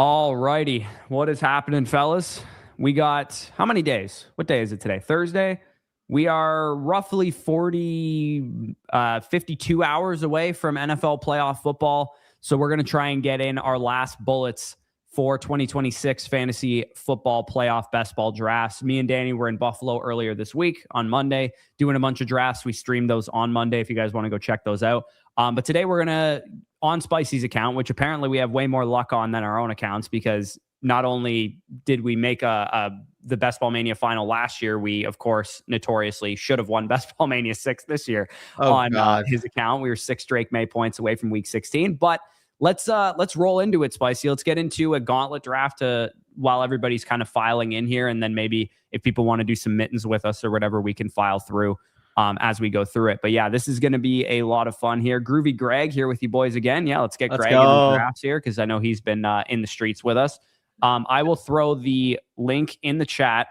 All righty. What is happening, fellas? We got how many days? What day is it today? Thursday. We are roughly 52 hours away from NFL playoff football. So we're going to try and get in our last bullets for 2026 fantasy football playoff best ball drafts. Me and Danny were in Buffalo earlier this week on Monday doing a bunch of drafts. We streamed those on Monday if you guys want to go check those out. But today we're going to, on Spicy's account, which apparently we have way more luck on than our own accounts, because not only did we make the Best Ball Mania final last year, we, of course, notoriously should have won Best Ball Mania 6 this year on his account. We were 6 Drake May points away from week 16. But let's roll into it, Spicy. Let's get into a gauntlet draft while everybody's kind of filing in here. And then maybe if people want to do some mittens with us or whatever, we can file through as we go through it. But yeah, this is going to be a lot of fun here. Groovy Greg here with you boys again. Yeah, let's get Greg in the drafts here, because I know he's been in the streets with us. I will throw the link in the chat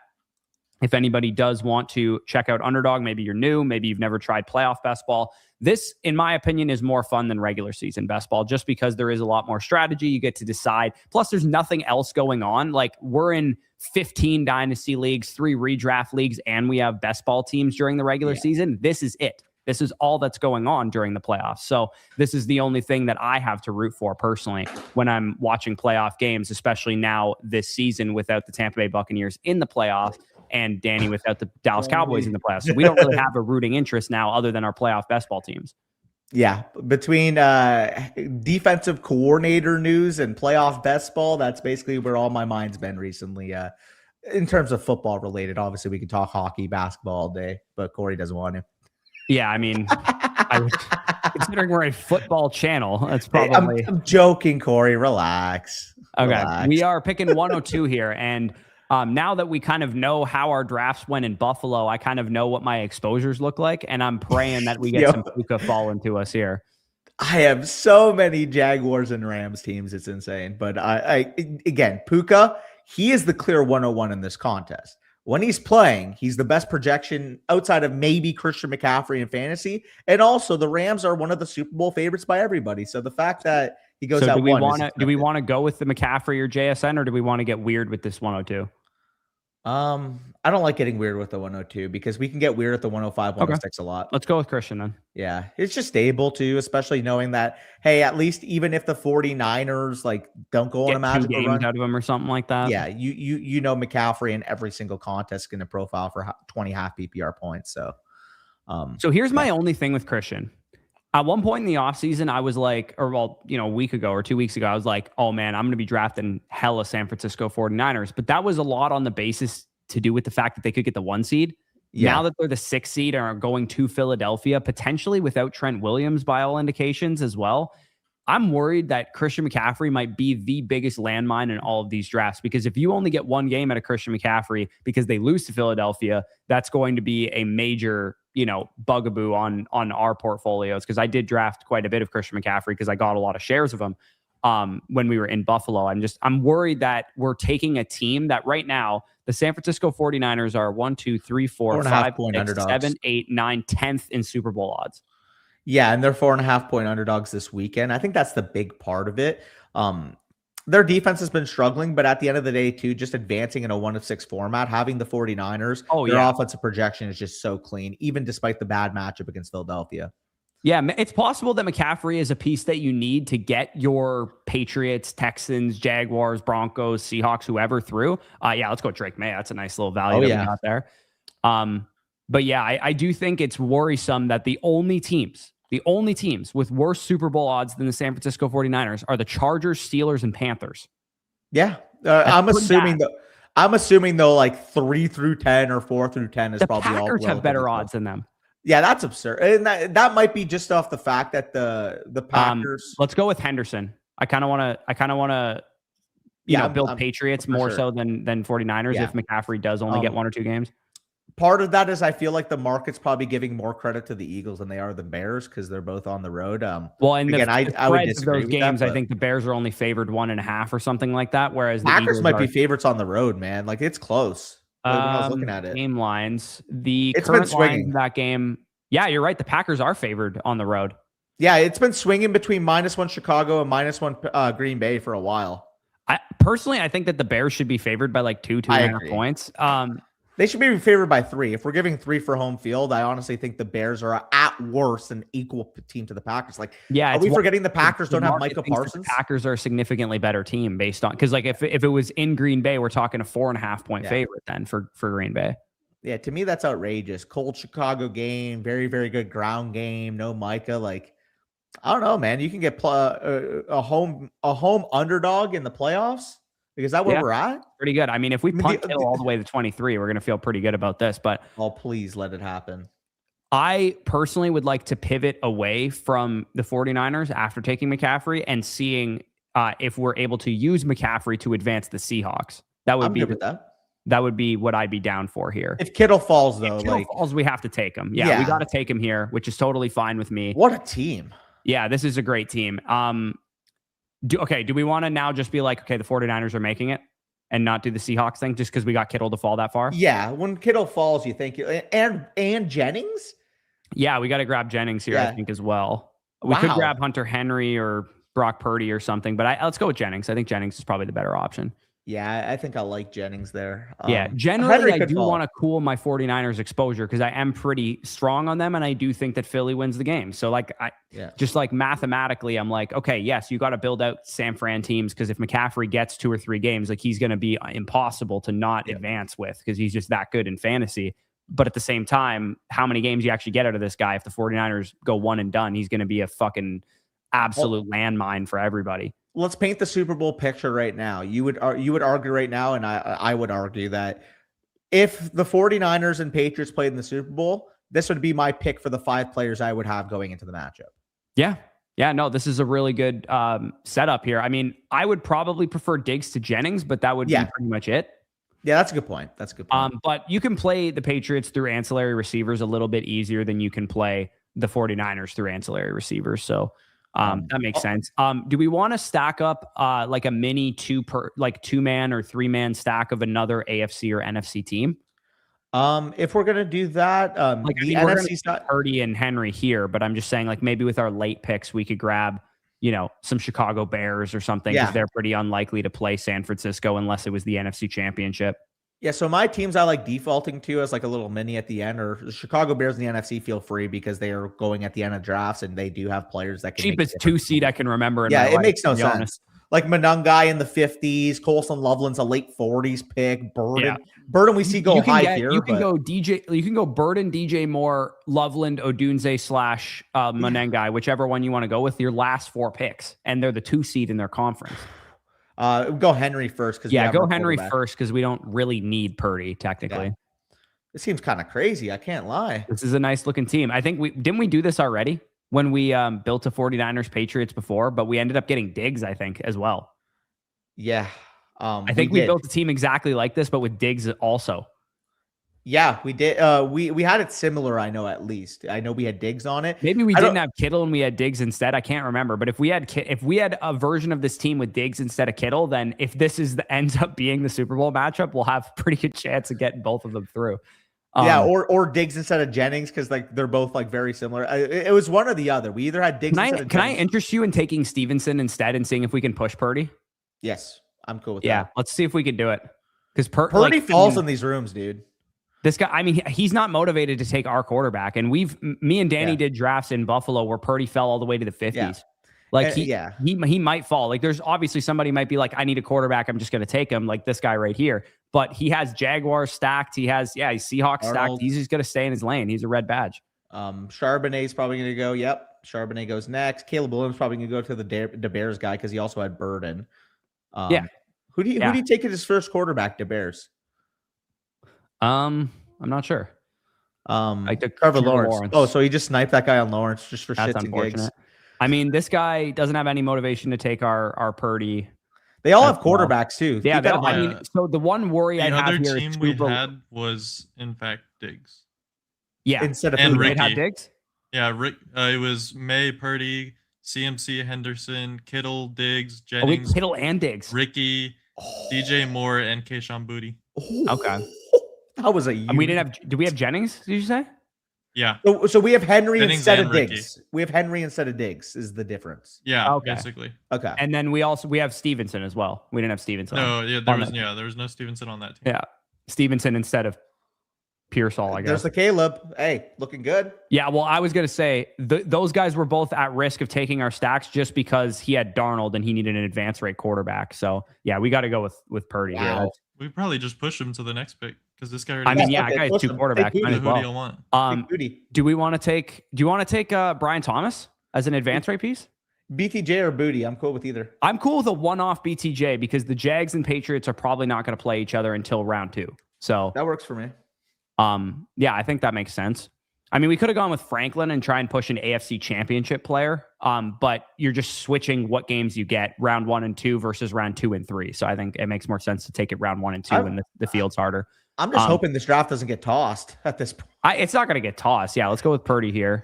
if anybody does want to check out Underdog. Maybe you're new. Maybe you've never tried playoff best ball. This, in my opinion, is more fun than regular season best ball, just because there is a lot more strategy. You get to decide. Plus, there's nothing else going on. Like, we're in 15 Dynasty leagues, 3 redraft leagues, and we have best ball teams during the regular season. This is it. This is all that's going on during the playoffs. So this is the only thing that I have to root for personally when I'm watching playoff games, especially now this season without the Tampa Bay Buccaneers in the playoffs and Danny without the Dallas Cowboys in the playoffs. So we don't really have a rooting interest now other than our playoff best ball teams. Yeah, between defensive coordinator news and playoff best ball, that's basically where all my mind's been recently. In terms of football related, obviously we could talk hockey, basketball all day, but Corey doesn't want to. Yeah, I mean, considering we're a football channel, that's probably... I'm joking, Corey. Relax. Okay, relax. We are picking 102 here, and now that we kind of know how our drafts went in Buffalo, I kind of know what my exposures look like, and I'm praying that we get some Puka falling to us here. I have so many Jaguars and Rams teams. It's insane. But again, Puka, he is the clear 101 in this contest. When he's playing, he's the best projection outside of maybe Christian McCaffrey in fantasy. And also, the Rams are one of the Super Bowl favorites by everybody. So the fact that he goes out one. Do we want to go with the McCaffrey or JSN, or do we want to get weird with this 102? I don't like getting weird with the 102 because we can get weird at the 105, 106 a lot. Let's go with Christian then. Yeah, it's just stable too, especially knowing that, hey, at least even if the 49ers like don't go on a magical run out of him or something like that. Yeah, you know McCaffrey in every single contest is going to profile for 20 half PPR points. So here's my only thing with Christian. At one point in the offseason, I was like, a week ago or 2 weeks ago, I was like, oh man, I'm going to be drafting hella San Francisco 49ers. But that was a lot on the basis to do with the fact that they could get the 1 seed. Yeah. Now that they're the 6 seed and are going to Philadelphia, potentially without Trent Williams by all indications as well, I'm worried that Christian McCaffrey might be the biggest landmine in all of these drafts, because if you only get 1 game out of Christian McCaffrey because they lose to Philadelphia, that's going to be a major, bugaboo on our portfolios, because I did draft quite a bit of Christian McCaffrey because I got a lot of shares of him when we were in Buffalo. I'm worried that we're taking a team that right now, the San Francisco 49ers are 1, 2, 3, 4, 5, 6, 7, 8, 9, 10th in Super Bowl odds. Yeah, and they're 4.5 point underdogs this weekend. I think that's the big part of it. Their defense has been struggling, but at the end of the day, too, just advancing in a 1 of 6 format, having the 49ers, their offensive projection is just so clean, even despite the bad matchup against Philadelphia. Yeah, it's possible that McCaffrey is a piece that you need to get your Patriots, Texans, Jaguars, Broncos, Seahawks, whoever through. Let's go Drake May. That's a nice little value that we got there. But yeah, I do think it's worrisome that the only teams with worse Super Bowl odds than the San Francisco 49ers are the Chargers, Steelers, and Panthers. Yeah. I'm assuming though, like 3 through 10 or 4 through 10 is probably all. The Packers have better odds than them. Yeah, that's absurd. And that might be just off the fact that the Packers. Let's go with Henderson. I kind of want to build Patriots more so than 49ers if McCaffrey does only get 1 or 2 games. Part of that is I feel like the market's probably giving more credit to the Eagles than they are the Bears because they're both on the road. I would disagree with games. I think the Bears are only favored 1.5 or something like that, whereas the Packers might be favorites on the road, man. Like, it's close. When I was looking at it, game lines, it's current lines in that game. Yeah, you're right. The Packers are favored on the road. Yeah, it's been swinging between -1 Chicago and -1 Green Bay for a while. personally, I think that the Bears should be favored by like 2.5 points. They should be favored by 3. If we're giving 3 for home field, I honestly think the Bears are at worst an equal team to the Packers. Like, yeah, are we forgetting the Packers don't have Micah Parsons? The Packers are a significantly better team based on, because like if it was in Green Bay, we're talking a 4.5 point favorite then for Green Bay. Yeah, to me that's outrageous. Cold Chicago game, very very good ground game. No Micah. Like, I don't know, man. You can get a home underdog in the playoffs. Is that where we're at? Pretty good. I mean, if we punt Kittle all the way to 23, we're going to feel pretty good about this. But please let it happen. I personally would like to pivot away from the 49ers after taking McCaffrey and seeing if we're able to use McCaffrey to advance the Seahawks. That would be that would be what I'd be down for here. If Kittle falls, though, if Kittle falls, we have to take him. Yeah, we got to take him here, which is totally fine with me. What a team! Yeah, this is a great team. Do we want to now just be like, okay, the 49ers are making it and not do the Seahawks thing just because we got Kittle to fall that far? Yeah, when Kittle falls, you think and Jennings? Yeah, we got to grab Jennings here, I think, as well. We could grab Hunter Henry or Brock Purdy or something, but let's go with Jennings. I think Jennings is probably the better option. Yeah, I think I like Jennings there. Generally, I do want to cool my 49ers exposure because I am pretty strong on them, and I do think that Philly wins the game. So, like, just like mathematically, I'm like, okay, yes, you got to build out San Fran teams because if McCaffrey gets 2 or 3 games, like he's going to be impossible to not advance with because he's just that good in fantasy. But at the same time, how many games you actually get out of this guy? If the 49ers go one and done, he's going to be a fucking absolute landmine for everybody. Let's paint the Super Bowl picture right now. You would argue right now, and I would argue that if the 49ers and Patriots played in the Super Bowl, this would be my pick for the 5 players I would have going into the matchup. Yeah. Yeah, no, this is a really good setup here. I mean, I would probably prefer Diggs to Jennings, but that would be pretty much it. Yeah, that's a good point. But you can play the Patriots through ancillary receivers a little bit easier than you can play the 49ers through ancillary receivers. So that makes sense. Do we want to stack up like a mini 2-man or 3-man stack of another AFC or NFC team? If we're gonna do that, like the NFC side, Purdy and Henry here, but I'm just saying, like maybe with our late picks, we could grab, some Chicago Bears or something because they're pretty unlikely to play San Francisco unless it was the NFC Championship. Yeah, so my teams I like defaulting to as like a little mini at the end, or the Chicago Bears in the NFC feel free because they are going at the end of drafts and they do have players that can cheapest 2 seed I can remember. It makes no sense. Like Monangai in the 50s, Colson Loveland's a late 40s pick. Burden we see go high here. You can go Burden, DJ Moore, Loveland, Odunze / Monangai, whichever one you want to go with your last 4 picks, and they're the 2 seed in their conference. Go Henry first. Go Henry first because we don't really need Purdy technically. Yeah. It seems kind of crazy. I can't lie. This is a nice looking team. I think didn't we do this already when we built a 49ers Patriots before, but we ended up getting Diggs, I think, as well. Yeah. I think we built a team exactly like this, but with Diggs also. Yeah, we did. We had it similar, I know, at least. I know we had Diggs on it. Maybe we didn't have Kittle and we had Diggs instead. I can't remember. But if we had a version of this team with Diggs instead of Kittle, then if this ends up being the Super Bowl matchup, we'll have a pretty good chance of getting both of them through. Or Diggs instead of Jennings because like they're both like very similar. It was one or the other. We either had Diggs. Can I interest you in taking Stevenson instead and seeing if we can push Purdy? Yes, I'm cool with that. Yeah, let's see if we can do it. Because Purdy falls in these rooms, dude. This guy, I mean, he's not motivated to take our quarterback. And me and Danny did drafts in Buffalo where Purdy fell all the way to the 50s. Yeah. Like he might fall. Like there's obviously somebody might be like, I need a quarterback. I'm just going to take him, like this guy right here. But he has Jaguars stacked. He has, he's Seahawks stacked. He's just going to stay in his lane. He's a red badge. Charbonnet's probably going to go. Yep. Charbonnet goes next. Caleb Williams probably going to go to the Bears guy because he also had Burden. Who do you take as his first quarterback to Bears? I'm not sure. I took Trevor Lawrence. Oh, so he just sniped that guy on Lawrence just for shits and gigs. I mean, this guy doesn't have any motivation to take our Purdy. They all have quarterbacks too. Yeah, so the one worry I have here is we had was in fact Diggs. Yeah, instead of Ricky. Had Diggs. Yeah, Rick. It was May, Purdy, CMC, Henderson, Kittle, Diggs, Jennings, Kittle and Diggs, Ricky, DJ Moore, and Kayshon Boutte. Okay. That was we didn't have. Do we have Jennings? Did you say? Yeah. So we have Henry Jennings instead and of Ricky. Diggs. We have Henry instead of Diggs is the difference. Yeah, Okay. basically. Okay. And then we have Stevenson as well. We didn't have Stevenson. No, yeah, on there was no Stevenson on that team. Yeah. Stevenson instead of Pearsall, I guess. There's the Caleb. Hey, looking good. Yeah, well, I was going to say those guys were both at risk of taking our stacks just because he had Darnold and he needed an advance rate quarterback. So, yeah, we got to go with Purdy Wow. here. We probably just push him to the next pick because this guy already. I mean, Yeah, yeah, okay, I got push two him. quarterbacks. Take Might as who do you well. want? Do you want to take Brian Thomas as an advance rate piece? BTJ or Booty? I'm cool with either. I'm cool with a one-off BTJ because the Jags and Patriots are probably not going to play each other until round 2. So That works for me. yeah, I think that makes sense. I mean, we could have gone with Franklin and try and push an AFC championship player. But you're just switching what games you get round 1 and 2 versus round 2 and 3. So I think it makes more sense to take it round 1 and 2 when the field's harder. I'm just hoping this draft doesn't get tossed at this point. It's not going to get tossed. Yeah, let's go with Purdy here.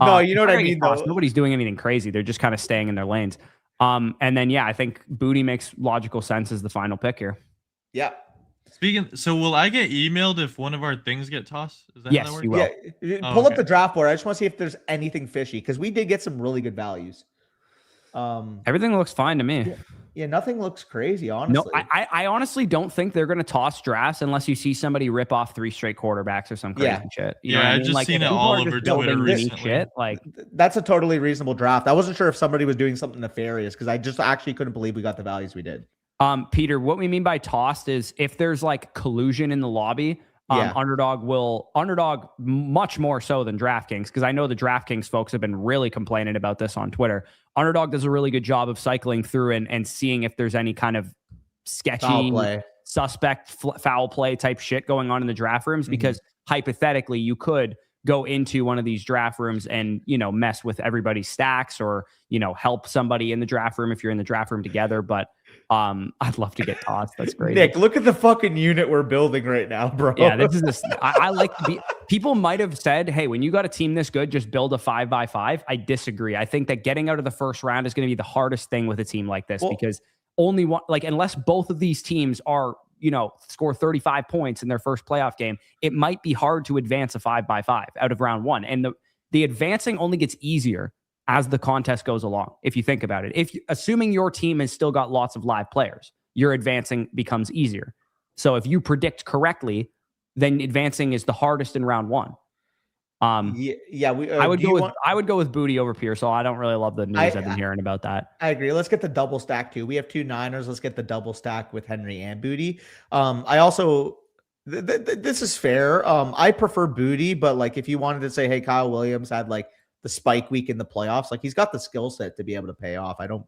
No, you know it's what not I gonna get mean, tossed. though. Nobody's doing anything crazy. They're just kind of staying in their lanes. And then, yeah, I think Booty makes logical sense as the final pick here. Yeah. So will I get emailed if one of our things get tossed? Is that Yes, how that you works? will. Yeah. Oh, Pull up okay. the draft board. I just want to see if there's anything fishy because we did get some really good values. Everything looks fine to me. Yeah, nothing looks crazy, No, honestly. I honestly don't think they're going to toss drafts unless you see somebody rip off 3 straight quarterbacks or some crazy Yeah. shit. You Yeah, know what I I've mean? just Like, seen if it people all are over just building Twitter unique recently. shit, like That's a totally reasonable draft. I wasn't sure if somebody was doing something nefarious because I just actually couldn't believe we got the values we did. Peter, what we mean by tossed is if there's like collusion in the lobby, Yeah. Underdog much more so than DraftKings, because I know the DraftKings folks have been really complaining about this on Twitter. Underdog does a really good job of cycling through and seeing if there's any kind of sketchy, Foul play. suspect foul play type shit going on in the draft rooms, because hypothetically you could go into one of these draft rooms and, mess with everybody's stacks or, help somebody in the draft room if you're in the draft room together. But I'd love to get tossed. That's great. Nick, look at the fucking unit we're building right now, bro. Yeah, this is this. I like to be. People might have said, "Hey, when you got a team this good, just build a 5x5." I disagree. I think that getting out of the first round is going to be the hardest thing with a team like this because only one, unless both of these teams are, score 35 points in their first playoff game, it might be hard to advance a 5x5 out of round 1. And the advancing only gets easier as the contest goes along. If you think about it, assuming your team has still got lots of live players, your advancing becomes easier. So if you predict correctly, then advancing is the hardest in round 1. I would go with Booty over Pearsall. I don't really love the news I've been hearing about that. I agree. Let's get the double stack too. We have 2 Niners. Let's get the double stack with Henry and Booty. I also this is fair. I prefer Booty, but like if you wanted to say, hey, Kyle Williams had like the spike week in the playoffs, like he's got the skill set to be able to pay off. I don't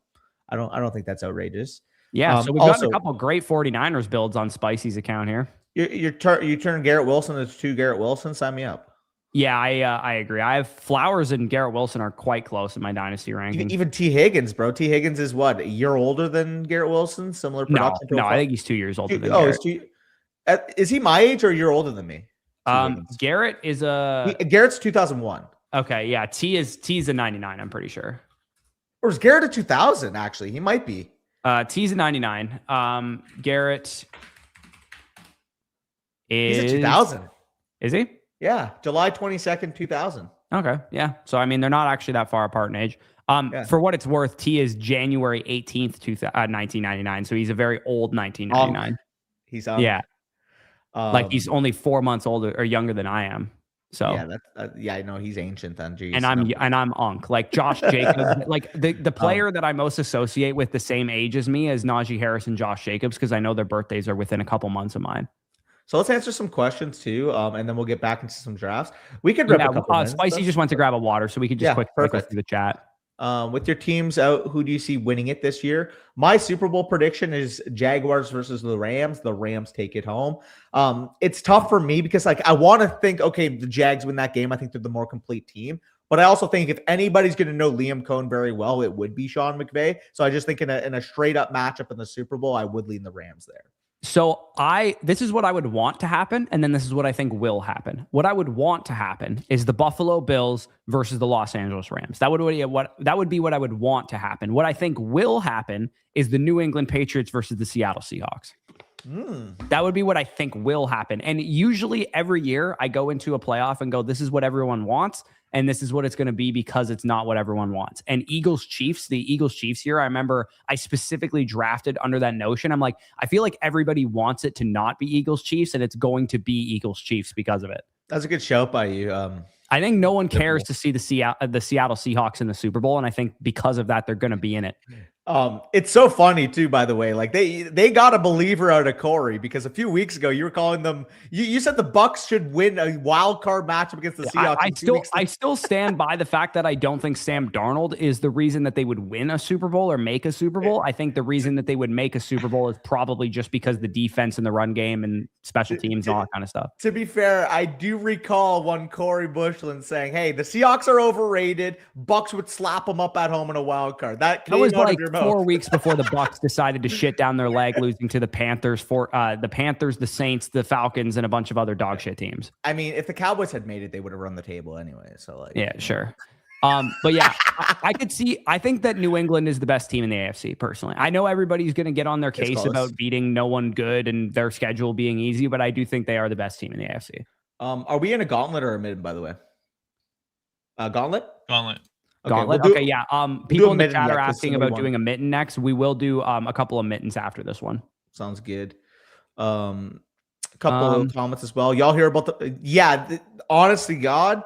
think that's outrageous. Yeah, so we've got a couple great 49ers builds on Spicy's account here. You turn Garrett Wilson into 2 Garrett Wilson. Sign me up. Yeah, I agree. I have Flowers and Garrett Wilson are quite close in my dynasty ranking. Even T. Higgins, bro. T. Higgins is what, a year older than Garrett Wilson? Similar production. No, I think he's 2 years older than Garrett. Is he my age or a year older than me? Garrett is Garrett's 2001. Okay, yeah. T's a 99, I'm pretty sure. Or is Garrett a 2000, actually? He might be. T's a 99. Garrett is... He's a 2000. Is he? Yeah, July 22nd, 2000. Okay, yeah. So, I mean, they're not actually that far apart in age. For what it's worth, T is January 18th, 1999. So, he's a very old 1999. He's on. Yeah. Like, he's only 4 months older or younger than I am. So yeah, I know he's ancient then. Jeez, and I'm Unk, like Josh Jacobs, like the player that I most associate with the same age as me is Najee Harris and Josh Jacobs because I know their birthdays are within a couple months of mine. So let's answer some questions too, and then we'll get back into some drafts. We could rip a couple Spicy just went to grab a water, so we could just quickly go through the chat. With your teams out, who do you see winning it this year? My Super Bowl prediction is Jaguars versus the Rams. The Rams take it home. It's tough for me because like I want to think, okay, the Jags win that game. I think they're the more complete team. But I also think if anybody's going to know Liam Cohn very well, it would be Sean McVay. So I just think in a straight up matchup in the Super Bowl, I would lean the Rams there. So this is what I would want to happen, and then this is what I think will happen. What I would want to happen is the Buffalo Bills versus the Los Angeles Rams. That would be what I would want to happen. What I think will happen is the New England Patriots versus the Seattle Seahawks. That would be what I think will happen. And usually every year I go into a playoff and go, this is what everyone wants. And this is what it's going to be because it's not what everyone wants. And the Eagles Chiefs here, I remember I specifically drafted under that notion. I'm like, I feel like everybody wants it to not be Eagles Chiefs, and it's going to be Eagles Chiefs because of it. That's a good shout by you. I think no one cares to see the Seattle Seahawks in the Super Bowl. And I think because of that, they're going to be in it. It's so funny too, by the way. Like they got a believer out of Corey, because a few weeks ago you were calling them. You said the Bucs should win a wild card matchup against the Seahawks. I still stand by the fact that I don't think Sam Darnold is the reason that they would win a Super Bowl or make a Super Bowl. I think the reason that they would make a Super Bowl is probably just because the defense and the run game and special teams and all that kind of stuff. To be fair, I do recall one Corey Bushland saying, "Hey, the Seahawks are overrated. Bucs would slap them up at home in a wild card." That was like 4 weeks before the Bucs decided to shit down their leg, losing to the Panthers, the Saints, the Falcons, and a bunch of other dog shit teams. I mean, if the Cowboys had made it, they would have run the table anyway. So like, yeah, sure. But yeah, I think that New England is the best team in the AFC personally. I know everybody's going to get on their case about beating no one good and their schedule being easy, but I do think they are the best team in the AFC. Are we in a gauntlet or a mid, by the way? Gauntlet? Gauntlet. Gauntlet. Okay, yeah. People in the chat are asking about doing a mitten next. We will do a couple of mittens after this one. Sounds good. A couple of comments as well. Y'all hear about honestly, God,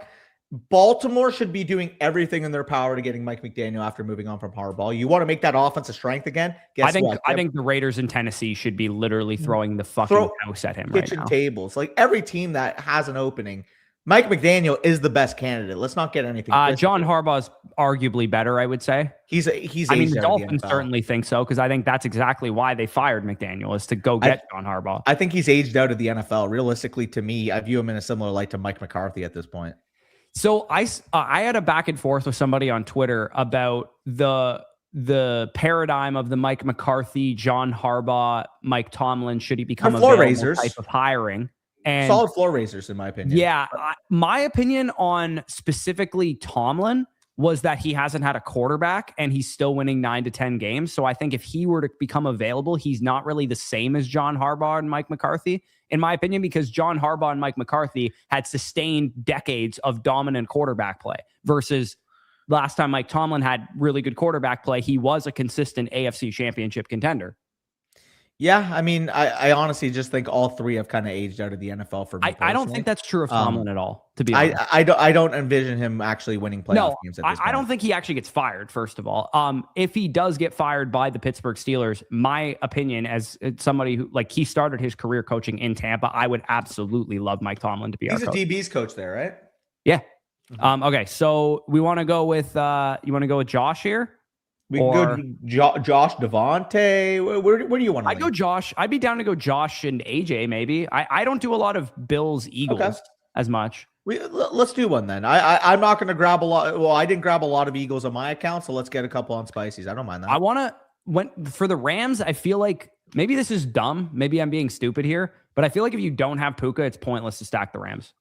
Baltimore should be doing everything in their power to getting Mike McDaniel after moving on from Harbaugh. You want to make that offense a strength again? I think the Raiders in Tennessee should be literally throwing the fucking house at him right now. Kitchen tables. Like every team that has an opening, Mike McDaniel is the best candidate. Let's not get anything. John Harbaugh's arguably better, I would say. He's. I mean, the Dolphins certainly think so, because I think that's exactly why they fired McDaniel, is to go get John Harbaugh. I think he's aged out of the NFL. Realistically, to me, I view him in a similar light to Mike McCarthy at this point. So I had a back and forth with somebody on Twitter about the paradigm of the Mike McCarthy, John Harbaugh, Mike Tomlin, should he become a floor raisers type of hiring. And solid floor raisers, in my opinion. Yeah. My opinion on specifically Tomlin was that he hasn't had a quarterback and he's still winning 9 to 10 games. So I think if he were to become available, he's not really the same as John Harbaugh and Mike McCarthy, in my opinion, because John Harbaugh and Mike McCarthy had sustained decades of dominant quarterback play versus last time Mike Tomlin had really good quarterback play, he was a consistent AFC championship contender. Yeah, I mean, I honestly just think all three have kind of aged out of the NFL for me. I don't think that's true of Tomlin at all, to be honest. I don't envision him actually winning playoff games at this point. I don't think he actually gets fired, first of all. If he does get fired by the Pittsburgh Steelers, my opinion as somebody who, like, he started his career coaching in Tampa, I would absolutely love Mike Tomlin to be our coach. He's a DB's coach there, right? Yeah. Mm-hmm. Okay, so we want to go with you want to go with Josh here? We can go Josh, Devontae. Where do you want to I go Josh. I'd be down to go Josh and AJ maybe. I don't do a lot of Bills Eagles as much. Let's do one then. I'm not going to grab a lot. Well, I didn't grab a lot of Eagles on my account, so let's get a couple on Spicy's. I don't mind that. I want to for the Rams. I feel like maybe this is dumb. Maybe I'm being stupid here, but I feel like if you don't have Puka, it's pointless to stack the Rams.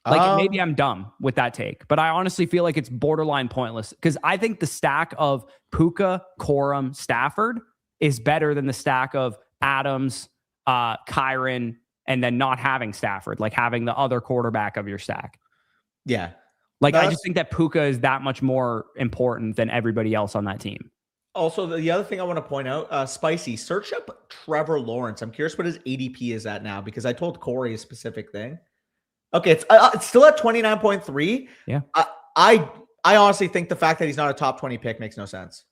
Like maybe I'm dumb with that take, but I honestly feel like it's borderline pointless because I think the stack of Puka, Corum, Stafford is better than the stack of Adams, Kyron, and then not having Stafford, like having the other quarterback of your stack. Yeah. Like I just think that Puka is that much more important than everybody else on that team. Also, the other thing I want to point out, Spicy, search up Trevor Lawrence. I'm curious what his ADP is at now because I told Corey a specific thing. Okay, it's still at 29.3. Yeah. I honestly think the fact that he's not a top 20 pick makes no sense.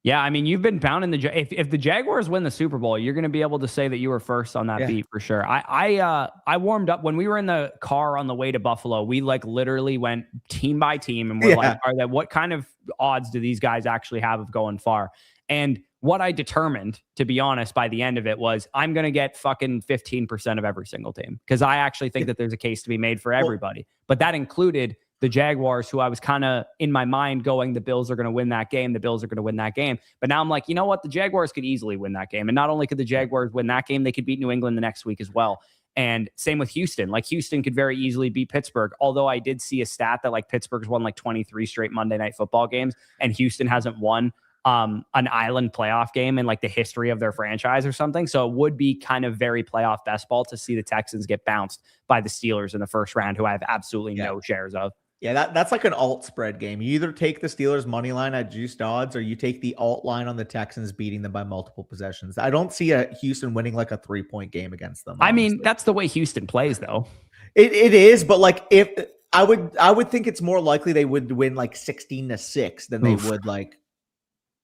Yeah, I mean, you've been pounding if the Jaguars win the Super Bowl, you're going to be able to say that you were first on that beat for sure. I warmed up when we were in the car on the way to Buffalo. We like literally went team by team and we're like, what kind of odds do these guys actually have of going far? And what I determined, to be honest, by the end of it was I'm going to get fucking 15% of every single team because I actually think that there's a case to be made for everybody. But that included the Jaguars, who I was kind of in my mind going, the Bills are going to win that game. The Bills are going to win that game. But now I'm like, you know what? The Jaguars could easily win that game. And not only could the Jaguars win that game, they could beat New England the next week as well. And same with Houston. Like Houston could very easily beat Pittsburgh. Although I did see a stat that like Pittsburgh's won like 23 straight Monday Night Football games and Houston hasn't won an island playoff game in like the history of their franchise or something. So it would be kind of very playoff best ball to see the Texans get bounced by the Steelers in the first round, who I have absolutely no shares of. Yeah, that's like an alt spread game. You either take the Steelers money line at juiced odds, or you take the alt line on the Texans beating them by multiple possessions. I don't see a Houston winning like a 3-point game against them. I mean, that's the way Houston plays, though. It is, but like if I would think it's more likely they would win like 16-6 than they would like.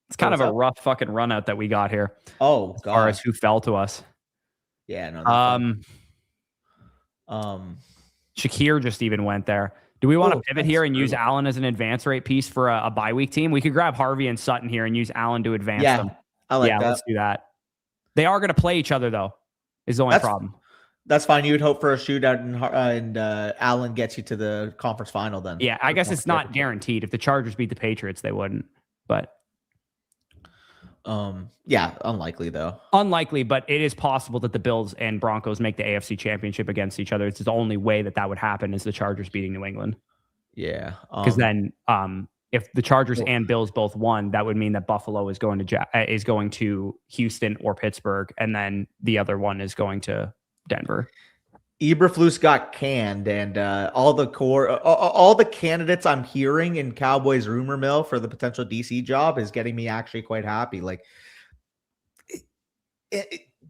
It's kind of a rough fucking run out that we got here. Oh, as far as who fell to us. Yeah, no. Shakir just even went there. Do we want to pivot here and use Allen as an advance rate piece for a bye week team? We could grab Harvey and Sutton here and use Allen to advance them. I like that. Let's do that. They are going to play each other, though, is the only problem. That's fine. You would hope for a shootout and Allen gets you to the conference final then. Yeah, I guess it's not guaranteed. If the Chargers beat the Patriots, they wouldn't. But yeah, unlikely though. Unlikely, but it is possible that the Bills and Broncos make the AFC Championship against each other. It's the only way that would happen is the Chargers beating New England. Yeah, because then if the Chargers and Bills both won, that would mean that Buffalo is going to Houston or Pittsburgh, and then the other one is going to Denver. Eberflus got canned, and all the candidates I'm hearing in Cowboys rumor mill for the potential DC job is getting me actually quite happy. Like,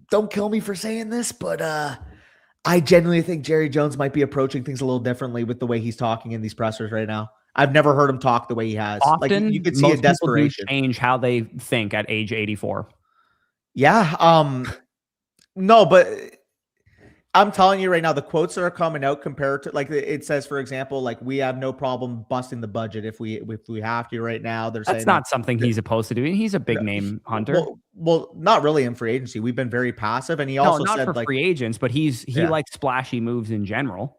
don't kill me for saying this, but I genuinely think Jerry Jones might be approaching things a little differently with the way he's talking in these pressers right now. I've never heard him talk the way he has. Often, like you could see a desperation. Change how they think at age 84. Yeah. No, but I'm telling you right now, the quotes that are coming out compared to like it says, for example, like we have no problem busting the budget if we have to right now. That's not something he's opposed to doing. He's a big name hunter. Well, not really in free agency. We've been very passive, and he also not said for like free agents, but he likes splashy moves in general.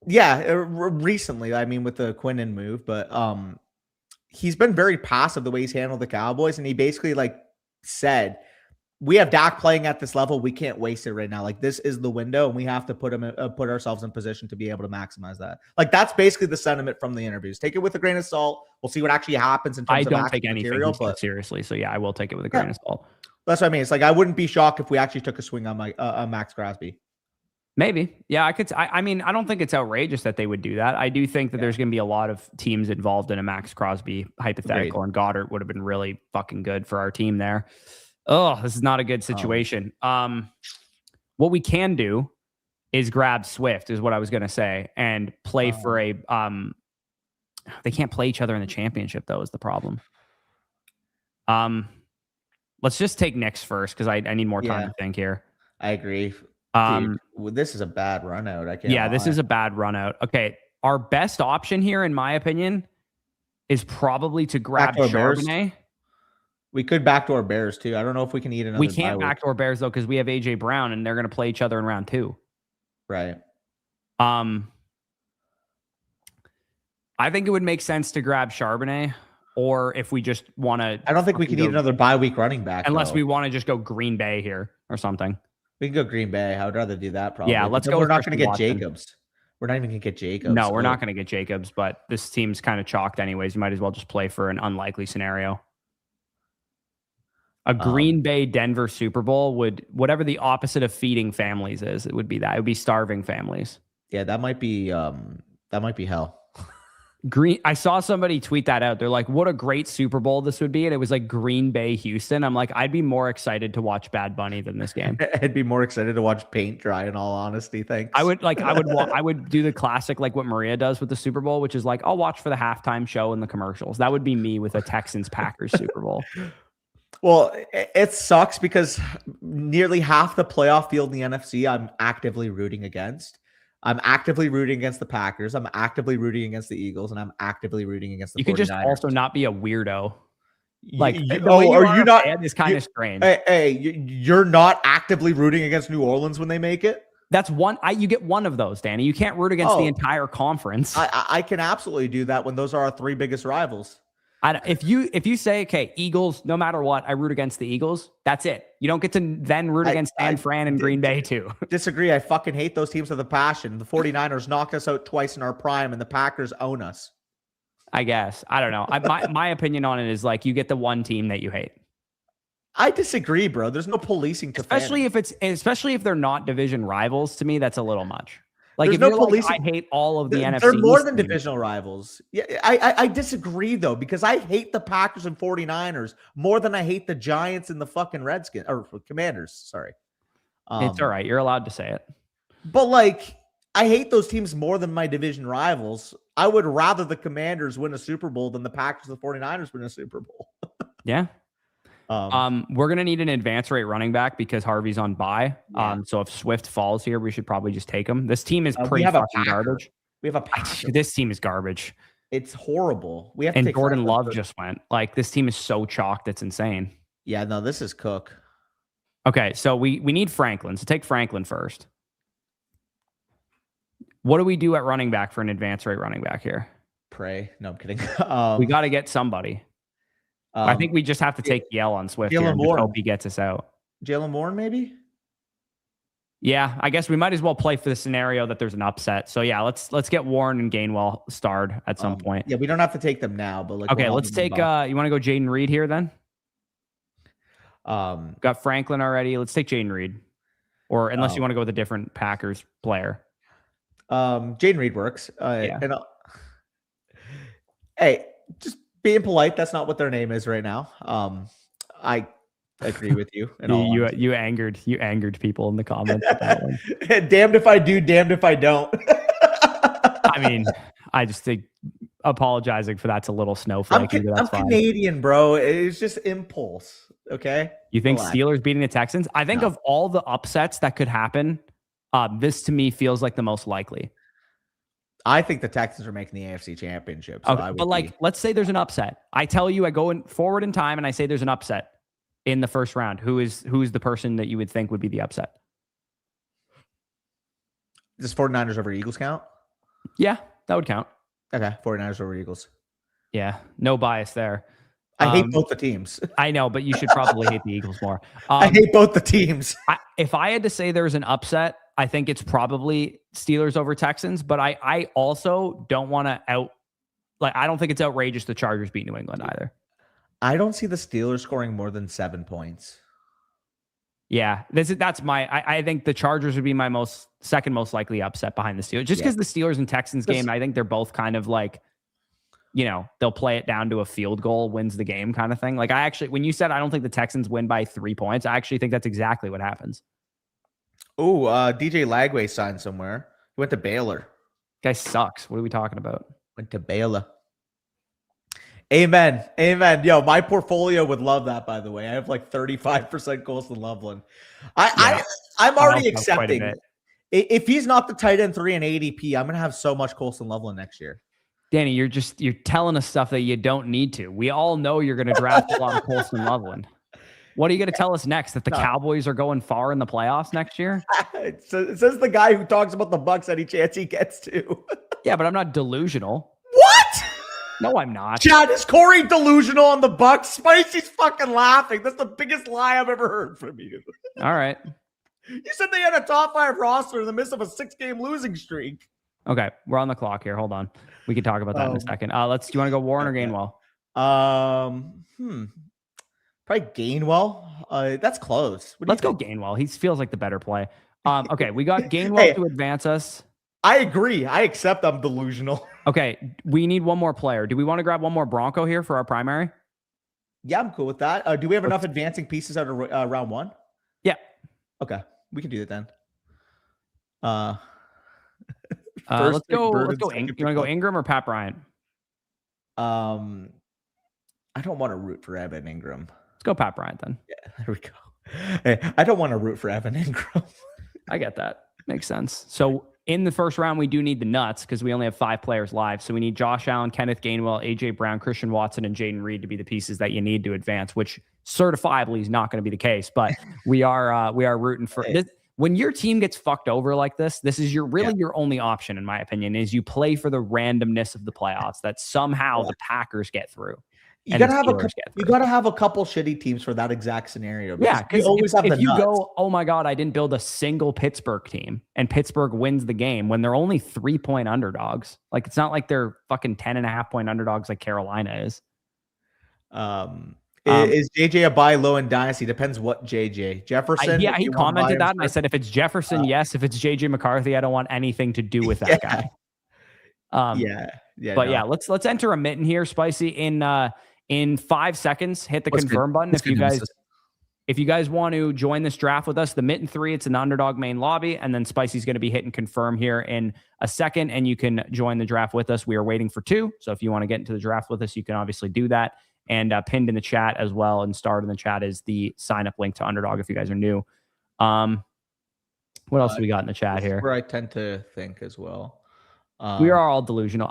Yeah, recently, I mean, with the Quinnen move, but he's been very passive the way he's handled the Cowboys, and he basically like said, we have Dak playing at this level. We can't waste it right now. Like this is the window, and we have to put ourselves in position to be able to maximize that. Like that's basically the sentiment from the interviews. Take it with a grain of salt. We'll see what actually happens in terms of I don't take anything seriously. So yeah, I will take it with a grain of salt. That's what I mean. It's like I wouldn't be shocked if we actually took a swing on Max Crosby. Maybe. Yeah, I could. I mean, I don't think it's outrageous that they would do that. I do think that there's going to be a lot of teams involved in a Max Crosby hypothetical, and Goddard would have been really fucking good for our team there. Oh, this is not a good situation. What we can do is grab Swift, is what I was going to say, and play for a. They can't play each other in the championship, though, is the problem. Let's just take Knicks first because I need more time to think here. I agree. Dude, this is a bad run out. I can't. Yeah, this is a bad run out. Okay, our best option here, in my opinion, is probably to grab Charbonnet. We could backdoor Bears too. I don't know if we can eat another. We can't backdoor Bears though because we have AJ Brown and they're going to play each other in round 2. Right. I think it would make sense to grab Charbonnet, or if we just want to. I don't think we can eat another bye week running back unless we want to just go Green Bay here or something. We can go Green Bay. I would rather do that probably. Yeah, let's go. We're not going to get Jacobs. We're not even going to get Jacobs. No, we're not going to get Jacobs, but this team's kind of chalked anyways. You might as well just play for an unlikely scenario. A Green Bay Denver Super Bowl would, whatever the opposite of feeding families is, it would be that. It would be starving families. Yeah, that might be hell. I saw somebody tweet that out. They're like, what a great Super Bowl this would be. And it was like Green Bay, Houston. I'm like, I'd be more excited to watch Bad Bunny than this game. I'd be more excited to watch paint dry, in all honesty. Thanks. I would do the classic, like what Maria does with the Super Bowl, which is like, I'll watch for the halftime show and the commercials. That would be me with a Texans Packers Super Bowl. Well, it sucks because nearly half the playoff field in the NFC I'm actively rooting against. I'm actively rooting against the Packers. I'm actively rooting against the Eagles, and I'm actively rooting against the 49ers. You could just also not be a weirdo. Like, are you not? Is kind of strange. Hey, you're not actively rooting against New Orleans when they make it. That's one. You get one of those, Danny. You can't root against the entire conference. I can absolutely do that when those are our 3 biggest rivals. If you say, okay, Eagles, no matter what, I root against the Eagles, that's it. You don't get to then root against San Fran and Green Bay too. Disagree. I fucking hate those teams with a passion. The 49ers knocked us out twice in our prime, and the Packers own us. I guess. I don't know. My opinion on it is like you get the one team that you hate. I disagree, bro. There's no policing to Especially if they're not division rivals. To me, that's a little much. Like There's if no you're policing. like, I hate all of the NFC. They're more East than teams. divisional rivals. Yeah, I disagree though, because I hate the Packers and 49ers more than I hate the Giants and the fucking Redskins or Commanders. Sorry. It's all right. You're allowed to say it. But like, I hate those teams more than my division rivals. I would rather the Commanders win a Super Bowl than the Packers and the 49ers win a Super Bowl. Yeah. We're going to need an advance rate running back because Harvey's on bye. Yeah. So if Swift falls here, we should probably just take him. This team is pretty fucking garbage. We have a Packer. This team is garbage. It's horrible. We have to and take Jordan Love just went. Like this team is so chalked, it's insane. Yeah, no, this is Cook. Okay, so we need Franklin. So take Franklin first. What do we do at running back for an advance rate running back here? Pray. No, I'm kidding. We got to get somebody. I think we just have to take Yell on Swift here and just hope he gets us out. Jalen Warren, maybe? Yeah, I guess we might as well play for the scenario that there's an upset. So yeah, let's get Warren and Gainwell starred at some point. Yeah, we don't have to take them now, but like okay, let's take you want to go Jaden Reed here then? Got Franklin already. Let's take Jaden Reed. Or unless you want to go with a different Packers player. Jaden Reed works. Yeah. And hey, just being polite, that's not what their name is right now. I agree with you. You angered people in the comments. Damned if I do, damned if I don't. I mean, I just think apologizing for that's a little snowflakey. I'm Canadian, bro. It's just impulse. Okay. You think Steelers beating the Texans? I think of all the upsets that could happen, this to me feels like the most likely. I think the Texans are making the AFC Championship. So okay, but let's say there's an upset. I tell you, I go forward in time and I say there's an upset in the first round. Who is the person that you would think would be the upset? Does 49ers over Eagles count? Yeah, that would count. Okay, 49ers over Eagles. Yeah, no bias there. I hate both the teams. I know, but you should probably hate the Eagles more. I hate both the teams. If I had to say there's an upset, I think it's probably Steelers over Texans, but I also don't want to I don't think it's outrageous the Chargers beat New England either. I don't see the Steelers scoring more than 7 points. Yeah, I think the Chargers would be my second most likely upset behind the Steelers. Just because the Steelers and Texans game, I think they're both kind of like, they'll play it down to a field goal, wins the game kind of thing. Like when you said I don't think the Texans win by 3 points, I actually think that's exactly what happens. Oh, DJ Lagway signed somewhere. He went to Baylor. Guy sucks. What are we talking about? Went to Baylor. Amen. Yo, my portfolio would love that, by the way. I have like 35% Colston Loveland. I'm already accepting. If he's not the tight end 3 in ADP, I'm going to have so much Colston Loveland next year. Danny, you're telling us stuff that you don't need to. We all know you're going to draft a lot of Colston Loveland. What are you going to tell us next? That the Cowboys are going far in the playoffs next year? It says the guy who talks about the Bucs any chance he gets to. Yeah, but I'm not delusional. What? No, I'm not. Chad, is Corey delusional on the Bucs? Spicy's fucking laughing. That's the biggest lie I've ever heard from you. All right. You said they had a top 5 roster in the midst of a 6-game losing streak. Okay, we're on the clock here. Hold on. We can talk about that in a second. Do you want to go Warren or Gainwell? Probably Gainwell. That's close. Let's go Gainwell. He feels like the better play. Okay, we got Gainwell to advance us. I agree. I accept I'm delusional. Okay, we need one more player. Do we want to grab one more Bronco here for our primary? Yeah, I'm cool with that. Do we have enough advancing pieces out of round 1? Yeah. Okay, we can do that then. Let's go. You want to go Ingram or Pat Bryant? I don't want to root for Evan Ingram. Let's go Pat Bryant then. Yeah, there we go. Hey, I don't want to root for Evan Ingram. I get that. Makes sense. So in the first round, we do need the nuts because we only have 5 players live. So we need Josh Allen, Kenneth Gainwell, AJ Brown, Christian Watson, and Jaden Reed to be the pieces that you need to advance, which certifiably is not going to be the case. But we are rooting for this. When your team gets fucked over like this is your only option, in my opinion, is you play for the randomness of the playoffs that somehow the Packers get through. You and gotta the have Steelers get you through. gotta have a couple shitty teams for that exact scenario. Yeah, You because always have if the you nuts. go, oh my God, I didn't build a single Pittsburgh team and Pittsburgh wins the game when they're only 3-point underdogs. Like, it's not like they're fucking 10.5-point underdogs like Carolina is. Is JJ a buy low in Dynasty? Depends what JJ. Jefferson? Yeah, if he you want to buy commented him that, and I for- said, if it's Jefferson, yes. If it's JJ McCarthy, I don't want anything to do with that guy. Yeah. But no. yeah, let's enter a mitten here, Spicy. In 5 seconds, hit the What's confirm good? button What's if you good, guys Nemesis? if you guys want to join this draft with us. The mitten 3, it's an underdog main lobby, and then Spicy's going to be hitting confirm here in a second, and you can join the draft with us. We are waiting for 2, so if you want to get into the draft with us, you can obviously do that. And pinned in the chat as well, and starred in the chat is the sign up link to Underdog if you guys are new. What else do we got in the chat This is here? where I tend to think as well. We are all delusional.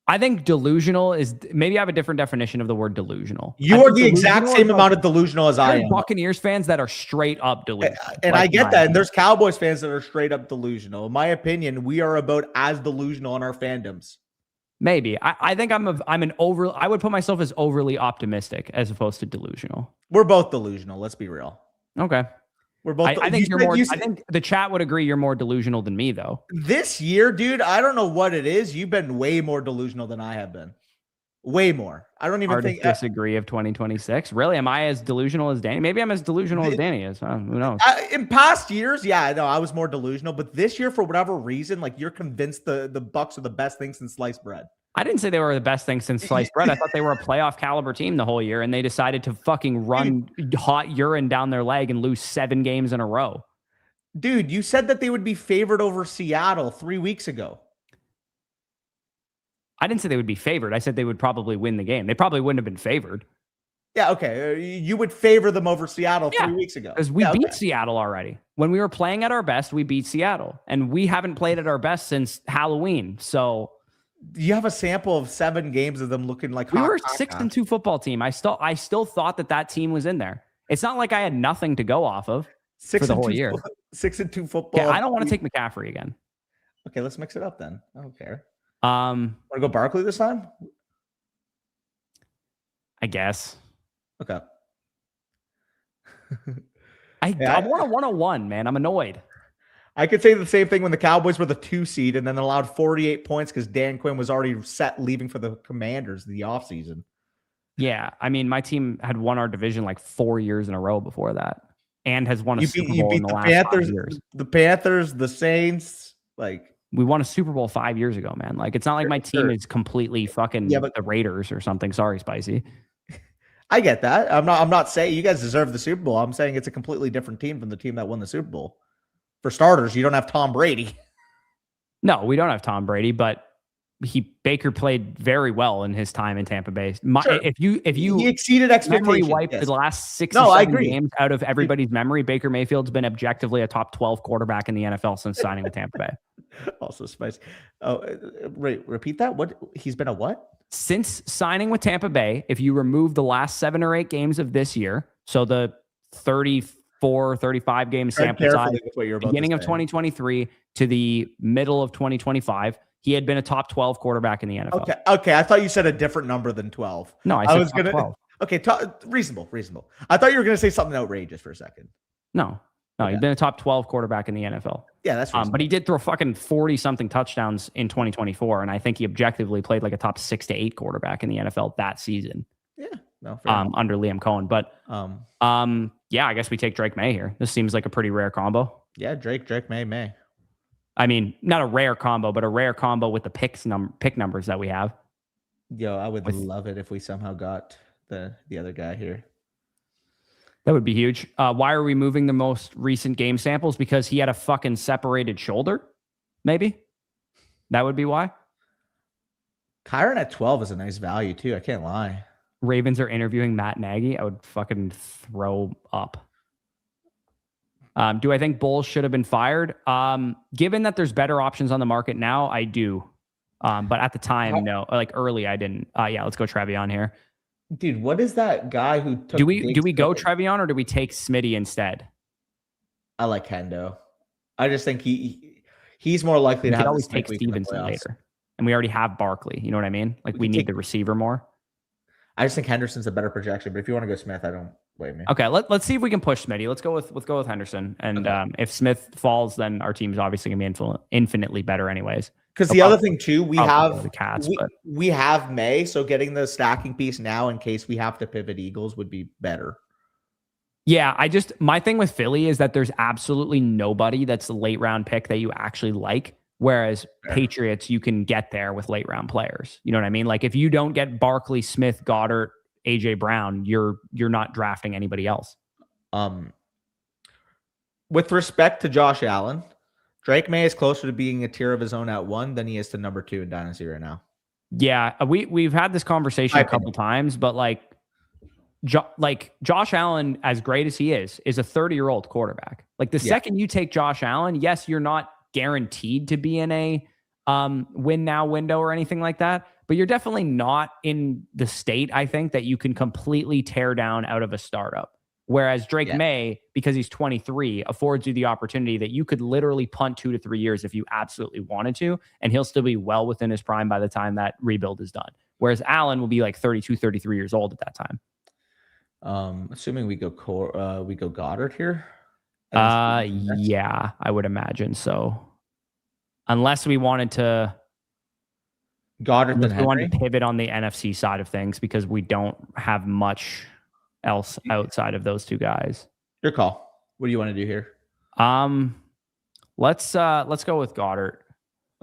I think delusional is, maybe I have a different definition of the word delusional. You are the exact same amount of delusional as I am. Buccaneers fans that are straight up delusional. And I get that. And there's Cowboys fans that are straight up delusional. In my opinion, we are about as delusional in our fandoms. Maybe. I think I would put myself as overly optimistic as opposed to delusional. We're both delusional. Let's be real. Okay. We're both. I think you're more. I think the chat would agree you're more delusional than me, though. This year, dude, I don't know what it is. You've been way more delusional than I have been. Way more. I don't even think. Disagree of 2026. Really, am I as delusional as Danny? Maybe I'm as delusional as Danny is. Who knows? In past years, yeah, no, I was more delusional. But this year, for whatever reason, like you're convinced the Bucs are the best thing since sliced bread. I didn't say they were the best thing since sliced bread. I thought they were a playoff caliber team the whole year, and they decided to fucking run hot urine down their leg and lose 7 games in a row. Dude, you said that they would be favored over Seattle 3 weeks ago. I didn't say they would be favored. I said they would probably win the game. They probably wouldn't have been favored. Yeah, okay. You would favor them over Seattle 3 weeks ago. Because we beat Seattle already. When we were playing at our best, we beat Seattle. And we haven't played at our best since Halloween. So you have a sample of 7 games of them looking like we were a 6-2 football team. I still thought that team was in there. It's not like I had nothing to go off of for the whole year. 6-2 football. Okay, I don't want to take McCaffrey again. Okay, let's mix it up then. I don't care. Want to go Barkley this time? I guess. Okay. I want a 101, man. I'm annoyed. I could say the same thing when the Cowboys were the 2 seed and then allowed 48 points because Dan Quinn was already set leaving for the Commanders the offseason. Yeah. I mean, my team had won our division like 4 years in a row before that and has won a Super Bowl in the last 5 years. The Panthers, the Saints, like we won a Super Bowl 5 years ago, man. Like it's not like my team is completely fucking the Raiders or something. Sorry, Spicy. I get that. I'm not saying you guys deserve the Super Bowl. I'm saying it's a completely different team from the team that won the Super Bowl. For starters, you don't have Tom Brady. No, we don't have Tom Brady, but Baker played very well in his time in Tampa Bay. Sure. If you he exceeded expectations. Wipe the last 6 games out of everybody's memory, Baker Mayfield's been objectively a top 12 quarterback in the NFL since signing with Tampa Bay. Also spicy. Oh, repeat that. What he's been a what? Since signing with Tampa Bay, if you remove the last 7 or 8 games of this year, so the 34, 35 game sample size, beginning of 2023 to the middle of 2025, he had been a top 12 quarterback in the NFL. Okay. I thought you said a different number than 12. No, I was going to. 12. Okay, reasonable. I thought you were going to say something outrageous for a second. No, he's been a top 12 quarterback in the NFL. Yeah, that's reasonable. But he did throw fucking 40-something touchdowns in 2024, and I think he objectively played like a top 6 to 8 quarterback in the NFL that season. Yeah, no, under Liam Cohen. But yeah, I guess we take Drake May here. This seems like a pretty rare combo. Yeah, Drake May. I mean, not a rare combo, but a rare combo with the pick numbers that we have. Yo, I would love it if we somehow got the other guy here. That would be huge. Why are we moving the most recent game samples? Because he had a fucking separated shoulder? Maybe? That would be why? Kyron at 12 is a nice value, too. I can't lie. Ravens are interviewing Matt Nagy. I would fucking throw up. Do I think Bulls should have been fired? Given that there's better options on the market now, I do. But at the time, no. Like early, I didn't. Yeah, let's go Trevion here. Dude, what is that guy who took? Do we go Trevion or do we take Smitty instead? I like Hendo. I just think he's more likely to have always take Stevenson later. and we already have Barkley. You know what I mean? Like we need the receiver more. I just think Henderson's a better projection, but if you want to go Smith, I don't blame you. Okay, let's see if we can push Smitty. Let's go with Henderson, and if Smith falls, then our team's obviously gonna be infinitely better, anyways. Because the other thing too, we have the Cats, we have May, so getting the stacking piece now in case we have to pivot Eagles would be better. Yeah, my thing with Philly is that there's absolutely nobody that's a late round pick that you actually like. Whereas Patriots, you can get there with late round players. You know what I mean? Like if you don't get Barkley, Smith, Goddard, AJ Brown, you're not drafting anybody else. With respect to Josh Allen, Drake May is closer to being a tier of his own at 1 than he is to number 2 in Dynasty right now. Yeah, we've had this conversation a couple times, but like Josh Allen, as great as he is a 30-year-old quarterback. Like the second you take Josh Allen, yes, you're not guaranteed to be in a win now window or anything like that, but you're definitely not in the state, I think, that you can completely tear down out of a startup. Whereas Drake May, because he's 23, affords you the opportunity that you could literally punt 2 to 3 years if you absolutely wanted to, and he'll still be well within his prime by the time that rebuild is done. Whereas Allen will be like 32, 33 years old at that time. Assuming we go Goddard here. Yeah, I would imagine so. Unless we wanted to pivot on the NFC side of things because we don't have much else outside of those two guys. Your call. What do you want to do here? Let's go with Goddard.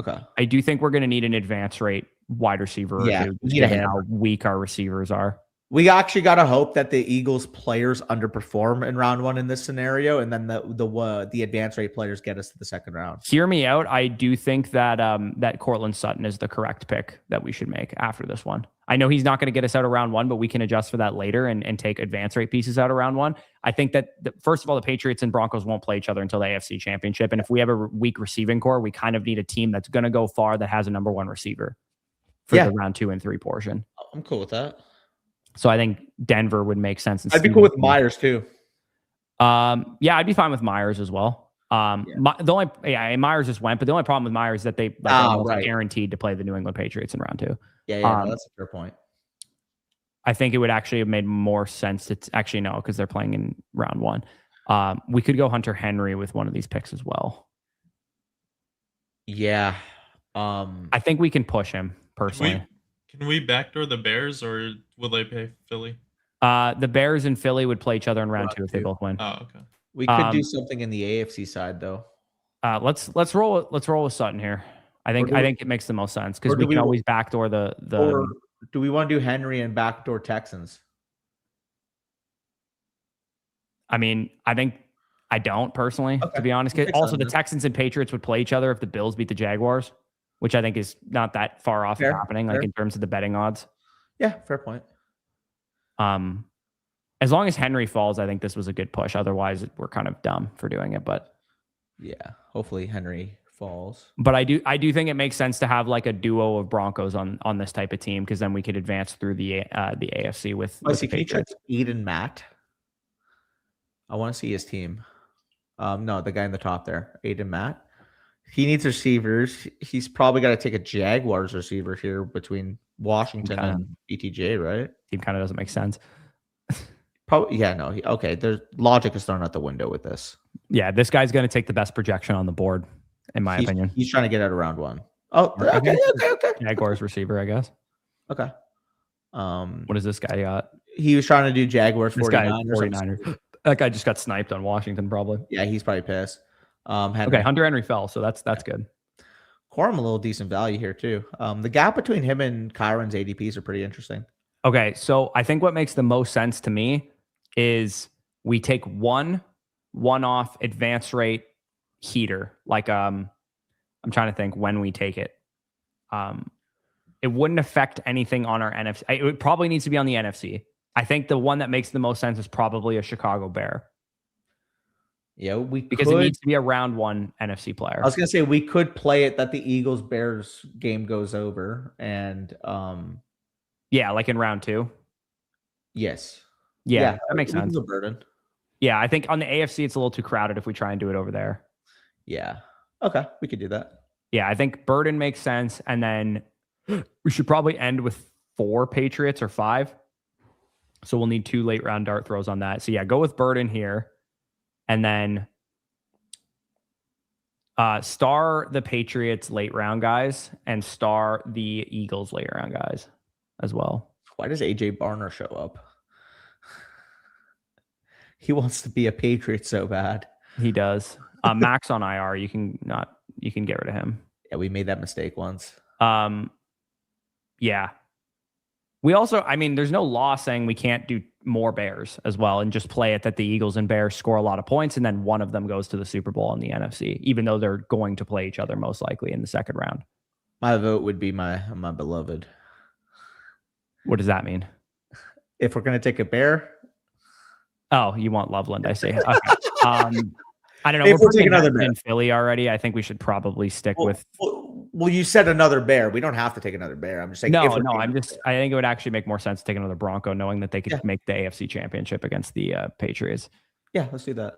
Okay. I do think we're going to need an advance rate wide receiver or two, given how weak our receivers are. We actually got to hope that the Eagles players underperform in round 1 in this scenario, and then the advance rate players get us to the second round. Hear me out. I do think that that Cortland Sutton is the correct pick that we should make after this one. I know he's not going to get us out of round 1, but we can adjust for that later and take advance rate pieces out of round 1. I think that first of all, the Patriots and Broncos won't play each other until the AFC Championship, and if we have a weak receiving core, we kind of need a team that's going to go far that has a number 1 receiver for the round 2 and 3 portion. I'm cool with that. So I think Denver would make sense. I'd be cool with Myers too. Yeah, I'd be fine with Myers as well. Myers just went, but the only problem with Myers is that they guaranteed to play the New England Patriots in round 2. Yeah, that's a fair point. I think it would actually have made more sense to actually no, because they're playing in round 1. We could go Hunter Henry with one of these picks as well. Yeah. I think we can push him personally. Can we backdoor the Bears, or will they pay Philly? The Bears and Philly would play each other in round 2 if they both win. Oh, okay. We could do something in the AFC side though. Let's roll with Sutton here. I think it makes the most sense because we can always backdoor the. Or do we want to do Henry and backdoor Texans? I mean, I don't personally, to be honest. Also, the Texans and Patriots would play each other if the Bills beat the Jaguars, which I think is not that far off of happening, in terms of the betting odds. Yeah, fair point. As long as Henry falls, I think this was a good push. Otherwise, we're kind of dumb for doing it. But yeah, hopefully Henry falls. But I do think it makes sense to have like a duo of Broncos on this type of team because then we could advance through the AFC with the Patriots. Eden Matt. I want to see his team. No, the guy in the top there, Aiden Matt. He needs receivers. He's probably got to take a Jaguars receiver here between Washington and BTJ, right? Team kind of doesn't make sense. Probably, yeah, no. Okay, there's logic is thrown out the window with this. Yeah, this guy's going to take the best projection on the board, in my opinion. He's trying to get out of round 1. Oh, okay. Jaguars receiver, I guess. Okay. What is this guy got? He was trying to do Jaguars 49ers. That guy just got sniped on Washington, probably. Yeah, he's probably pissed. Okay, Hunter Henry fell, so that's good. Corum a little decent value here too. The gap between him and Kyron's ADPs are pretty interesting. Okay, so I think what makes the most sense to me is we take one-off advance rate heater. Like I'm trying to think when we take it. It wouldn't affect anything on our NFC. It probably needs to be on the NFC. I think the one that makes the most sense is probably a Chicago Bear. Yeah, because it needs to be a round 1 NFC player. I was gonna say we could play it that the Eagles Bears game goes over, and yeah, like in round 2. Yes. Yeah, that makes sense. A burden. Yeah, I think on the AFC it's a little too crowded if we try and do it over there. Yeah. Okay, we could do that. Yeah, I think Burden makes sense. And then we should probably end with 4 Patriots or 5. So we'll need 2 late round dart throws on that. So yeah, go with Burden here. And then star the Patriots late round guys and star the Eagles late round guys as well. Why does AJ Barner show up? He wants to be a Patriot so bad. He does. Max on IR. You can get rid of him. Yeah, we made that mistake once. Yeah. We also, I mean, there's no law saying we can't do more Bears as well and just play it that the Eagles and Bears score a lot of points and then one of them goes to the Super Bowl in the NFC, even though they're going to play each other most likely in the second round. My vote would be my beloved. What does that mean? If we're going to take a Bear. Oh, you want Loveland, I see. Okay. I don't know. If We're taking another Bear in Philly already. I think we should probably stick with. Well, you said another Bear. We don't have to take another Bear. I'm just saying. No. I think it would actually make more sense to take another Bronco, knowing that they could make the AFC Championship against the Patriots. Yeah, let's do that.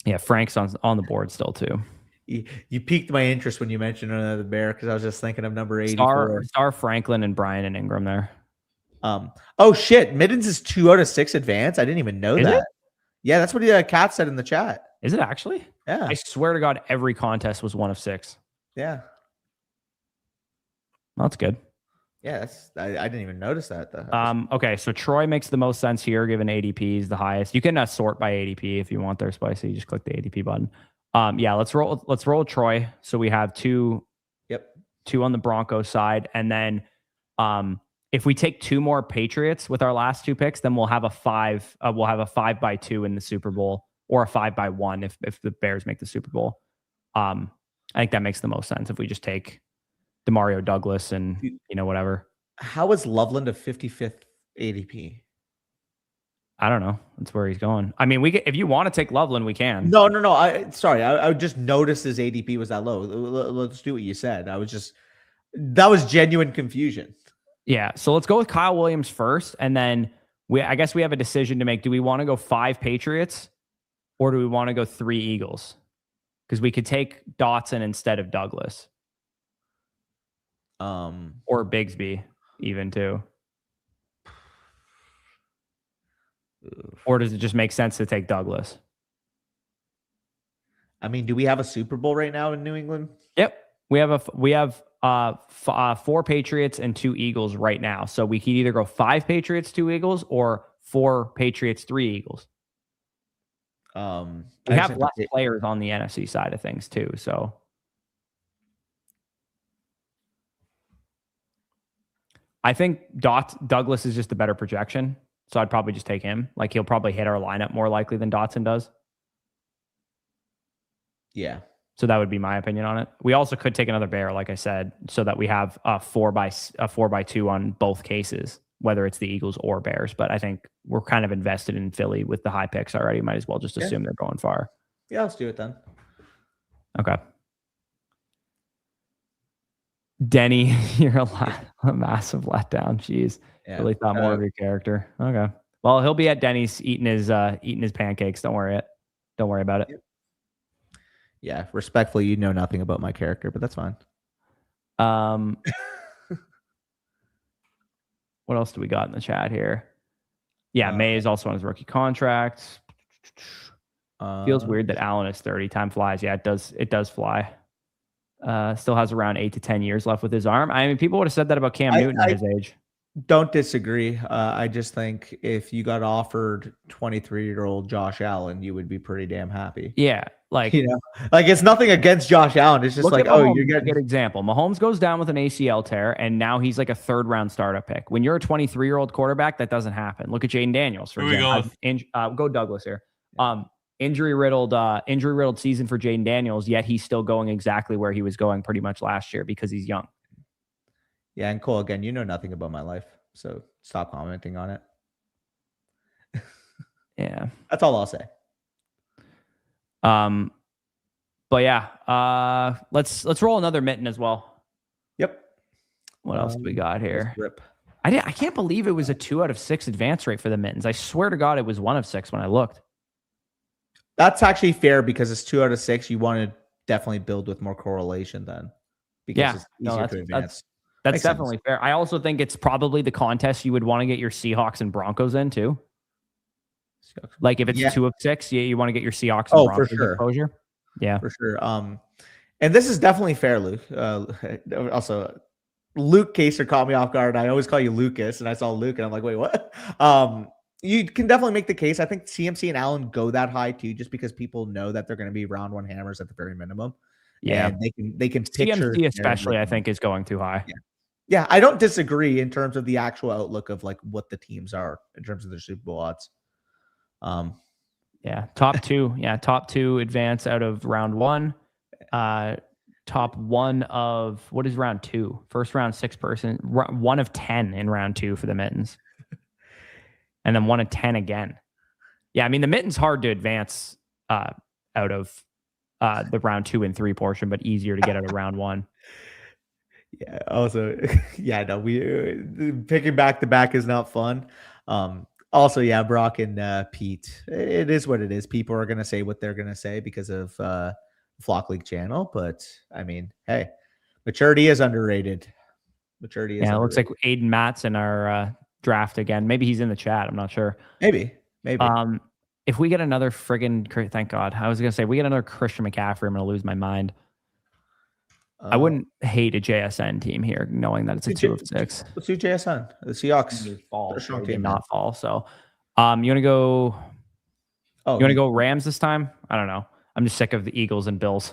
Yeah, Frank's on the board still too. You piqued my interest when you mentioned another Bear because I was just thinking of number 84. Star Franklin and Brian and Ingram there. Oh shit! Middens is 2 out of 6 advance. I didn't even know that. It? Yeah, that's what the cat said in the chat. Is it actually? Yeah. I swear to God, every contest was 1 of 6. Yeah. Well, that's good. Yeah, I didn't even notice that though. Okay, so Troy makes the most sense here, given ADP is the highest. You can sort by ADP if you want there, Spicy. You just click the ADP button. Yeah, let's roll Troy. So we have 2. Yep. 2 on the Broncos side, and then if we take 2 more Patriots with our last 2 picks, then we'll have a 5. We'll have a 5x2 in the Super Bowl, or a 5x1 if the Bears make the Super Bowl. I think that makes the most sense if we just take Demario Douglas and whatever. How is Loveland a 55th ADP? I don't know. That's where he's going. I mean, if you want to take Loveland, we can. No. I just noticed his ADP was that low. Let's do what you said. That was genuine confusion. Yeah. So let's go with Kyle Williams first. And then I guess we have a decision to make. Do we want to go 5 Patriots or do we want to go 3 Eagles? Because we could take Dotson instead of Douglas. Or Bigsby even too. Or does it just make sense to take Douglas? I mean, do we have a Super Bowl right now in New England? Yep. We have 4 Patriots and 2 Eagles right now. So we could either go 5 Patriots, 2 Eagles, or 4 Patriots, 3 Eagles. We have less players on the NFC side of things too. So I think Douglas is just a better projection. So I'd probably just take him. Like he'll probably hit our lineup more likely than Dotson does. Yeah. So that would be my opinion on it. We also could take another Bear, like I said, so that we have a 4x2 on both cases, whether it's the Eagles or Bears. But I think we're kind of invested in Philly with the high picks already. Might as well just assume they're going far. Yeah, let's do it then. Okay. Denny, you're a massive letdown. Jeez. Yeah, really thought more of your character. Okay. Well, he'll be at Denny's eating his pancakes. Don't worry about it. Yeah, respectfully, you know nothing about my character, but that's fine. What else do we got in the chat here? Yeah, May is also on his rookie contract. Feels weird that Allen is 30. Time flies. Yeah, it does fly. Still has around 8 to 10 years left with his arm. I mean, people would have said that about Cam Newton at his age. Don't disagree. I just think if you got offered 23-year-old Josh Allen, you would be pretty damn happy. Yeah. Like, like it's nothing against Josh Allen. It's just like, you're getting a good example. Mahomes goes down with an ACL tear, and now he's like a 3rd-round startup pick. When you're a 23-year-old quarterback, that doesn't happen. Look at Jaden Daniels, for example. Go Douglas here. Injury riddled season for Jaden Daniels, yet he's still going exactly where he was going pretty much last year because he's young. Yeah, and Cole, again, you know nothing about my life, so stop commenting on it. Yeah. That's all I'll say. But yeah, let's roll another mitten as well. Yep. What else do we got here? I can't believe it was a 2 out of 6 advance rate for the mittens. I swear to God, it was 1 of 6 when I looked. That's actually fair because it's 2 out of 6. You wanted definitely build with more correlation then, because Yeah, it's no, easier to advance. that's Makes sense. definitely fair. I also think it's probably the contest you would want to get your Seahawks and Broncos in too. Like if it's Yeah. 2 of 6, you want to get your Seahawks and Oh, for Broncos sure. exposure. Yeah. For sure. And this is definitely fair, Luke. Also, Luke Kaser caught me off guard. I always call you Lucas, and I saw Luke, and I'm like, wait, what? You can definitely make the case. I think CMC and Allen go that high too, just because people know that they're going to be round one hammers at the very minimum. Yeah. And they can picture CMC especially, I think, is going too high. Yeah. Yeah, I don't disagree in terms of the actual outlook of like what the teams are in terms of their Super Bowl odds. Yeah, top two. Yeah, top two advance out of round one. Top one of what is round two? First round 6-person. 1 of 10 in round 2 for the Mittens, and then 1 of 10 again. Yeah, I mean the Mittens hard to advance out of the round 2 and 3 portion, but easier to get out of round 1. Yeah. Also, yeah, no, we picking back to back is not fun. Also, yeah, Brock and Pete, it is what it is. People are gonna say what they're gonna say because of Flock League channel, but I mean, hey, maturity is underrated. Maturity is Yeah, it underrated. looks like Aiden Matt's in our draft again. Maybe he's in the chat. I'm not sure. Maybe. If we get another friggin' thank God, I was gonna say we get another Christian McCaffrey, I'm gonna lose my mind. I wouldn't hate a JSN team here, knowing that it's a 2 of 6. Let's do JSN. The Seahawks Fall, strong did team, not fall. So, you want to go? Oh, you want to go Rams this time? I don't know. I'm just sick of the Eagles and Bills.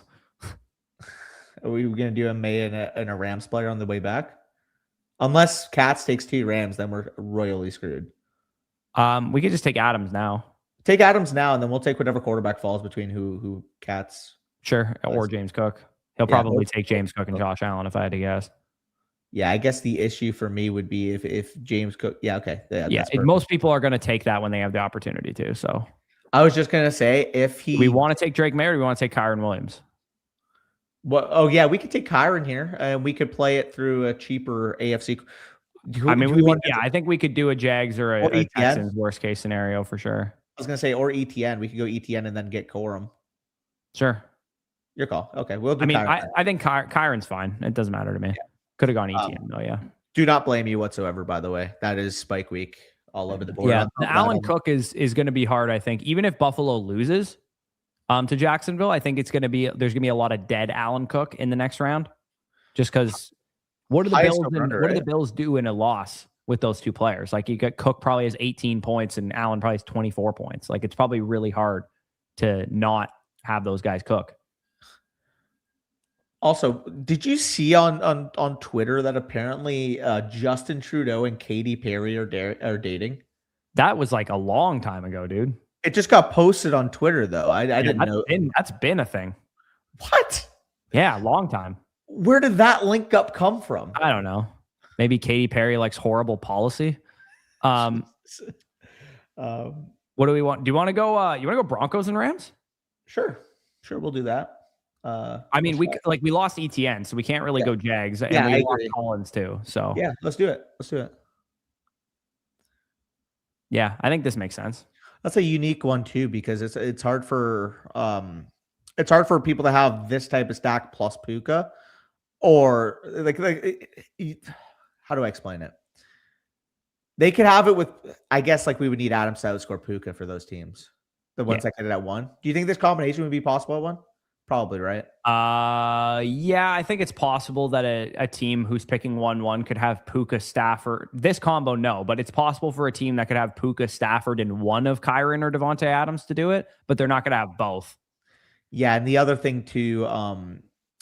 Are we gonna do a May and a Rams player on the way back? Unless Cats takes 2 Rams, then we're royally screwed. We could just take Adams now. Take Adams now, and then we'll take whatever quarterback falls between who Cats. Sure, or James Cook. He'll probably take James Cook and Josh Allen if I had to guess. Yeah, I guess the issue for me would be if James Cook. Yeah, okay. Yeah, most people are going to take that when they have the opportunity to. So I was just going to say we want to take Drake May or we want to take Kyron Williams. Well, oh yeah, we could take Kyron here, and we could play it through a cheaper AFC. I think we could do a Jags or a Texans worst case scenario for sure. I was going to say, or ETN. We could go ETN and then get Corum. Sure. Your call. Okay, we'll do. I mean, I think Kyron's fine. It doesn't matter to me. Yeah. Could have gone ETN though. Yeah. Do not blame you whatsoever. By the way, that is Spike Week all over the board. Yeah, Allen Cook is going to be hard. I think even if Buffalo loses to Jacksonville, I think there's going to be a lot of dead Allen Cook in the next round, just because what do the Bills do in a loss with those 2 players? Like you got Cook probably has 18 points and Allen probably has 24 points. Like it's probably really hard to not have those guys cook. Also, did you see on Twitter that apparently Justin Trudeau and Katy Perry are dating? That was like a long time ago, dude. It just got posted on Twitter though. I didn't know. That's been a thing. What? Yeah, long time. Where did that link up come from? I don't know. Maybe Katy Perry likes horrible policy. What do we want? Do you want to go? You want to go Broncos and Rams? Sure, we'll do that. I mean, we lost ETN, so we can't really go Jags, and we lost Collins too. So yeah, let's do it. Yeah, I think this makes sense. That's a unique one too, because it's hard for people to have this type of stack plus Puka, or like how do I explain it? They could have it with, I guess, like we would need Adams to outscore Puka for those teams, the ones that get it at 1. Do you think this combination would be possible at 1? Probably, right? Yeah, I think it's possible that a team who's picking 1-1 could have Puka, Stafford. This combo, no, but it's possible for a team that could have Puka, Stafford, and one of Kyron or Devontae Adams to do it, but they're not going to have both. Yeah, and the other thing too,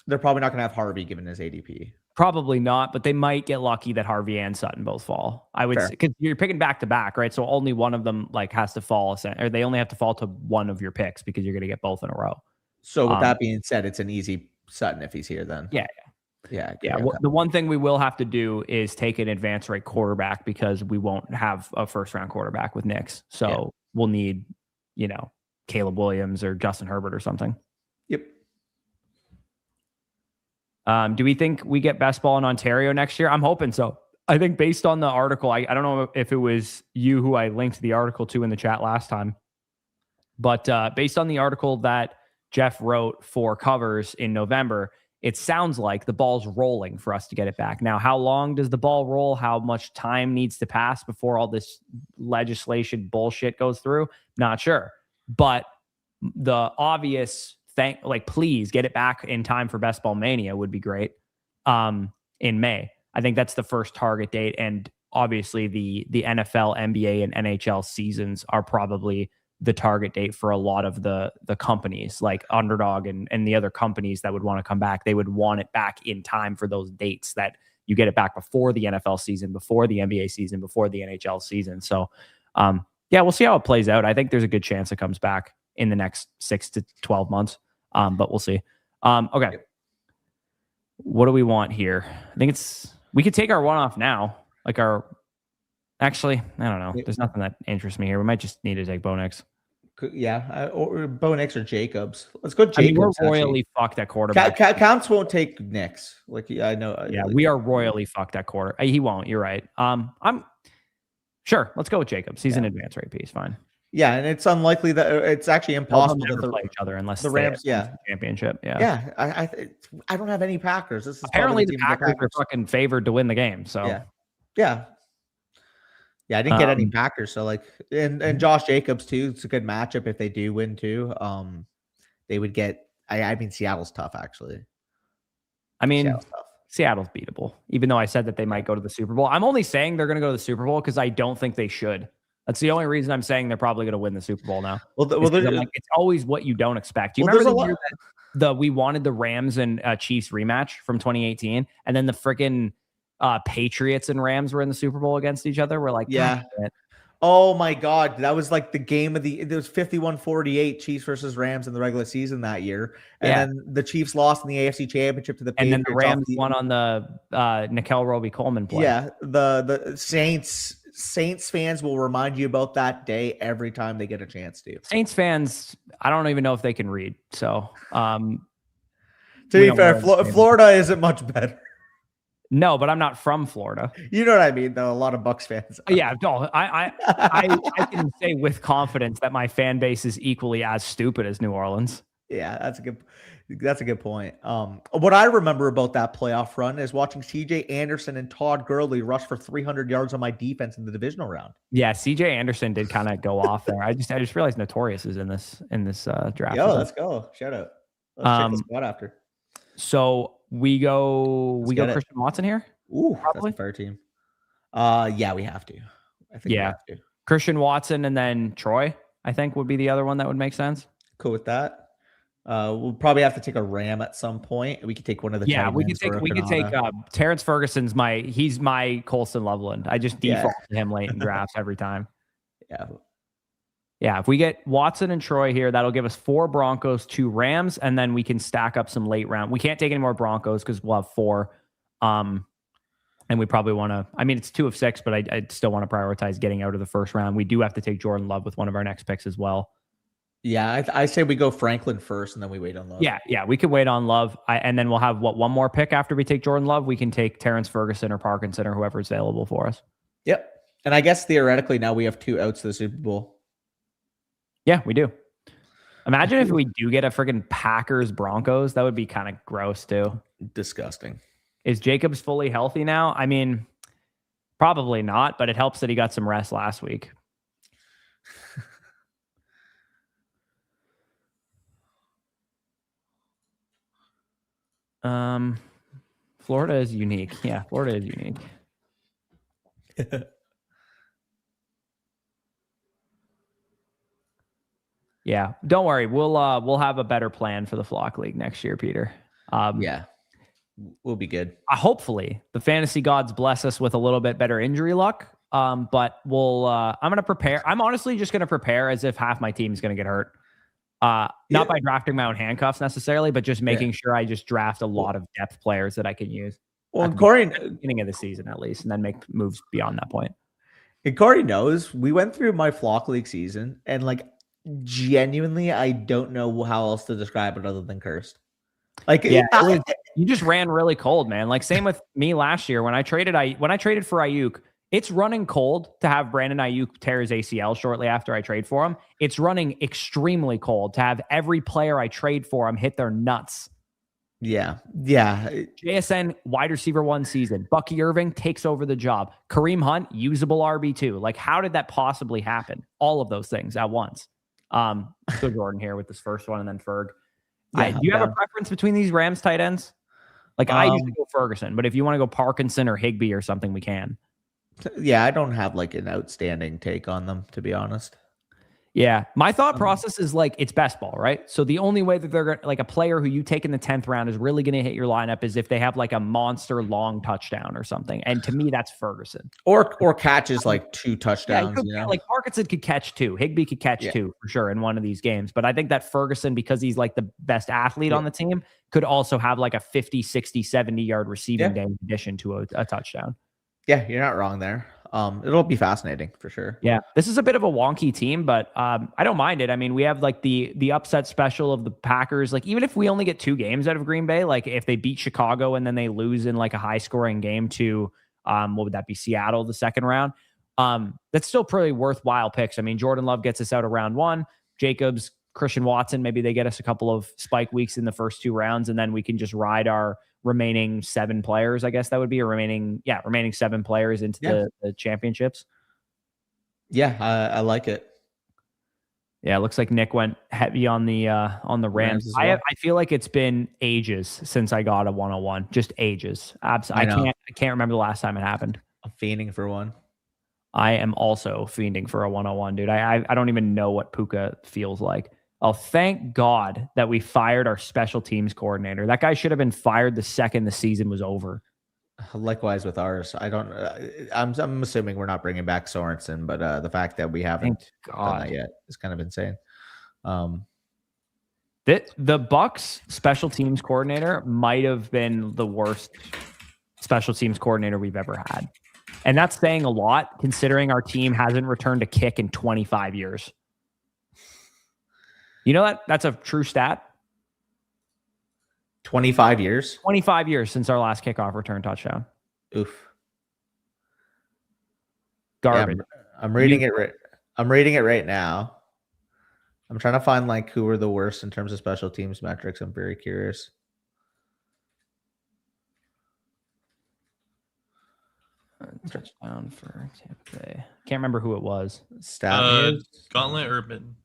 they're probably not going to have Harvey given his ADP. Probably not, but they might get lucky that Harvey and Sutton both fall. I would say, because you're picking back to back, right? So only one of them has to fall, or they only have to fall to one of your picks because you're going to get both in a row. So with that being said, it's an easy Sutton if he's here then. Yeah. Okay. The one thing we will have to do is take an advanced rate quarterback because we won't have a first round quarterback with Knicks. So we'll need, Caleb Williams or Justin Herbert or something. Yep. Do we think we get best ball in Ontario next year? I'm hoping so. I think based on the article, I don't know if it was you who I linked the article to in the chat last time, but based on the article that Jeff wrote for covers in November, it sounds like the ball's rolling for us to get it back. Now, how long does the ball roll? How much time needs to pass before all this legislation bullshit goes through? Not sure. But the obvious thing, like, please get it back in time for Best Ball Mania would be great in May. I think that's the first target date. And obviously the NFL, NBA, and NHL seasons are probably the target date for a lot of the companies like Underdog and the other companies that would want to come back. They would want it back in time for those dates that you get it back before the NFL season, before the NBA season, before the NHL season. So, yeah, we'll see how it plays out. I think there's a good chance it comes back in the next 6 to 12 months. But we'll see. Okay. What do we want here? I think we could take our one off now. Actually, I don't know. There's nothing that interests me here. We might just need to take Bo Nix. Yeah, or Bo Nix or Jacobs. Let's go Jacobs. I mean, we're royally fucked at quarterback. Counts won't take Nix. I know. Yeah, we are royally fucked at quarter. He won't. You're right. I'm sure. Let's go with Jacobs. He's an advanced rate piece. Fine. Yeah, and it's unlikely that it's actually impossible to play each other unless the Rams. Championship. Yeah. I don't have any Packers. This is apparently the Packers are fucking favored to win the game. So yeah. I didn't get any Packers. So and Josh Jacobs too. It's a good matchup if they do win too. They would get. I mean, Seattle's tough actually. I mean, Seattle's beatable. Even though I said that they might go to the Super Bowl, I'm only saying they're going to go to the Super Bowl because I don't think they should. That's the only reason I'm saying they're probably going to win the Super Bowl now. It's always what you don't expect. You remember the year that we wanted the Rams and Chiefs rematch from 2018, and then the freaking Patriots and Rams were in the Super Bowl against each other? We're like, yeah. Oh my God. That was like the game of it was 51-48 Chiefs versus Rams in the regular season that year. And then the Chiefs lost in the AFC Championship to the Patriots. And then the Rams won on the Nickel Roby-Coleman play. Yeah. The Saints fans will remind you about that day every time they get a chance to. Saints fans, I don't even know if they can read. So, to be fair, Florida isn't much better. No, but I'm not from Florida. You know what I mean, though. A lot of Bucs fans. Yeah, no, I can say with confidence that my fan base is equally as stupid as New Orleans. Yeah, that's a good point. What I remember about that playoff run is watching CJ Anderson and Todd Gurley rush for 300 yards on my defense in the divisional round. Yeah, CJ Anderson did kind of go off there. I just realized Notorious is in this draft. Yo, let's go. Shout out. Let's check the squad after. So we go Christian Watson here. Ooh, probably that's a fair team. Yeah, we have to. I think we have to. Christian Watson and then Troy, I think, would be the other one that would make sense. Cool with that. We'll probably have to take a Ram at some point. We could take one of the we could take Terrence Ferguson's he's my Colston Loveland. I just default to him late in drafts every time. Yeah, if we get Watson and Troy here, that'll give us 4 Broncos, 2 Rams, and then we can stack up some late round. We can't take any more Broncos because we'll have 4. And we probably want to, I mean, it's 2 of 6, but I'd still want to prioritize getting out of the first round. We do have to take Jordan Love with one of our next picks as well. Yeah, I say we go Franklin first, and then we wait on Love. Yeah, we could wait on Love, and then we'll have one more pick after we take Jordan Love. We can take Terrence Ferguson or Parkinson or whoever's available for us. Yep, and I guess theoretically now we have 2 outs to the Super Bowl. Yeah, we do. Imagine if we do get a freaking Packers Broncos. That would be kind of gross too. Disgusting. Is Jacobs fully healthy now? I mean, probably not, but it helps that he got some rest last week. Florida is unique. Yeah, Florida is unique. Yeah, don't worry. We'll have a better plan for the Flock League next year, Peter. Yeah, we'll be good. Hopefully, the fantasy gods bless us with a little bit better injury luck. But we'll. I'm gonna prepare. I'm honestly just gonna prepare as if half my team is gonna get hurt. Not by drafting my own handcuffs necessarily, but just making sure I just draft a lot of depth players that I can use. Well, and Corey, at the beginning of the season at least, and then make moves beyond that point. And Corey knows we went through my Flock League season, and genuinely, I don't know how else to describe it other than cursed. You just ran really cold, man. Same with me last year when I traded for Ayuk. It's running cold to have Brandon Ayuk tear his ACL shortly after I trade for him. It's running extremely cold to have every player I trade for him hit their nuts. Yeah. JSN wide receiver 1 season. Bucky Irving takes over the job. Kareem Hunt, usable RB2. Like, how did that possibly happen? All of those things at once. Let's go Jordan here with this first one and then Ferg. Yeah, Do you have a preference between these Rams tight ends? Like, I usually go Ferguson, but if you want to go Parkinson or Higbee or something, we can. Yeah, I don't have like an outstanding take on them, to be honest. Yeah. My thought process is like, it's best ball, right? So the only way that they're going to, like, a player who you take in the 10th round is really going to hit your lineup is if they have like a monster long touchdown or something. And to me, that's Ferguson. Or catches like 2 touchdowns. Like Parkinson could catch 2. Higbee could catch 2 for sure in one of these games. But I think that Ferguson, because he's like the best athlete on the team, could also have like a 50, 60, 70-yard receiving day in addition to a touchdown. Yeah, you're not wrong there. It'll be fascinating for sure. Yeah, this is a bit of a wonky team, but I don't mind it. I mean, we have like the upset special of the Packers. Like, even if we only get 2 games out of Green Bay, like if they beat Chicago and then they lose in like a high scoring game to what would that be, Seattle, the second round, that's still pretty worthwhile picks. I mean, Jordan Love gets us out of round 1. Jacobs, Christian Watson, maybe they get us a couple of spike weeks in the first 2 rounds, and then we can just ride our remaining 7 players, I guess that would be, or remaining 7 players into the championships. Yeah, I like it. Yeah, it looks like Nick went heavy on the Rams. As well. I feel like it's been ages since I got a 101. Just ages. I can't remember the last time it happened. I'm fiending for one. I am also fiending for a 101, dude. I don't even know what Puka feels like. Oh, thank God that we fired our special teams coordinator. That guy should have been fired the second the season was over. Likewise with ours. I'm assuming we're not bringing back Sorensen, but the fact that we haven't done that yet is kind of insane. The Bucks special teams coordinator might have been the worst special teams coordinator we've ever had. And that's saying a lot considering our team hasn't returned a kick in 25 years. You know that's a true stat? 25 years? 25 years since our last kickoff return touchdown. Oof. Garbage. Yeah, I'm reading it right now. I'm trying to find like who were the worst in terms of special teams metrics. I'm very curious. Touchdown for Tampa Bay. Can't remember who it was. Gauntlet Urban.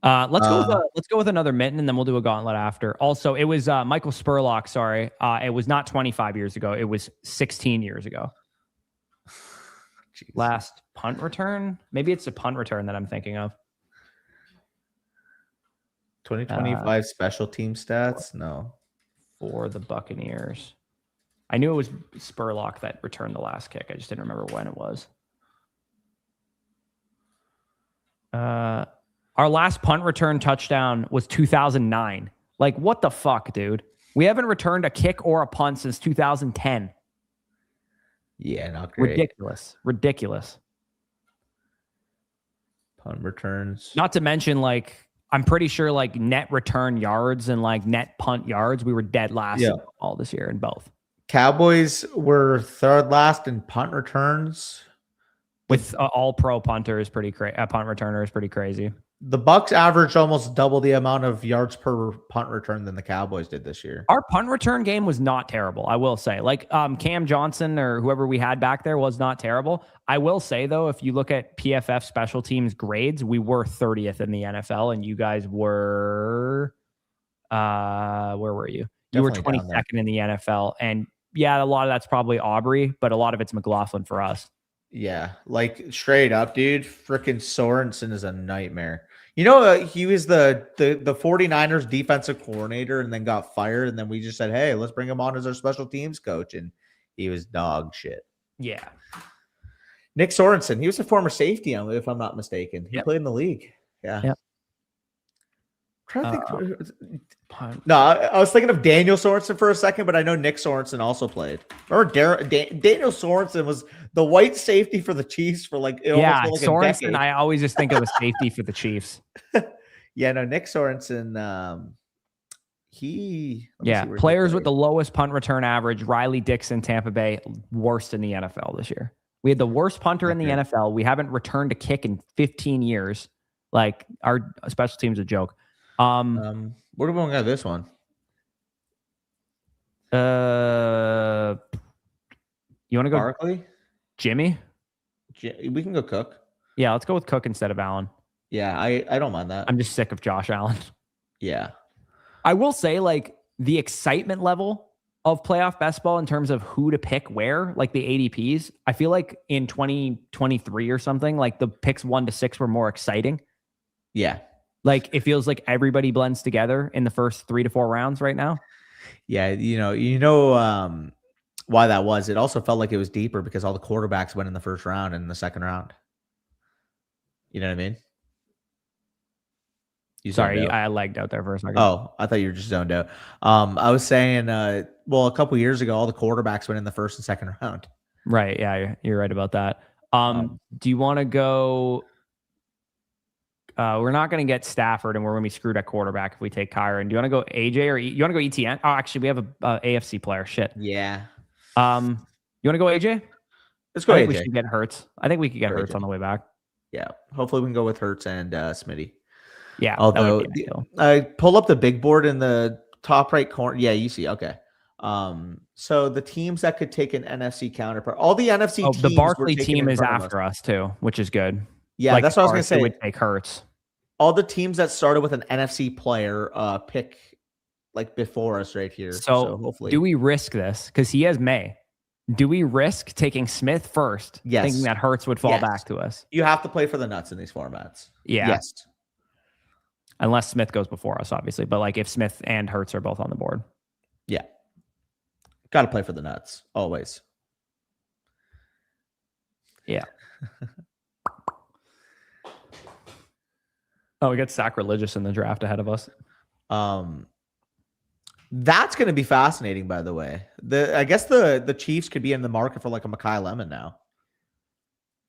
Let's go with another mitten, and then we'll do a gauntlet after. Also, it was Michael Spurlock. Sorry, it was not 25 years ago. It was 16 years ago. Jeez. Last punt return. Maybe it's a punt return that I'm thinking of. 2025 special team stats. No, for the Buccaneers. I knew it was Spurlock that returned the last kick. I just didn't remember when it was. Our last punt return touchdown was 2009. Like, what the fuck, dude? We haven't returned a kick or a punt since 2010. Yeah, not great. Ridiculous. Punt returns. Not to mention, like, I'm pretty sure, like, net return yards and, like, net punt yards, we were dead last all this year in both. Cowboys were 3rd last in punt returns. With all pro punter is pretty crazy. Punt returner is pretty crazy. The Bucks averaged almost double the amount of yards per punt return than the Cowboys did this year. Our punt return game was not terrible, I will say. Like Cam Johnson or whoever we had back there was not terrible. I will say, though, if you look at PFF special teams grades, we were 30th in the NFL, and you guys were where were you? You were 22nd in the NFL. And yeah, a lot of that's probably Aubrey, but a lot of it's McLaughlin for us. Yeah, like straight up, dude. Freaking Sorensen is a nightmare. You know, he was the 49ers defensive coordinator and then got fired. And then we just said, hey, let's bring him on as our special teams coach. And he was dog shit. Yeah. Nick Sorensen, he was a former safety, if I'm not mistaken. He played in the league. Yeah. Yep. No, I was thinking of Daniel Sorensen for a second, but I know Nick Sorensen also played. Remember, Daniel Sorensen was the white safety for the Chiefs for like Sorensen. I always just think of a safety for the Chiefs. Yeah, no, Nick Sorensen. Players with the lowest punt return average. Riley Dixon, Tampa Bay, worst in the NFL this year. We had the worst punter in the Okay. NFL. We haven't returned a kick in 15 years. Like, our special team's a joke. What do we want to this one? You want to go Barkley? Jimmy? We can go Cook. Yeah, let's go with Cook instead of Allen. Yeah, I don't mind that. I'm just sick of Josh Allen. Yeah. I will say, like, the excitement level of playoff best ball in terms of who to pick where, like the ADPs, I feel like in 2023 or something, like the picks 1 to 6 were more exciting. Yeah. Like, it feels like everybody blends together in the first 3 to 4 rounds right now. Yeah, why that was. It also felt like it was deeper because all the quarterbacks went in the first round and in the second round. You know what I mean? Sorry, I lagged out there for a second. Oh, I thought you were just zoned out. I was saying, a couple years ago, all the quarterbacks went in the first and second round. Right. Yeah, you're right about that. Do you want to go? We're not going to get Stafford, and we're going to be screwed at quarterback if we take Kyron. Do you want to go AJ or you want to go ETN? Oh, actually, we have a AFC player. Shit. Yeah. You want to go AJ? Let's go I AJ. think we should get Hurts. I think we could get Hurts AJ. on the way back. Yeah. Hopefully we can go with Hurts and Smitty. Yeah. Although I pull up the big board in the top right corner. Yeah, you see. Okay. So the teams that could take an NFC counterpart, all the NFC teams. The Barkley team is after us too, which is good. Yeah, like, that's what I was going to say. Would take Hurts. All the teams that started with an NFC player pick like before us right here. So hopefully, do we risk this? Because he has May. Do we risk taking Smith first? Yes. Thinking that Hurts would fall back to us. You have to play for the nuts in these formats. Yeah. Yes. Unless Smith goes before us, obviously. But like if Smith and Hurts are both on the board. Yeah. Got to play for the nuts. Always. Yeah. Oh, we got sacrilegious in the draft ahead of us. That's going to be fascinating, by the way. I guess the Chiefs could be in the market for like a Mekhi Lemon now.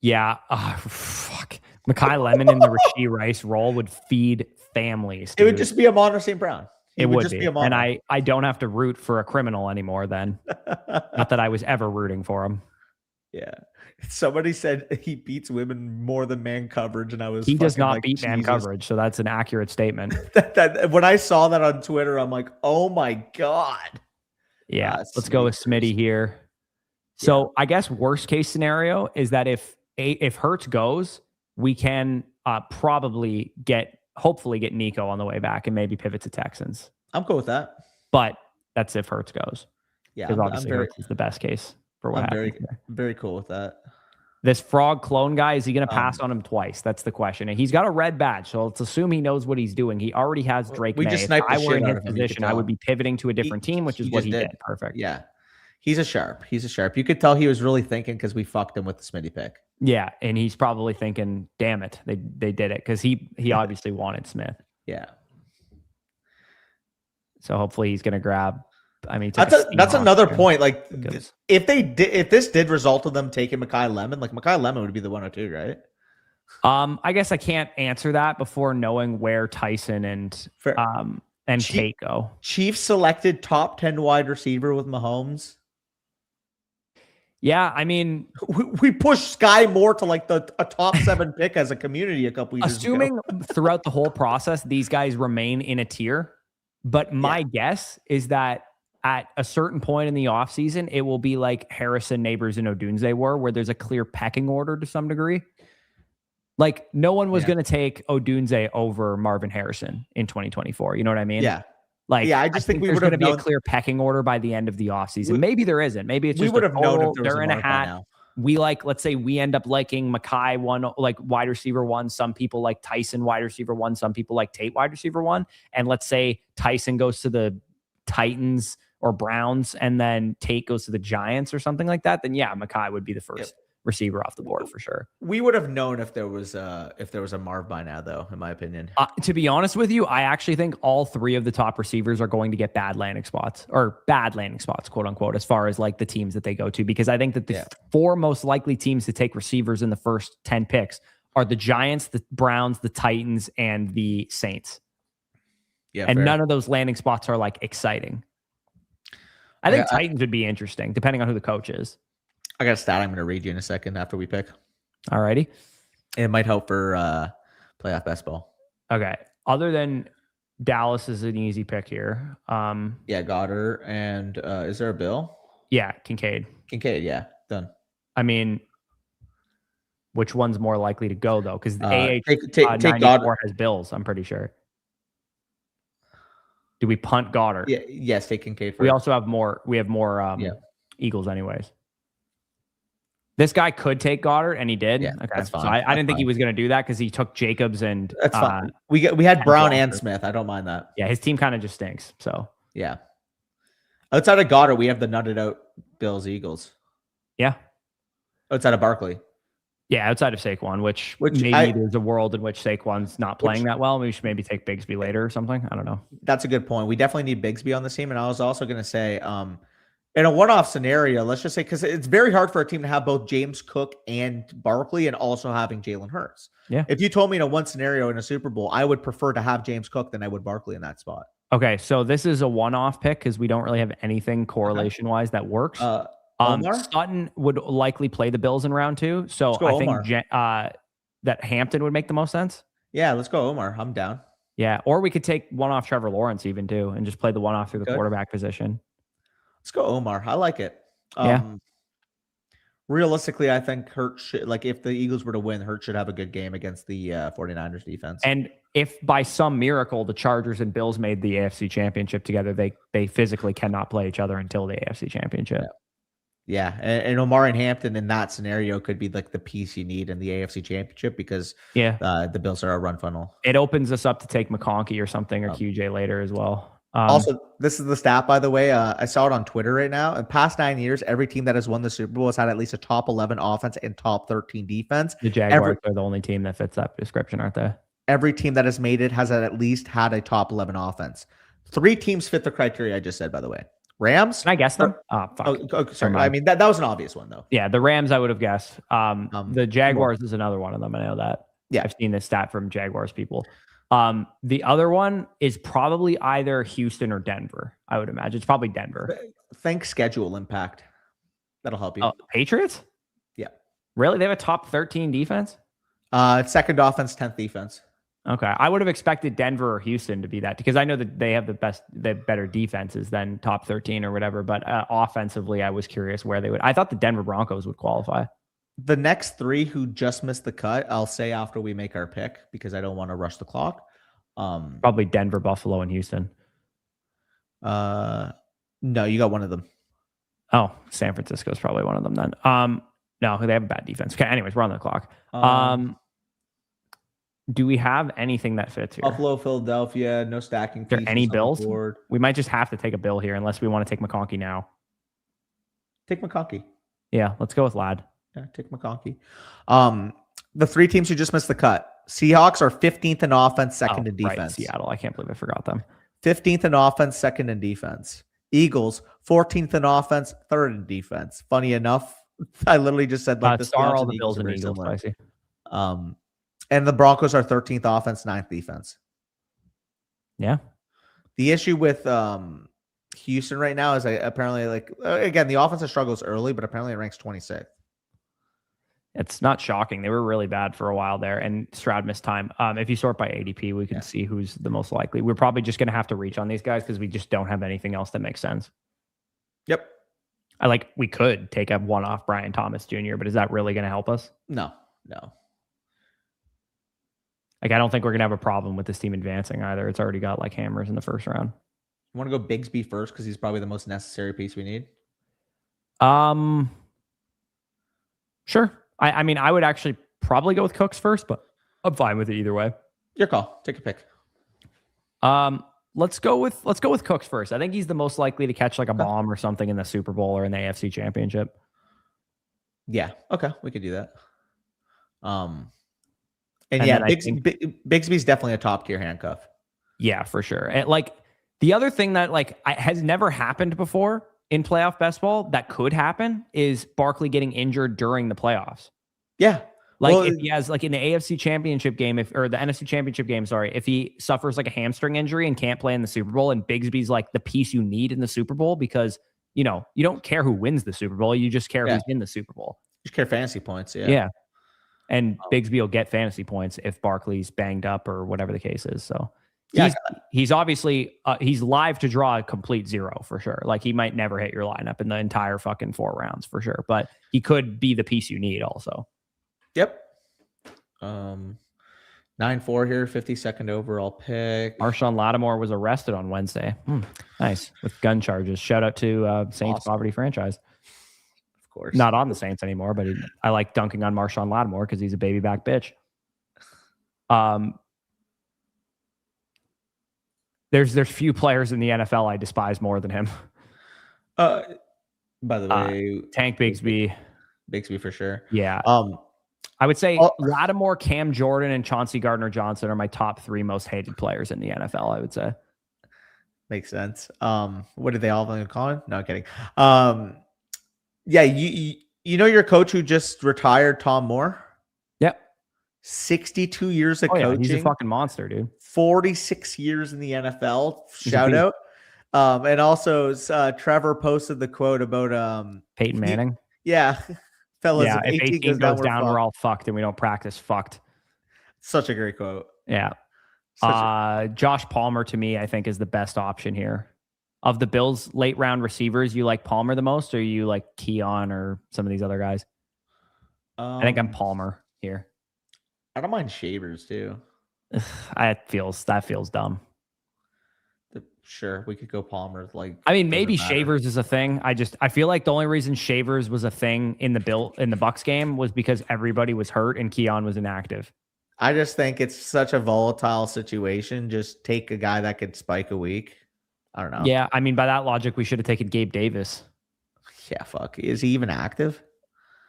Yeah. Fuck. Mekhi Lemon in the Rashee Rice role would feed families. Dude. It would just be a Monter St. Brown. It would just be a and I don't have to root for a criminal anymore then. Not that I was ever rooting for him. Yeah. Somebody said he beats women more than man coverage, and he does not beat man coverage, so that's an accurate statement. When I saw that on Twitter, I'm like, oh my God. Yeah, let's go with Smitty here. So I guess worst case scenario is that if Hurts goes, we can hopefully get Nico on the way back and maybe pivot to Texans. I'm cool with that. But that's if Hurts goes. Yeah, because obviously Hurts is the best case for what happens. Very cool with that. This frog clone guy, is he going to pass on him twice? That's the question. And he's got a red badge, so let's assume he knows what he's doing. He already has Drake May. If I were in his position, I would be pivoting to a different team, which is what he did. Perfect. Yeah. He's a sharp. You could tell he was really thinking because we fucked him with the Smitty pick. Yeah, and he's probably thinking, damn it, they did it, because he obviously wanted Smith. Yeah. So hopefully he's going to grab. I mean, that's another point. Like, if this did result in them taking Mekhi Lemon, like Mekhi Lemon would be the 102, right? I guess I can't answer that before knowing where Tyson and Tate go. Chiefs selected top 10 wide receiver with Mahomes. Yeah, I mean, we pushed Sky Moore to like a top 7 pick as a community a couple years ago. Assuming throughout the whole process these guys remain in a tier, but my guess is that at a certain point in the offseason, it will be like Harrison, Neighbors, and Odunze were, where there's a clear pecking order to some degree. Like, no one was going to take Odunze over Marvin Harrison in 2024. You know what I mean? Yeah. Like, yeah, I just think we there's would have going to be a clear pecking order by the end of the offseason. Maybe there isn't. Maybe it's just we would have known if there was they're in a hat. We let's say we end up liking Mekhi one, like wide receiver 1. Some people like Tyson wide receiver 1. Some people like Tate wide receiver 1. And let's say Tyson goes to the Titans or Browns, and then Tate goes to the Giants or something like that. Then yeah, Mekhi would be the first receiver off the board for sure. We would have known if there was a Marv by now, though, in my opinion. To be honest with you, I actually think all 3 of the top receivers are going to get bad landing spots, quote unquote, as far as like the teams that they go to, because I think that the 4 most likely teams to take receivers in the first 10 picks are the Giants, the Browns, the Titans, and the Saints. Yeah, and none of those landing spots are like exciting. I think Titans would be interesting, depending on who the coach is. I got a stat I'm going to read you in a second after we pick. Alrighty. It might help for playoff best ball. Okay. Other than Dallas is an easy pick here. Yeah, Goddard. And is there a Bill? Yeah, Kincaid. Kincaid, yeah. Done. I mean, which one's more likely to go, though? Because the take 94 Goddard. has Bills, I'm pretty sure. Do we punt Goddard? Yeah, yes, take Kincaid first. We also have more. We have more Eagles anyways. This guy could take Goddard, and he did. Yeah, okay, that's fine. So I didn't think he was going to do that because he took Jacobs and that's fine. We had Brown Walker. and Smith. I don't mind that. Yeah, his team kind of just stinks. So yeah. Outside of Goddard, we have the nutted out Bills Eagles. Yeah. Outside of Barkley. Yeah, outside of Saquon, which maybe there's a world in which Saquon's not playing that well. We should maybe take Bigsby later or something. I don't know. That's a good point. We definitely need Bigsby on this team. And I was also going to say, in a one-off scenario, let's just say, because it's very hard for a team to have both James Cook and Barkley and also having Jalen Hurts. Yeah. If you told me in a one scenario in a Super Bowl, I would prefer to have James Cook than I would Barkley in that spot. Okay, so this is a one-off pick because we don't really have anything correlation-wise that works. Sutton would likely play the Bills in round 2, so I think that Hampton would make the most sense. Yeah, let's go Omar. I'm down. Yeah, or we could take one off Trevor Lawrence even too, and just play the one off through the quarterback position. Let's go Omar. I like it. Realistically, I think Hurts should, like, if the Eagles were to win, Hurts should have a good game against the 49ers defense. And if by some miracle the Chargers and Bills made the AFC Championship together, they physically cannot play each other until the AFC Championship. Yeah, and Omar and Hampton in that scenario could be like the piece you need in the AFC Championship because the Bills are a run funnel. It opens us up to take McConkey or something or QJ later as well. Also, this is the stat, by the way. I saw it on Twitter right now. In the past 9 years, every team that has won the Super Bowl has had at least a top 11 offense and top 13 defense. The Jaguars are the only team that fits that description, aren't they? Every team that has made it has at least had a top 11 offense. 3 teams fit the criteria I just said, by the way. Rams? Can I guess them? Fuck. Oh, sorry. I mean, that was an obvious one, though. Yeah, the Rams I would have guessed. The Jaguars is another one of them. I know that. Yeah. I've seen this stat from Jaguars people. The other one is probably either Houston or Denver, I would imagine. It's probably Denver. Think schedule impact. That'll help you. Patriots? Yeah. Really? They have a top 13 defense? Second offense, 10th defense. Okay. I would have expected Denver or Houston to be that because I know that they have the better defenses than top 13 or whatever. But offensively, I was curious where they would. I thought the Denver Broncos would qualify. The next 3 who just missed the cut, I'll say after we make our pick because I don't want to rush the clock. Probably Denver, Buffalo, and Houston. No, you got one of them. Oh, San Francisco is probably one of them then. No, they have a bad defense. Okay, anyways, we're on the clock. Do we have anything that fits here? Buffalo, Philadelphia, no stacking. Is there any Bills? We might just have to take a Bill here unless we want to take McConkey now. Take McConkey. Yeah, let's go with Ladd. Yeah, take McConkey. The 3 teams who just missed the cut. Seahawks are 15th in offense, second in defense. Right, Seattle. I can't believe I forgot them. 15th in offense, second in defense. Eagles, 14th in offense, third in defense. Funny enough, I literally just said like star all the Bills and Eagles. Spicy. And the Broncos are 13th offense, 9th defense. Yeah. The issue with Houston right now is apparently, like, again, the offensive struggles early, but apparently it ranks 26th. It's not shocking. They were really bad for a while there, and Stroud missed time. If you sort by ADP, we can see who's the most likely. We're probably just going to have to reach on these guys because we just don't have anything else that makes sense. Yep. We could take a one-off Brian Thomas Jr., but is that really going to help us? No. I don't think we're going to have a problem with this team advancing either. It's already got hammers in the first round. You want to go Bigsby first because he's probably the most necessary piece we need? Sure. I mean, I would actually probably go with Cooks first, but I'm fine with it either way. Your call. Take a pick. Let's go with Cooks first. I think he's the most likely to catch a bomb or something in the Super Bowl or in the AFC Championship. Yeah. Okay. We could do that. And yeah, Bigsby's definitely a top tier handcuff. Yeah, for sure. And the other thing that has never happened before in playoff best ball that could happen is Barkley getting injured during the playoffs. Yeah. If he has in the AFC Championship game, or the NFC Championship game, if he suffers a hamstring injury and can't play in the Super Bowl, and Bigsby's the piece you need in the Super Bowl because you don't care who wins the Super Bowl. You just care who's in the Super Bowl. Just care fantasy points. Yeah. Yeah. And Bigsby will get fantasy points if Barkley's banged up or whatever the case is. So he's obviously he's live to draw a complete zero for sure. Like he might never hit your lineup in the entire fucking 4 rounds for sure, but he could be the piece you need also. Yep. 9-4 here, 52nd overall pick. Marshawn Lattimore was arrested on Wednesday. Nice. With gun charges. Shout out to Saints Poverty Franchise. Of course. Not on the Saints anymore, but I like dunking on Marshawn Lattimore because he's a baby back bitch. There's few players in the NFL I despise more than him. By the way, Tank Bigsby for sure. Yeah. I would say Lattimore, Cam Jordan, and Chauncey Gardner-Johnson are my top 3 most hated players in the NFL, I would say. Makes sense. What did they all have in common? No, kidding. Yeah, you know your coach who just retired, Tom Moore? Yep. 62 years of coaching. He's a fucking monster, dude. 46 years in the NFL. Shout out. And also Trevor posted the quote about Peyton Manning. Fellas, if 18 goes down, we're all fucked and we don't practice. Fucked. Such a great quote. Yeah. Josh Palmer to me, I think, is the best option here. Of the Bills' late round receivers, you like Palmer the most, or you like Keon or some of these other guys? I think I'm Palmer here. I don't mind Shavers too. That feels dumb. Sure, we could go Palmer. I mean, maybe Shavers is a thing. I feel like the only reason Shavers was a thing in the Bucks game was because everybody was hurt and Keon was inactive. I just think it's such a volatile situation. Just take a guy that could spike a week. I don't know. Yeah, I mean, by that logic, we should have taken Gabe Davis. Yeah, fuck. Is he even active?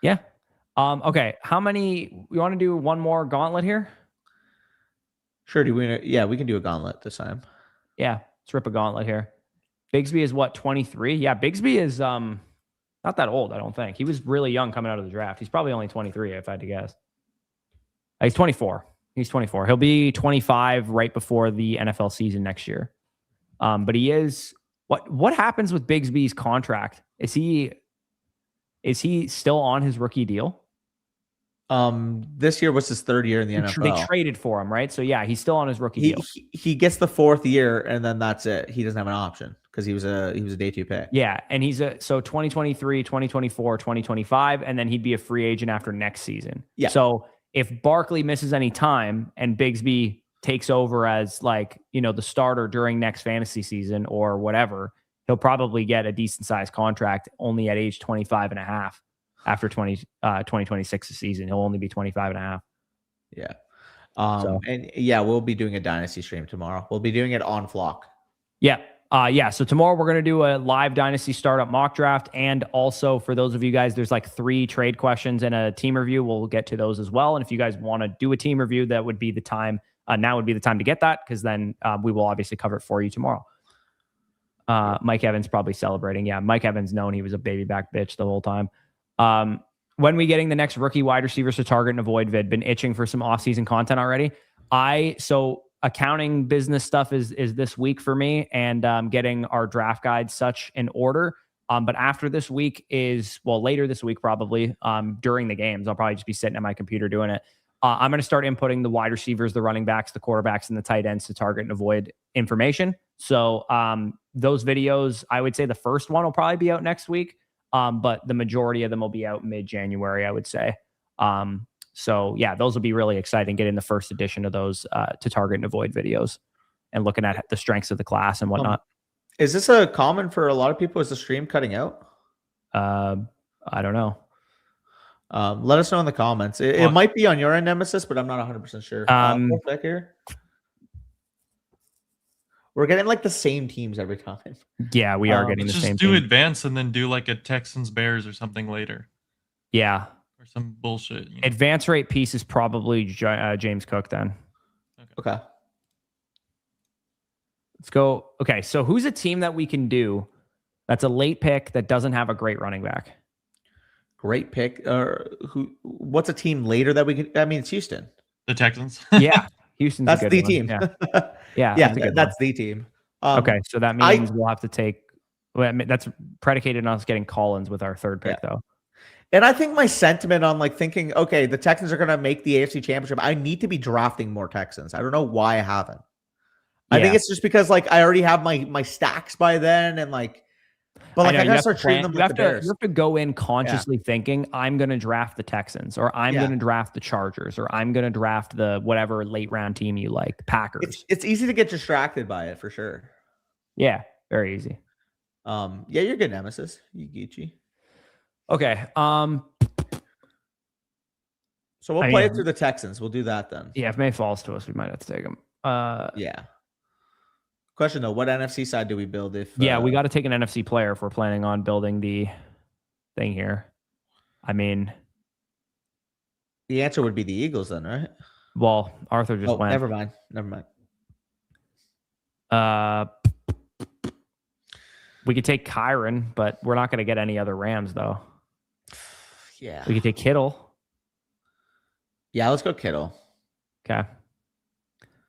Yeah. Okay. How many? You want to do one more gauntlet here? Sure. We can do a gauntlet this time. Yeah, let's rip a gauntlet here. Bigsby is what, 23? Yeah, Bigsby is not that old, I don't think. He was really young coming out of the draft. He's probably only 23, if I had to guess. He's 24. He's 24. He'll be 25 right before the NFL season next year. But he is what happens with Bigsby's contract? Is he still on his rookie deal? This year was his 3rd year in the NFL. They traded for him, right? So yeah, he's still on his rookie deal. He gets the 4th year, and then that's it. He doesn't have an option because he was a day 2 pick. Yeah, and so 2023, 2024, 2025, and then he'd be a free agent after next season. Yeah. So if Barkley misses any time and Bigsby takes over as the starter during next fantasy season or whatever, he'll probably get a decent sized contract only at age 25 and a half after 2026 season. He'll only be 25 and a half. Yeah. And we'll be doing a Dynasty stream tomorrow. We'll be doing it on Flock. Yeah. So tomorrow we're going to do a live Dynasty startup mock draft. And also for those of you guys, there's 3 trade questions and a team review. We'll get to those as well. And if you guys want to do a team review, that would be the time. Now would be the time to get that, because then we will obviously cover it for you tomorrow. Mike Evans probably celebrating. Yeah, Mike Evans known he was a baby back bitch the whole time. When we getting the next rookie wide receivers to target and avoid vid? Been itching for some off-season content already. So accounting business stuff is this week for me, and getting our draft guide such in order. But after this week later this week probably, during the games, I'll probably just be sitting at my computer doing it. I'm going to start inputting the wide receivers, the running backs, the quarterbacks, and the tight ends to target and avoid information. So those videos, I would say the first one will probably be out next week, but the majority of them will be out mid-January, I would say. So yeah, those will be really exciting, getting the first edition of those to target and avoid videos and looking at the strengths of the class and whatnot. Is this a common for a lot of people? Is the stream cutting out? I don't know. Let us know in the comments. It might be on your end, Nemesis, but I'm not 100% sure. Back here. We're getting the same teams every time. Yeah, we are getting the same. Just do advance and then do a Texans Bears or something later. Yeah, or some bullshit. Advance rate piece is probably James Cook then. Okay. Let's go. Okay, so who's a team that we can do that's a late pick that doesn't have a great running back? Great pick. What's a team later that we can? I mean, it's Houston. The Texans. Yeah, Houston's that's a good the one. team. Yeah, that's the team. Okay, so that means we'll have to take Well, I mean, that's predicated on us getting Collins with our third pick, though. And I think my sentiment on like thinking, okay, the Texans are going to make the AFC Championship. I need to be drafting more Texans. I don't know why I haven't. I think it's just because like I already have my stacks by then, and like, but like I gotta start treating them like the Bears. You have to go in consciously thinking, I'm going to draft the Texans, or I'm going to draft the Chargers, or I'm going to draft the whatever late round team you like, Packers. It's easy to get distracted by it for sure. Yeah, very easy. Yeah, you're good, Nemesis. You Geechee. Okay. So we'll play it through the Texans. We'll do that then. Yeah, if May falls to us, we might have to take him. Yeah. Question though, what NFC side do we build if? Yeah, we got to take an NFC player if we're planning on building the thing here. I mean, the answer would be the Eagles then, right? Well, Arthur just went. Never mind. We could take Kyron, but we're not going to get any other Rams though. Yeah. We could take Kittle. Yeah, let's go Kittle. Okay.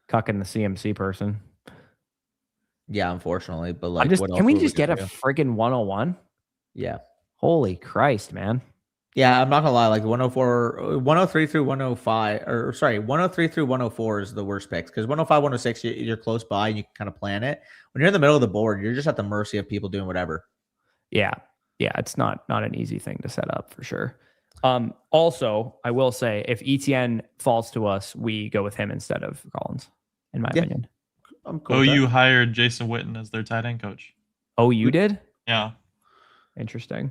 Cucking the CMC person. Yeah, unfortunately, but like, can we just get a friggin' 101? Yeah. Holy Christ, man. Yeah, I'm not gonna lie. Like 103 through 105, or sorry, 103 through 104 is the worst picks because 105, 106, you're close by and you can kind of plan it. When you're in the middle of the board, you're just at the mercy of people doing whatever. Yeah, it's not an easy thing to set up for sure. Also, I will say if ETN falls to us, we go with him instead of Collins, in my opinion. I'm cool. You hired Jason Witten as their tight end coach. Oh, you did? Yeah. Interesting.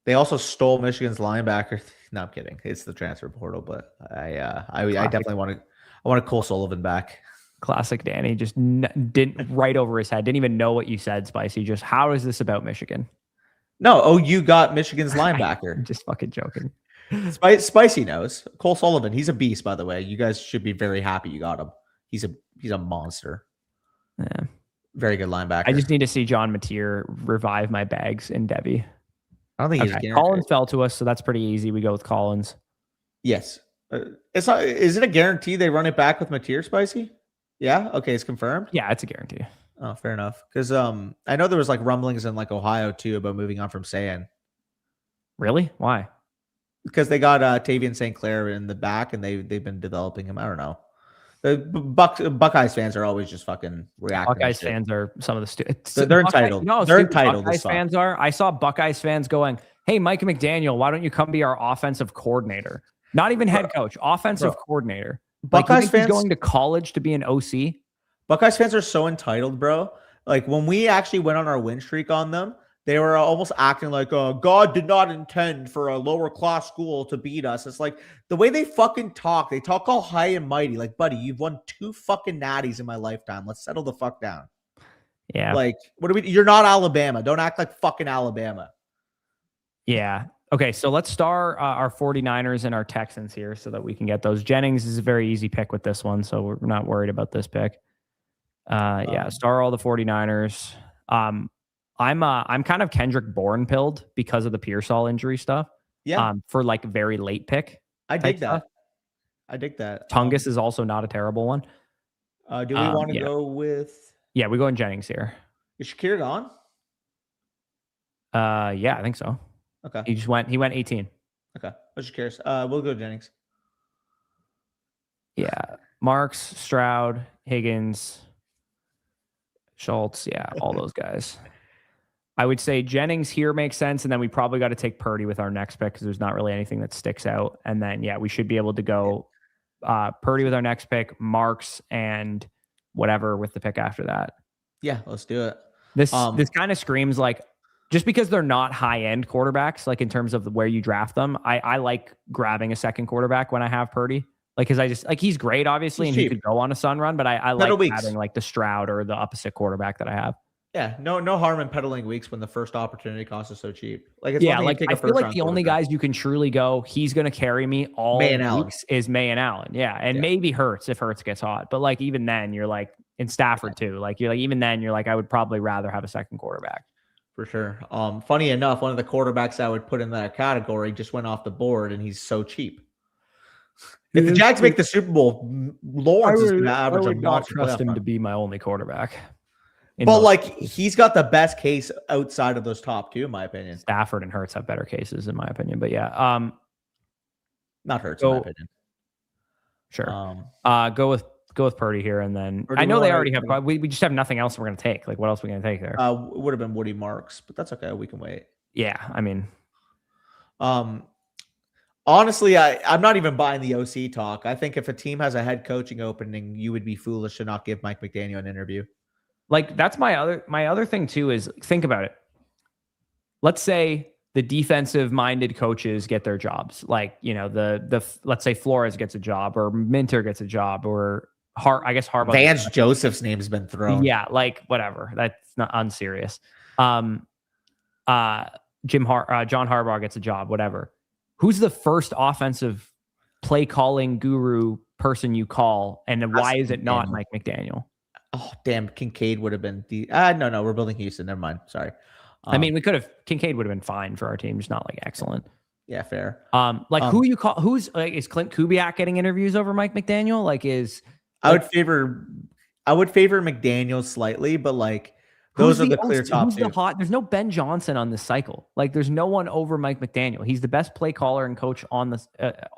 They also stole Michigan's linebacker. No, I'm kidding. It's the transfer portal, but I definitely want to Cole Sullivan back. Classic Danny. Just didn't right over his head. Didn't even know what you said, Spicy. Just how is this about Michigan? No, you got Michigan's linebacker. I'm just fucking joking. Spicy knows. Cole Sullivan. He's a beast, by the way. You guys should be very happy you got him. He's a monster. Yeah. Very good linebacker. I just need to see John Mateer revive my bags in Debbie. I don't think he's guaranteed. Collins fell to us, so that's pretty easy. We go with Collins. Yes. It's not. Is it a guarantee they run it back with Mateer, Spicy? Yeah. Okay, it's confirmed. Yeah, it's a guarantee. Oh, fair enough. Because I know there was like rumblings in like Ohio too about moving on from Sayan. Really? Why? Because they got Tavian St. Clair in the back, and they've been developing him. I don't know. The Buckeyes fans are always just fucking reacting. Buckeyes fans are some of the they're entitled. They're entitled. Buckeyes fans are. I saw Buckeyes fans going, "Hey, Mike McDaniel, why don't you come be our offensive coordinator? Not even head coach, offensive coordinator." Buckeyes fans going to college to be an OC. Buckeyes fans are so entitled, bro. Like when we actually went on our win streak on them, they were almost acting like, God did not intend for a lower class school to beat us. It's like the way they fucking talk. They talk all high and mighty. Like, buddy, you've won 2 fucking natties in my lifetime. Let's settle the fuck down. Yeah. Like, you're not Alabama. Don't act like fucking Alabama. Yeah. Okay, so let's star our 49ers and our Texans here so that we can get those. Jennings is a very easy pick with this one, so we're not worried about this pick. Star all the 49ers. I'm kind of Kendrick Bourne pilled because of the Pearsall injury stuff. Yeah. For like very late pick. I dig that. Stuff. I dig that. Tungus is also not a terrible one. Do we want to go with? Yeah, we go in Jennings here. Is Shakir gone? Yeah, I think so. Okay. He went 18. Okay. I was just curious. We'll go Jennings. Yeah. Marks, Stroud, Higgins, Schultz. Yeah, all those guys. I would say Jennings here makes sense, and then we probably got to take Purdy with our next pick because there's not really anything that sticks out. And then, we should be able to go Purdy with our next pick, Marks, and whatever with the pick after that. Yeah, let's do it. This kind of screams like, just because they're not high-end quarterbacks, like in terms of where you draft them, I like grabbing a second quarterback when I have Purdy. Like, because I just, like, he's great, obviously, and he could go on a sun run, but I like having, like, the Stroud or the opposite quarterback that I have. Yeah, no harm in peddling weeks when the first opportunity cost is so cheap. Like, it's I feel like the only guys you can truly go, he's going to carry me all weeks is May and Allen. Yeah, and maybe Hurts if Hurts gets hot. But, like, even then, you're like, in Stafford, too. Like, even then, you're like, I would probably rather have a second quarterback. For sure. Funny enough, one of the quarterbacks I would put in that category just went off the board, and he's so cheap. If the Jags make the Super Bowl, Lawrence is going to average a monster. I would not trust him to be my only quarterback. But like he's got the best case outside of those top two, in my opinion. Stafford and Hurts have better cases, in my opinion. But yeah, not Hurts, in my opinion. Sure. Go with Purdy here, and then Purdy I know they already have. We just have nothing else we're gonna take. Like, what else are we gonna take there? Would have been Woody Marks, but that's okay. We can wait. Yeah, I mean, honestly, I'm not even buying the OC talk. I think if a team has a head coaching opening, you would be foolish to not give Mike McDaniel an interview. Like, that's my other thing too. Is think about it. Let's say the defensive minded coaches get their jobs. Like, you know, the let's say Flores gets a job, or Minter gets a job, or I guess Harbaugh. Vance Joseph's name's been thrown. Yeah, like whatever. That's not unserious. John Harbaugh gets a job, whatever. Who's the first offensive play calling guru person you call, and why is it not Mike McDaniel? Oh, damn, Kincaid would have been no, we're building Houston. Never mind. Sorry. I mean, Kincaid would have been fine for our team, just not like excellent. Yeah, fair. Who you call? Who's like, is Clint Kubiak getting interviews over Mike McDaniel? Like, I would favor McDaniel slightly, but like those are the clear top two. There's no Ben Johnson on this cycle. Like, there's no one over Mike McDaniel. He's the best play caller and coach on the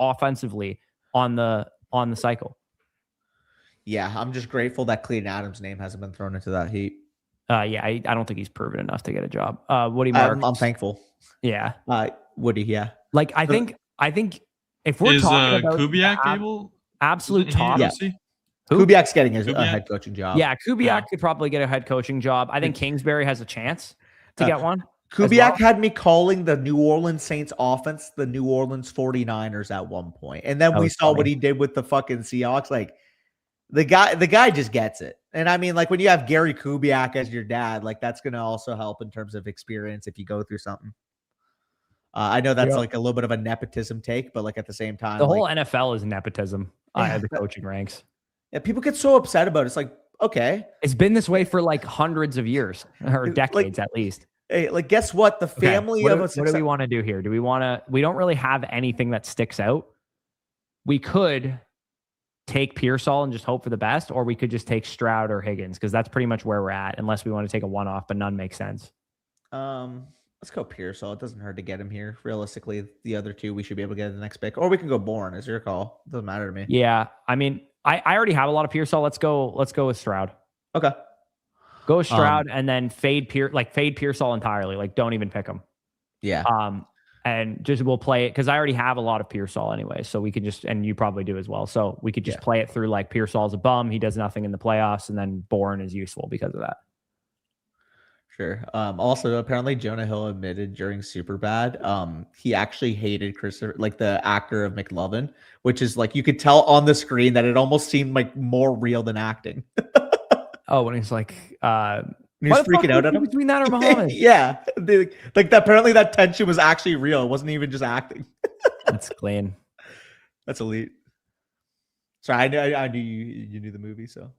offensively on the cycle. Yeah, I'm just grateful that Clean Adams' name hasn't been thrown into that heat. I don't think he's proven enough to get a job. Woody Marks. I'm thankful. Yeah. Woody, yeah. Like, I think if we're talking about Kubiak absolute top. Yeah. Kubiak's getting a head coaching job. Yeah, Kubiak could probably get a head coaching job. I think Kingsbury has a chance to get one. Kubiak had me calling the New Orleans Saints offense the New Orleans 49ers at one point. And then we saw what he did with the fucking Seahawks. Like, the guy just gets it. And I mean, like, when you have Gary Kubiak as your dad, like, that's going to also help in terms of experience if you go through something. I know that's like a little bit of a nepotism take, but like at the same time, the whole NFL is nepotism at the coaching ranks. Yeah, people get so upset about it. It's like, okay. It's been this way for like hundreds of years or decades at least. Hey, like, guess what? The family of what do we want to do here? We don't really have anything that sticks out. We could take Pearsall and just hope for the best, or we could just take Stroud or Higgins, because that's pretty much where we're at, unless we want to take a one-off, but none makes sense. Let's go Pearsall. It doesn't hurt to get him here. Realistically, the other two we should be able to get in the next pick, or we can go Bourne. It's your call. It doesn't matter to me. Yeah, I mean, I already have a lot of Pearsall. Let's go with Stroud. Okay. Go with Stroud and then fade Pearsall entirely. Like, don't even pick him. Yeah. And just we'll play it, because I already have a lot of Pearsall anyway. So we could just, and you probably do as well. So we could just play it through like Pearsall's a bum. He does nothing in the playoffs, and then Bourne is useful because of that. Sure. Also, apparently Jonah Hill admitted during Superbad, he actually hated Christopher, like the actor of McLovin, which is like, you could tell on the screen that it almost seemed like more real than acting. Oh, when he's like, he was freaking out at him between that or Muhammad. Yeah. Like, apparently that tension was actually real. It wasn't even just acting. That's clean. That's elite. Sorry, I knew you knew the movie, so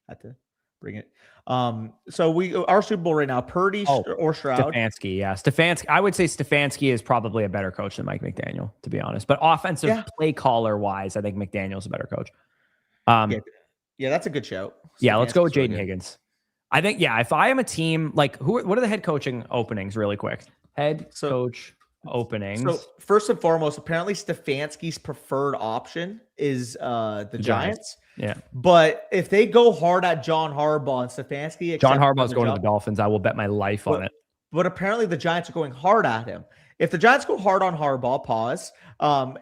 I had to bring it. So our Super Bowl right now, Purdy or Stroud? Stefanski, yeah. Stefanski. I would say Stefanski is probably a better coach than Mike McDaniel, to be honest. But offensive play caller wise, I think McDaniel's a better coach. Yeah, that's a good shout. Yeah, let's go with Jaden Higgins. I think, if I am a team, like, what are the head coaching openings really quick? Coach openings. So first and foremost, apparently Stefanski's preferred option is the Giants. Yeah. But if they go hard at John Harbaugh and Stefanski, John Harbaugh's going to the Dolphins, I will bet my life on it. But apparently the Giants are going hard at him. If the Giants go hard on Harbaugh,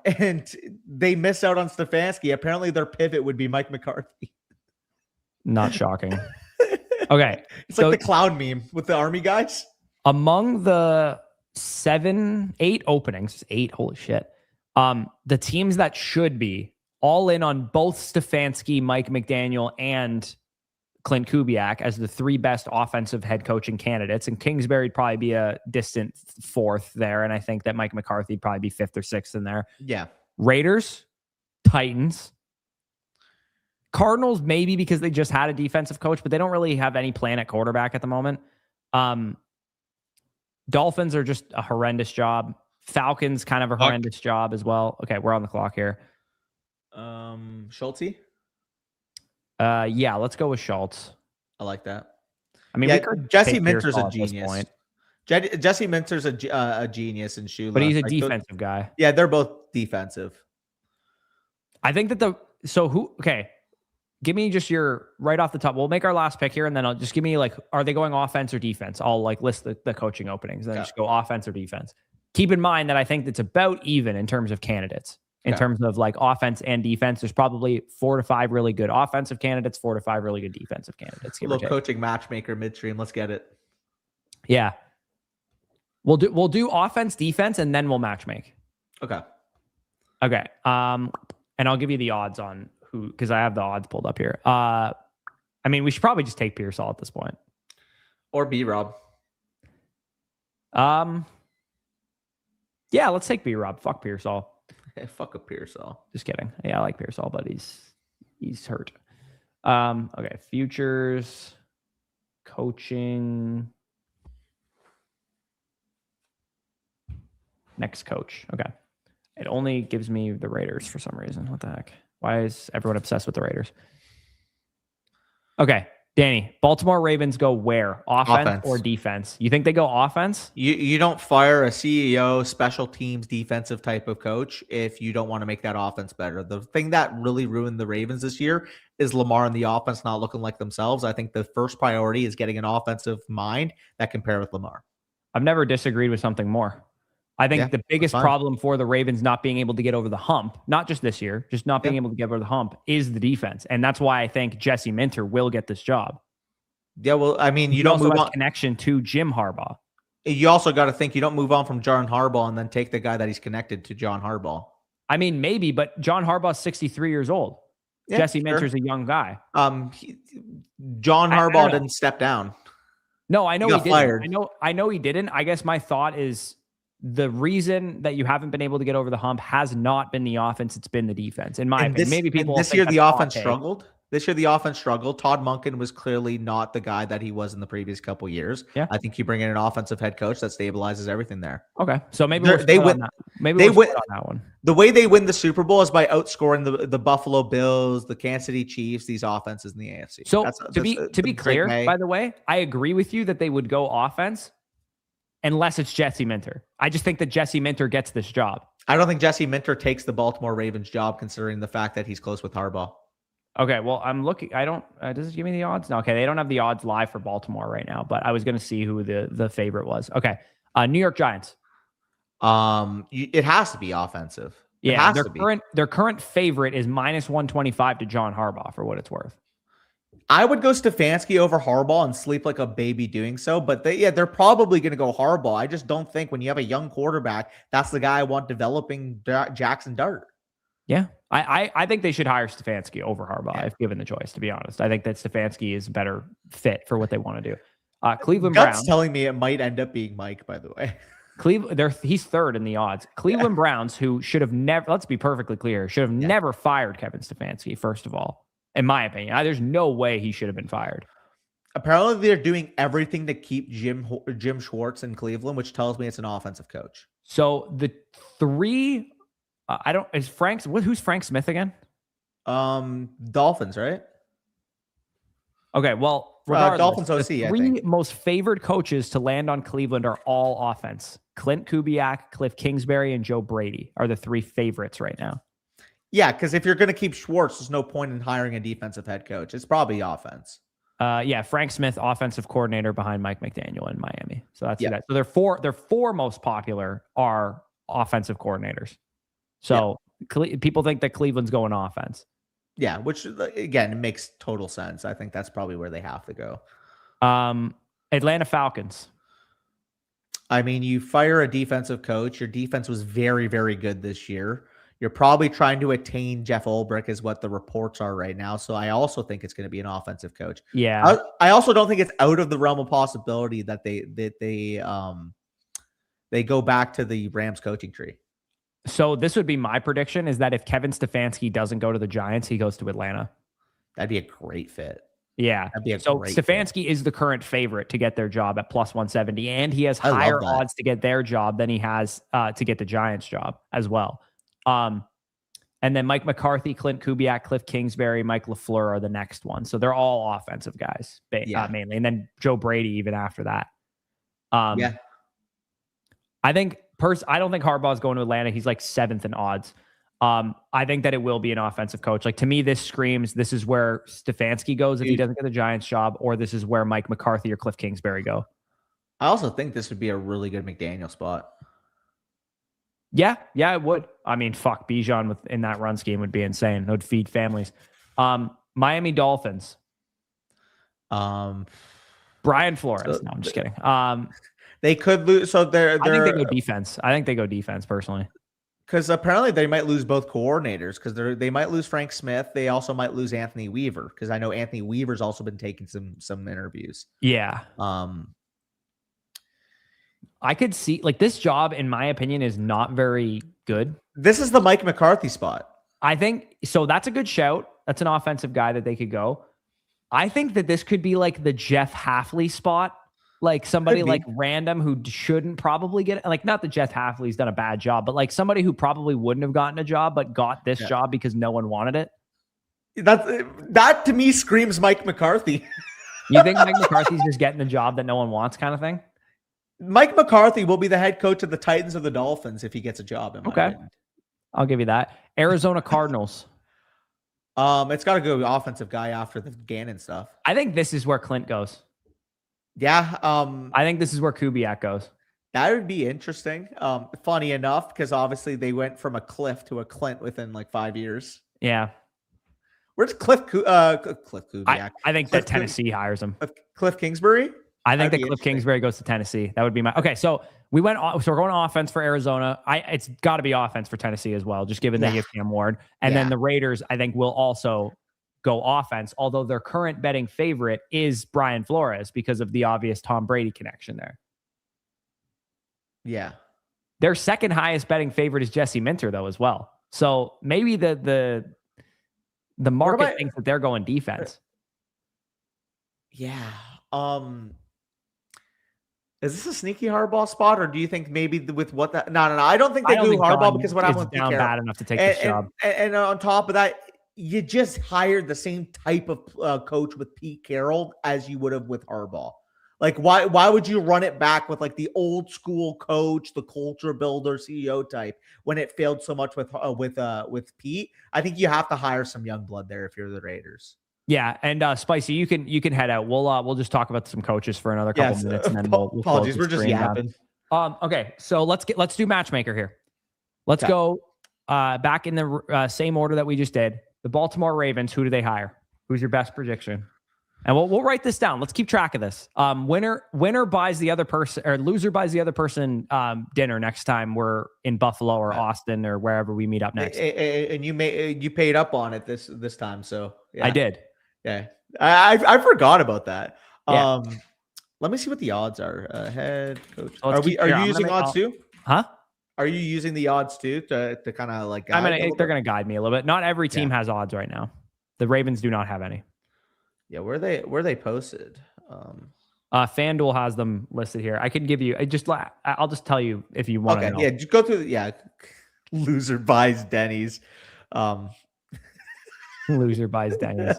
and they miss out on Stefanski, apparently their pivot would be Mike McCarthy. Not shocking. Okay. It's like the clown meme with the army guys. Among the 8 openings, 8, holy shit. The teams that should be all in on both Stefanski, Mike McDaniel, and Clint Kubiak as the 3 best offensive head coaching candidates. And Kingsbury would probably be a distant 4th there. And I think that Mike McCarthy would probably be 5th or 6th in there. Yeah. Raiders, Titans, Cardinals, maybe because they just had a defensive coach, but they don't really have any plan at quarterback at the moment. Dolphins are just a horrendous job. Falcons, kind of a horrendous job as well. Okay, we're on the clock here. Schulte? Yeah, let's go with Schultz. I like that. I mean, we could Jesse take Minter's a Pearsall at this genius. point, Jesse Minter's a genius in Shula. but he's a defensive guy. Yeah, they're both defensive. I think that okay, give me just your right off the top. We'll make our last pick here, and then I'll just give me like, are they going offense or defense? I'll like list the coaching openings, and then just go offense or defense. Keep in mind that I think it's about even in terms of candidates. In terms of like offense and defense, there's probably 4 to 5 really good offensive candidates, 4 to 5 really good defensive candidates. A little coaching matchmaker midstream. Let's get it. Yeah. We'll do offense, defense, and then we'll matchmake. Okay. Okay. And I'll give you the odds on who, because I have the odds pulled up here. I mean, we should probably just take Pearsall at this point. Or B-Rob. Yeah, let's take B-Rob. Fuck Pearsall. Hey, fuck a Pearsall. Just kidding. Yeah, I like Pearsall, but he's hurt. Okay, futures, coaching. Next coach. Okay. It only gives me the Raiders for some reason. What the heck? Why is everyone obsessed with the Raiders? Okay. Danny, Baltimore Ravens go where? Offense or defense? You think they go offense? You don't fire a CEO, special teams, defensive type of coach if you don't want to make that offense better. The thing that really ruined the Ravens this year is Lamar and the offense not looking like themselves. I think the first priority is getting an offensive mind that can pair with Lamar. I've never disagreed with something more. I think the biggest problem for the Ravens not being able to get over the hump, not just this year, just not being able to get over the hump, is the defense. And that's why I think Jesse Minter will get this job. Yeah, well, I mean, you don't move on. Connection to Jim Harbaugh. You also got to think you don't move on from John Harbaugh and then take the guy that he's connected to, John Harbaugh. I mean, maybe, but John Harbaugh's 63 years old. Yeah, Jesse Minter's a young guy. John Harbaugh didn't step down. No, I know he didn't. Fired. I know he didn't. I guess my thought is the reason that you haven't been able to get over the hump has not been the offense; it's been the defense. In my opinion, maybe people this year the offense struggled. This year the offense struggled. Todd Monken was clearly not the guy that he was in the previous couple years. Yeah, I think you bring in an offensive head coach that stabilizes everything there. Okay, so maybe they win. Maybe they win on that one. The way they win the Super Bowl is by outscoring the Buffalo Bills, the Kansas City Chiefs, these offenses in the AFC. So to be clear, by the way, I agree with you that they would go offense. Unless it's Jesse Minter. I just think that Jesse Minter gets this job. I don't think Jesse Minter takes the Baltimore Ravens job, considering the fact that he's close with Harbaugh. Okay, well, I'm looking. I don't. Does it give me the odds? No. Okay, they don't have the odds live for Baltimore right now, but I was going to see who the favorite was. Okay, New York Giants. It has to be offensive. Yeah, their current favorite is -125 to John Harbaugh for what it's worth. I would go Stefanski over Harbaugh and sleep like a baby doing so, but they're probably going to go Harbaugh. I just don't think when you have a young quarterback, that's the guy I want developing Jackson Dart. Yeah, I think they should hire Stefanski over Harbaugh if given the choice, to be honest. I think that Stefanski is a better fit for what they want to do. Cleveland Browns. Telling me it might end up being Mike, by the way. He's third in the odds. Cleveland Browns, who should have never, let's be perfectly clear, should have never fired Kevin Stefanski, first of all. In my opinion, there's no way he should have been fired. Apparently, they're doing everything to keep Jim Schwartz in Cleveland, which tells me it's an offensive coach. So the three, who's Frank Smith again? Dolphins, right? Okay, well, regardless, Dolphins OC. The three most favored coaches to land on Cleveland are all offense. Clint Kubiak, Cliff Kingsbury, and Joe Brady are the three favorites right now. Yeah, because if you're going to keep Schwartz, there's no point in hiring a defensive head coach. It's probably offense. Frank Smith, offensive coordinator behind Mike McDaniel in Miami. So that's that. So their four most popular are offensive coordinators. So people think that Cleveland's going offense. Yeah, which again, it makes total sense. I think that's probably where they have to go. Atlanta Falcons. I mean, you fire a defensive coach. Your defense was very, very good this year. You're probably trying to attain Jeff Ulbrich is what the reports are right now. So I also think it's going to be an offensive coach. Yeah. I also don't think it's out of the realm of possibility that they go back to the Rams coaching tree. So this would be my prediction is that if Kevin Stefanski doesn't go to the Giants, he goes to Atlanta. That'd be a great fit. Yeah. So Stefanski is the current favorite to get their job at +170, and he has higher odds to get their job than he has to get the Giants job as well. And And then Mike McCarthy, Clint Kubiak, Cliff Kingsbury, Mike LaFleur are the next one. So they're all offensive guys mainly. And then Joe Brady even after that. Yeah. I think I don't think Harbaugh is going to Atlanta. He's like 7th in odds. I think that it will be an offensive coach. Like to me, this screams this is where Stefanski goes if he doesn't get the Giants job, or this is where Mike McCarthy or Cliff Kingsbury go. I also think this would be a really good McDaniel spot. Yeah, it would. I mean, fuck, Bijan in that run scheme would be insane. It would feed families. Miami Dolphins. Brian Flores. No, I'm just kidding. They could lose. So I think they go defense. I think they go defense personally. Because apparently they might lose both coordinators because they might lose Frank Smith. They also might lose Anthony Weaver because I know Anthony Weaver's also been taking some interviews. Yeah. I could see like this job, in my opinion, is not very good. This is the Mike McCarthy spot. I think so. That's a good shout. That's an offensive guy that they could go. I think that this could be like the Jeff Hafley spot. Like somebody like random who shouldn't probably get it. Like not that Jeff Hafley's done a bad job, but like somebody who probably wouldn't have gotten a job, but got this job because no one wanted it. That to me screams Mike McCarthy. You think Mike McCarthy's just getting the job that no one wants kind of thing? Mike McCarthy will be the head coach of the Titans or the Dolphins if he gets a job. Okay. I'll give you that. Arizona Cardinals. It's got to go offensive guy after the Gannon stuff. I think this is where Clint goes. Yeah. I think this is where Kubiak goes. That would be interesting. Funny enough, because obviously they went from a Cliff to a Clint within like 5 years. Yeah. Where's Cliff Kubiak? I think that Tennessee hires him. Cliff Kingsbury? I think that Cliff Kingsbury goes to Tennessee. That would be my okay. So we're going offense for Arizona. It's got to be offense for Tennessee as well, just given they give Cam Ward. And then the Raiders, I think, will also go offense, although their current betting favorite is Brian Flores because of the obvious Tom Brady connection there. Yeah. Their second highest betting favorite is Jesse Minter, though, as well. So maybe the market thinks that they're going defense. Yeah. Is this a sneaky Harbaugh spot, or do you think maybe with what that? No. I don't think they do Harbaugh because what I want down bad enough to take this job. And on top of that, you just hired the same type of coach with Pete Carroll as you would have with Harbaugh. Like, why would you run it back with like the old school coach, the culture builder, CEO type when it failed so much with Pete? I think you have to hire some young blood there if you're the Raiders. Yeah, and Spicy, you can head out. We'll just talk about some coaches for another couple minutes, and then we'll apologies. We're just yapping. Okay, so let's do matchmaker here. Let's go back in the same order that we just did. The Baltimore Ravens. Who do they hire? Who's your best prediction? And we'll write this down. Let's keep track of this. Winner buys the other person, or loser buys the other person dinner next time we're in Buffalo or Austin or wherever we meet up next. And you paid up on it this time, so yeah. I did. Yeah, I forgot about that. Yeah. Let me see what the odds are. Head coach. So are you using odds too? Huh? Are you using the odds too to kind of like? They're going to guide me a little bit. Not every team has odds right now. The Ravens do not have any. Yeah, where they posted. FanDuel has them listed here. I can give you. I'll just tell you if you want to know. Yeah, just go through. Loser buys Denny's. Loser buys Denny's.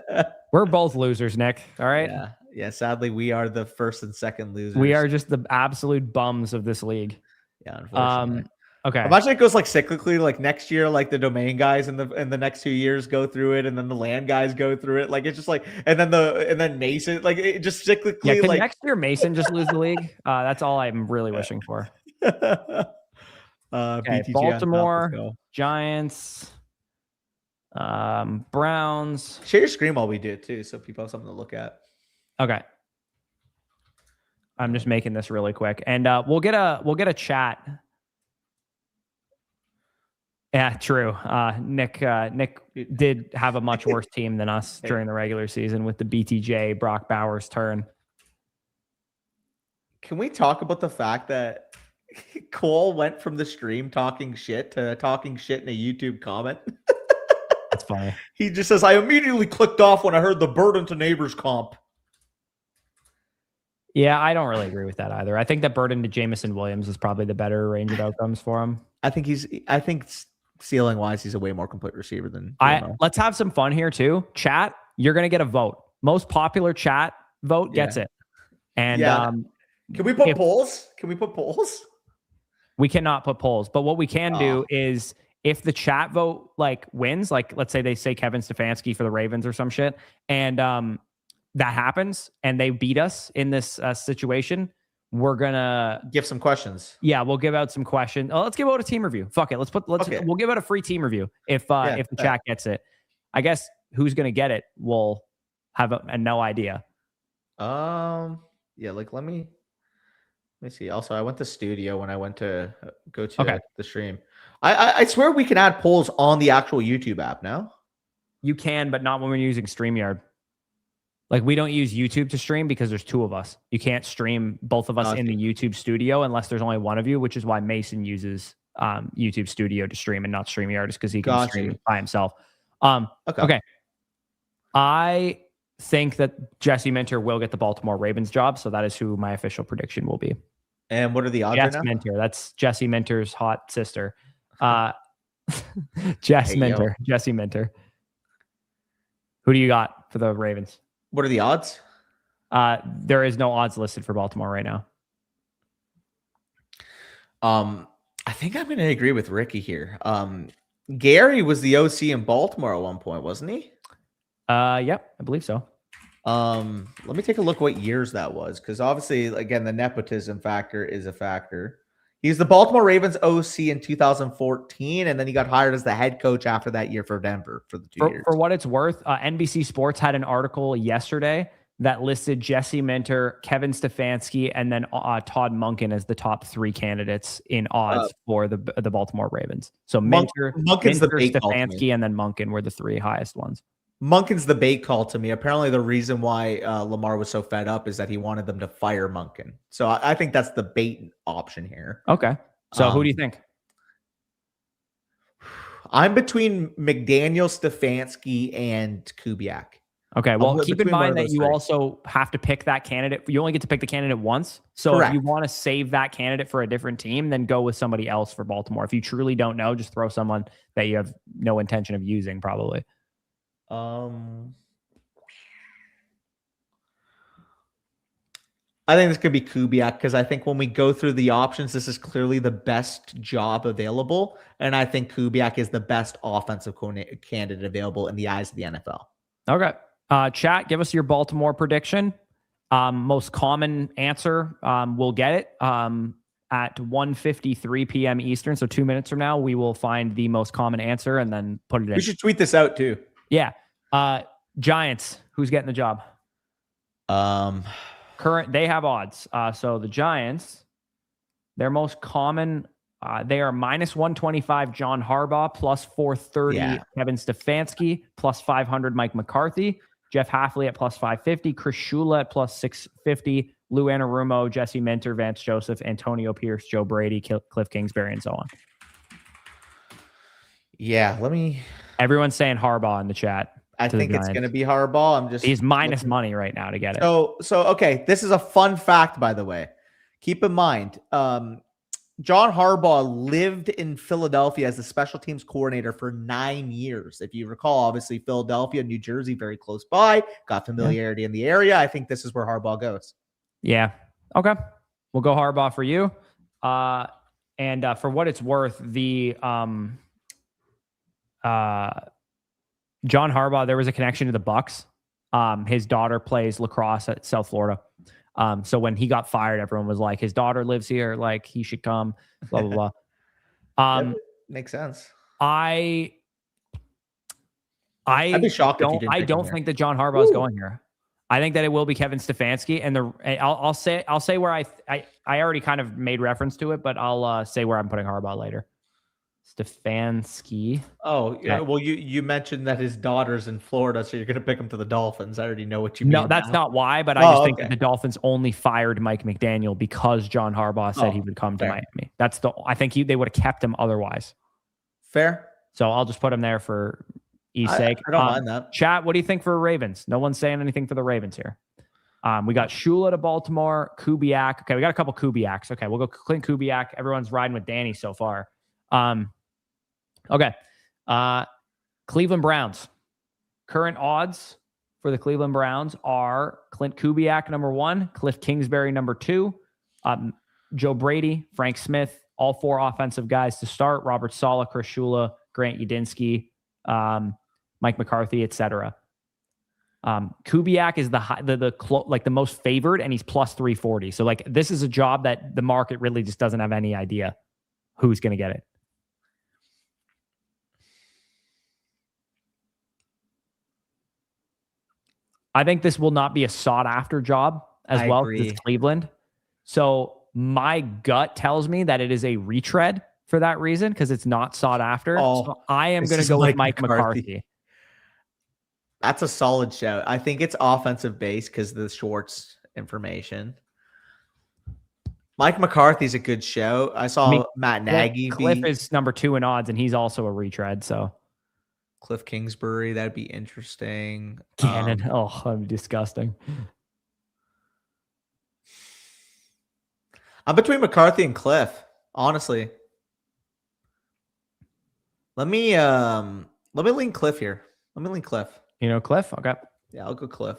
We're both losers, Nick. All right. Yeah. Sadly, we are the first and second losers. We are just the absolute bums of this league. Yeah, unfortunately. Okay. Imagine it goes like cyclically. Like next year, like the domain guys in the next 2 years go through it, and then the land guys go through it. Like it's just like, and then Mason, like it just cyclically. Yeah, can like next year Mason just lose the league? That's all I'm really wishing for. Okay, Baltimore Giants. Browns. Share your screen while we do it too, so people have something to look at. Okay. I'm just making this really quick, and we'll get a chat. Yeah, true. Nick did have a much worse team than us during the regular season with the BTJ Brock Bowers turn. Can we talk about the fact that Cole went from the stream talking shit to talking shit in a YouTube comment? That's funny. He just says, I immediately clicked off when I heard the Burden to Neighbors comp. Yeah, I don't really agree with that either. I think that Burden to Jamison Williams is probably the better range of outcomes for him. I think ceiling wise, he's a way more complete receiver than Let's have some fun here too. Chat, you're gonna get a vote. Most popular chat vote gets it. And can we put polls? Can we put polls? We cannot put polls, but what we can do is if the chat vote like wins, like let's say they say Kevin Stefanski for the Ravens or some shit, and that happens and they beat us in this situation, we're gonna give some questions. Yeah, we'll give out some questions. Let's give out a team review. Fuck it. We'll give out a free team review if the chat gets it. I guess who's gonna get it will have no idea. Yeah, like let me see. Also, I went to studio when I went to go to the stream. I swear we can add polls on the actual YouTube app now. You can, but not when we're using StreamYard. Like we don't use YouTube to stream because there's two of us. You can't stream both of us in the YouTube studio unless there's only one of you, which is why Mason uses YouTube Studio to stream and not StreamYard, just because he can stream by himself. Okay. I think that Jesse Minter will get the Baltimore Ravens job, so that is who my official prediction will be. And what are the odds? Jess Minter. That's Jesse Minter's hot sister. Jesse Minter. Who do you got for the Ravens? What are the odds? There is no odds listed for Baltimore right now. I think I'm going to agree with Ricky here. Gary was the OC in Baltimore at one point, wasn't he? Yep, I believe so. Let me take a look what years that was, because obviously, again, the nepotism factor is a factor. He's the Baltimore Ravens OC in 2014, and then he got hired as the head coach after that year for Denver for the 2 years. For what it's worth, NBC Sports had an article yesterday that listed Jesse Minter, Kevin Stefanski, and then Todd Monken as the top 3 candidates in odds for the Baltimore Ravens. So Minter, Stefanski, and then Monken were the 3 highest ones. Monken's the bait call to me. Apparently, the reason why Lamar was so fed up is that he wanted them to fire Monken. So I think that's the bait option here. Okay. So who do you think? I'm between McDaniel, Stefanski, and Kubiak. Okay. Well, keep in mind that you also have to pick that candidate. You only get to pick the candidate once. So if you want to save that candidate for a different team, then go with somebody else for Baltimore. If you truly don't know, just throw someone that you have no intention of using, probably. I think this could be Kubiak, because I think when we go through the options, this is clearly the best job available, and I think Kubiak is the best offensive candidate available in the eyes of the NFL. Okay. Chat, give us your Baltimore prediction. Most common answer, we'll get it at 1:53 p.m. Eastern. So 2 minutes from now, we will find the most common answer and then put it in. We should tweet this out too. Yeah. Giants, who's getting the job? They have odds. So the Giants, their most common, they are -125 John Harbaugh, +430 Kevin Stefanski, +500 Mike McCarthy, Jeff Hafley at +550, Chris Shula at +650, Lou Anarumo, Jesse Minter, Vance Joseph, Antonio Pierce, Joe Brady, Cliff Kingsbury, and so on. Yeah, Everyone's saying Harbaugh in the chat. I think it's going to be Harbaugh. He's minus money right now to get it. So okay, this is a fun fact, by the way. Keep in mind, John Harbaugh lived in Philadelphia as the special teams coordinator for 9 years. If you recall, obviously Philadelphia, New Jersey, very close by, got familiarity in the area. I think this is where Harbaugh goes. Yeah. Okay. We'll go Harbaugh for you. And for what it's worth, the John Harbaugh, there was a connection to the Bucks. His daughter plays lacrosse at South Florida. So when he got fired, everyone was like, his daughter lives here, like he should come, blah, blah, blah. Makes sense. I'd be shocked if you didn't I don't think that John Harbaugh is going here. I think that it will be Kevin Stefanski, and I'll say where I already kind of made reference to it, but I'll say where I'm putting Harbaugh later. Stefanski. Oh, yeah. Well, you mentioned that his daughter's in Florida, so you're going to pick him to the Dolphins. I already know what you mean. No, that's not why, but I just think that the Dolphins only fired Mike McDaniel because John Harbaugh said he would come to Miami. I think they would have kept him otherwise. Fair. So I'll just put him there for E's sake. I don't mind that. Chat, what do you think for Ravens? No one's saying anything for the Ravens here. We got Shula to Baltimore, Kubiak. Okay, we got a couple Kubiaks. Okay, we'll go Clint Kubiak. Everyone's riding with Danny so far. Okay. Cleveland Browns. Current odds for the Cleveland Browns are Clint Kubiak, number 1, Cliff Kingsbury, number 2, Joe Brady, Frank Smith, all 4 offensive guys to start, Robert Saleh, Chris Shula, Grant Udinski, Mike McCarthy, etc. Kubiak is the most favored, and he's plus 340. So like this is a job that the market really just doesn't have any idea who's going to get it. I think this will not be a sought after job as I well. agree. It's Cleveland. So my gut tells me that it is a retread for that reason because it's not sought after. So I am going to go with Mike McCarthy. That's a solid shout. I think it's offensive base because of the Schwartz information. Mike McCarthy's a good show. I saw Matt Nagy. Cliff is number 2 in odds, and he's also a retread. So Cliff Kingsbury, that'd be interesting. Cannon. I'm disgusting. I'm between McCarthy and Cliff, honestly. Let me lean Cliff here. Let me lean Cliff. You know Cliff? Okay. Yeah, I'll go Cliff.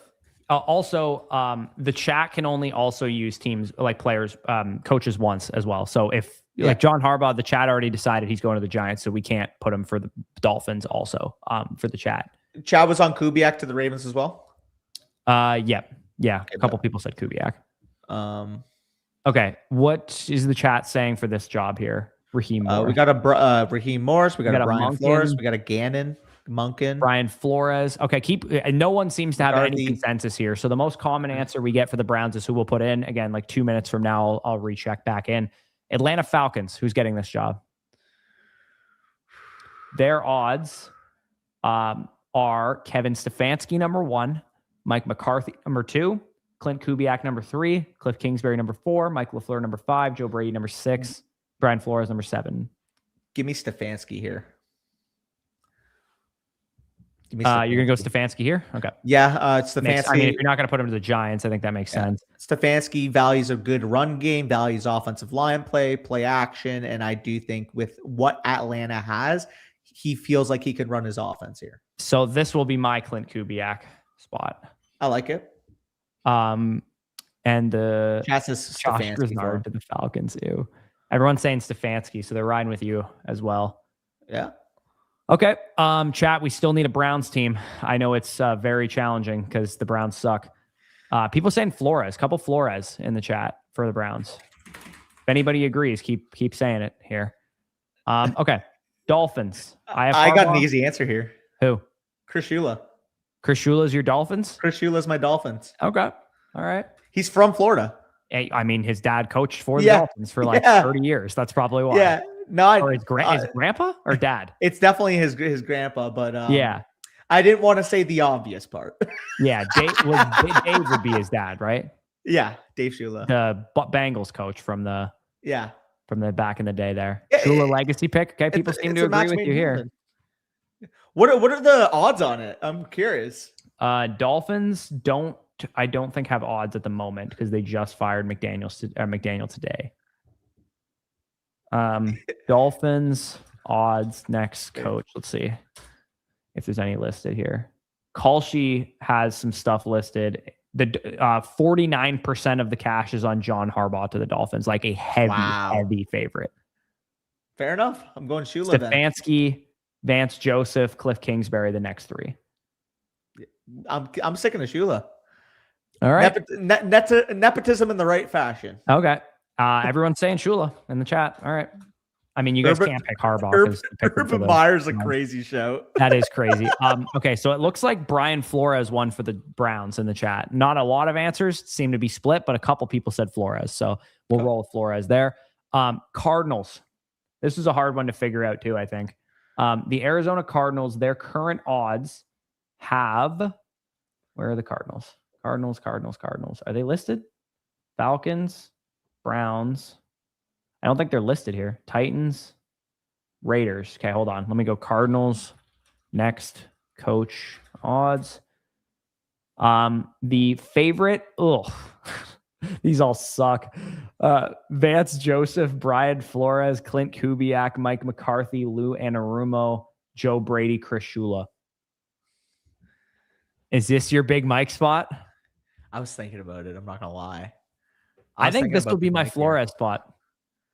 Also, the chat can only also use teams like players, coaches once as well. So if like John Harbaugh, the chat already decided he's going to the Giants, so we can't put him for the Dolphins also for the chat. Chad was on Kubiak to the Ravens as well? Yeah. Okay, a couple people said Kubiak. Okay. What is the chat saying for this job here? Raheem Morris. We got a Raheem Morris. We got a Brian Monken. Flores. We got a Gannon. Munkin. Brian Flores. Okay, no one seems to have any consensus here. So the most common answer we get for the Browns is who we'll put in. Again, like 2 minutes from now, I'll recheck back in. Atlanta Falcons. Who's getting this job? Their odds are Kevin Stefanski, number 1, Mike McCarthy, number 2, Clint Kubiak, number 3, Cliff Kingsbury, number 4, Mike LaFleur, number 5, Joe Brady, number 6, Brian Flores, number 7. Give me Stefanski here. You're going to go Stefanski here? Okay. Yeah, Stefanski. I mean, if you're not going to put him to the Giants, I think that makes sense. Stefanski values a good run game, values offensive line play action, and I do think with what Atlanta has, he feels like he could run his offense here. So this will be my Clint Kubiak spot. I like it. And the Josh Stefanski to the Falcons. Ew. Everyone's saying Stefanski, so they're riding with you as well. Yeah. Okay. Chat, we still need a Browns team. I know it's very challenging because the Browns suck. People saying Flores, couple Flores in the chat for the Browns. If anybody agrees, keep saying it here. Okay. Dolphins. I got an easy answer here. Who? Chris Shula. Chris Shula's your Dolphins? Chris Shula's my Dolphins. Okay. All right. He's from Florida. I mean, his dad coached for the Dolphins for like 30 years. That's probably why. Yeah. No, or his grandpa or dad? It's definitely his grandpa, but yeah. I didn't want to say the obvious part. Yeah, Dave would be his dad, right? Yeah, Dave Shula, the Bengals coach from the back in the day there. Shula legacy pick. Okay, people seem to agree with you here. What are the odds on it? I'm curious. Dolphins I don't think have odds at the moment because they just fired McDaniel today. Dolphins odds next coach. Let's see if there's any listed here. Kalshi has some stuff listed. The 49% of the cash is on John Harbaugh to the Dolphins, like a heavy favorite. Fair enough. I'm going Shula. Stefanski, Vance Joseph, Cliff Kingsbury, the next 3. I'm sticking to Shula. All right. Nepotism in the right fashion. Okay. Everyone's saying Shula in the chat. All right. I mean, you guys can't pick Harbaugh. Urban Meyer's a crazy show. That is crazy. Okay, so it looks like Brian Flores won for the Browns in the chat. Not a lot of answers seem to be split, but a couple people said Flores. So we'll roll with Flores there. Cardinals. This is a hard one to figure out too, I think. The Arizona Cardinals, their current odds have... Where are the Cardinals? Cardinals. Are they listed? Falcons, Browns. I don't think they're listed here. Titans, Raiders. Okay, hold on. Let me go Cardinals. Next, coach odds. The favorite, These all suck. Vance Joseph, Brian Flores, Clint Kubiak, Mike McCarthy, Lou Anarumo, Joe Brady, Chris Shula. Is this your big Mike spot? I was thinking about it. I'm not gonna lie. I think this will be my Flores spot.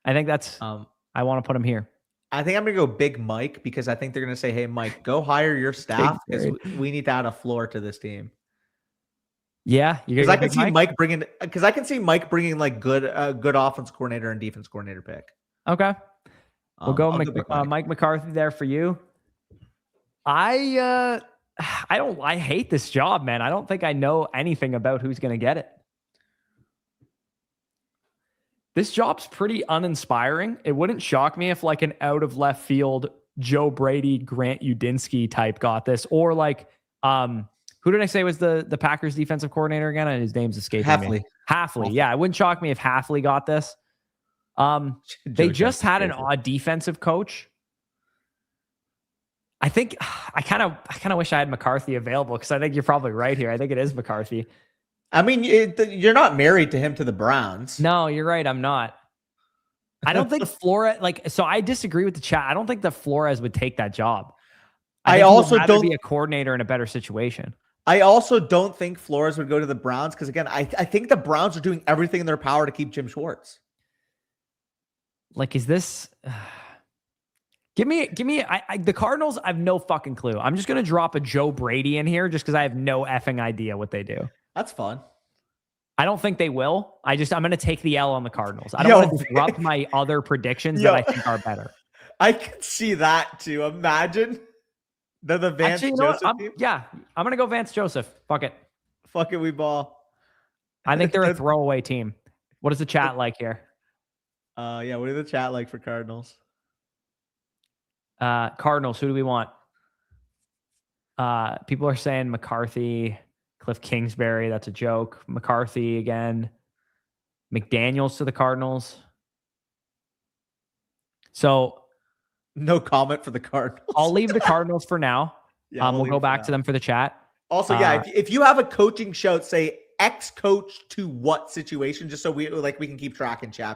I think that's. I want to put him here. I think I'm gonna go Big Mike because I think they're gonna say, "Hey, Mike, go hire your staff because we need to add a floor to this team." Yeah, because I can see Mike bringing like good offense coordinator and defense coordinator pick. Okay, we'll go Mike McCarthy there for you. I hate this job, man. I don't think I know anything about who's going to get it. This job's pretty uninspiring. It wouldn't shock me if like an out of left field Joe Brady, Grant Udinsky type got this, or like who did I say was the Packers defensive coordinator again? And his name's escaping me. Halfley. Yeah, it wouldn't shock me if Halfley got this. They just had an odd defensive coach. I think I kind of wish I had McCarthy available because I think you're probably right here. I think it is McCarthy. I mean, you're not married to him to the Browns. No, you're right. I'm not. I don't think Flores so I disagree with the chat. I don't think that Flores would take that job. I also don't be a coordinator in a better situation. I also don't think Flores would go to the Browns because again, I think the Browns are doing everything in their power to keep Jim Schwartz. Like, is this? Give me. The Cardinals. I have no fucking clue. I'm just gonna drop a Joe Brady in here just because I have no effing idea what they do. That's fun. I don't think they will. I'm gonna take the L on the Cardinals. I don't want to disrupt my other predictions that I think are better. I can see that too. Imagine the Vance Joseph team. I'm gonna go Vance Joseph. Fuck it. Fuck it, we ball. I think they're a throwaway team. What is the chat like here? What is the chat like for Cardinals? Cardinals, who do we want? People are saying McCarthy, Cliff Kingsbury. That's a joke. McCarthy again. McDaniels to the Cardinals. So no comment for the Cardinals. I'll leave the Cardinals for now. We'll go back to them for the chat. Also, if you have a coaching shout, say ex-coach to what situation, just so we can keep track in chat.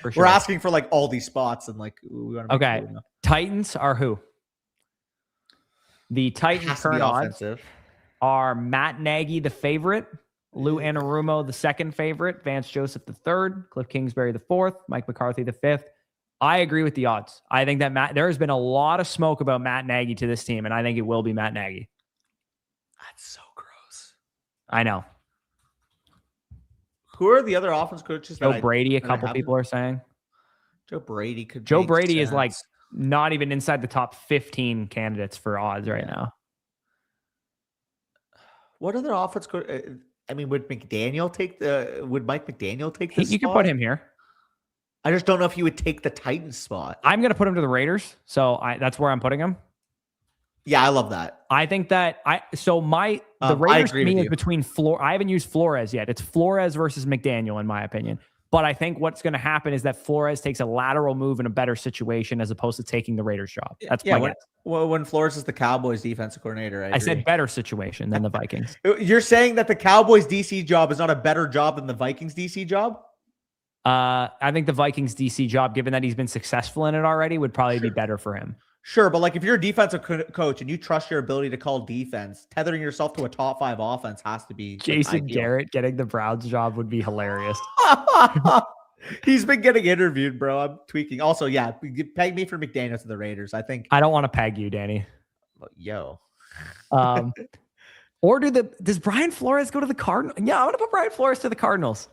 For sure. We're asking for like all these spots and like we want to make sure we know. Titans are who? The Titans current odds are Matt Nagy the favorite, Lou Anarumo the second favorite, Vance Joseph the third, Cliff Kingsbury the fourth, Mike McCarthy the fifth. I agree with the odds. I think that there has been a lot of smoke about Matt Nagy to this team, and I think it will be Matt Nagy. That's so gross. I know. Who are the other offense coaches? Joe Brady, a couple people are saying. Joe Brady could. Joe Brady is like not even inside the top 15 candidates for odds right now. What other offense coach? I mean, would Mike McDaniel take this? You could put him here. I just don't know if he would take the Titans spot. I'm going to put him to the Raiders, so that's where I'm putting him. Yeah, I love that. I think that the Raiders to me is between I haven't used Flores yet. It's Flores versus McDaniel in my opinion. But I think what's going to happen is that Flores takes a lateral move in a better situation as opposed to taking the Raiders job. That's my guess. When Flores is the Cowboys defensive coordinator, I said better situation than the Vikings. You're saying that the Cowboys DC job is not a better job than the Vikings DC job? I think the Vikings DC job, given that he's been successful in it already, would probably be better for him. Sure, but like if you're a defensive coach and you trust your ability to call defense, tethering yourself to a top 5 offense has to be Jason Garrett getting the Browns job would be hilarious. He's been getting interviewed, bro. I'm tweaking. Also, peg me for McDaniel to the Raiders. I think I don't want to peg you, Danny. Yo. Or does Brian Flores go to the Cardinals? Yeah, I want to put Brian Flores to the Cardinals.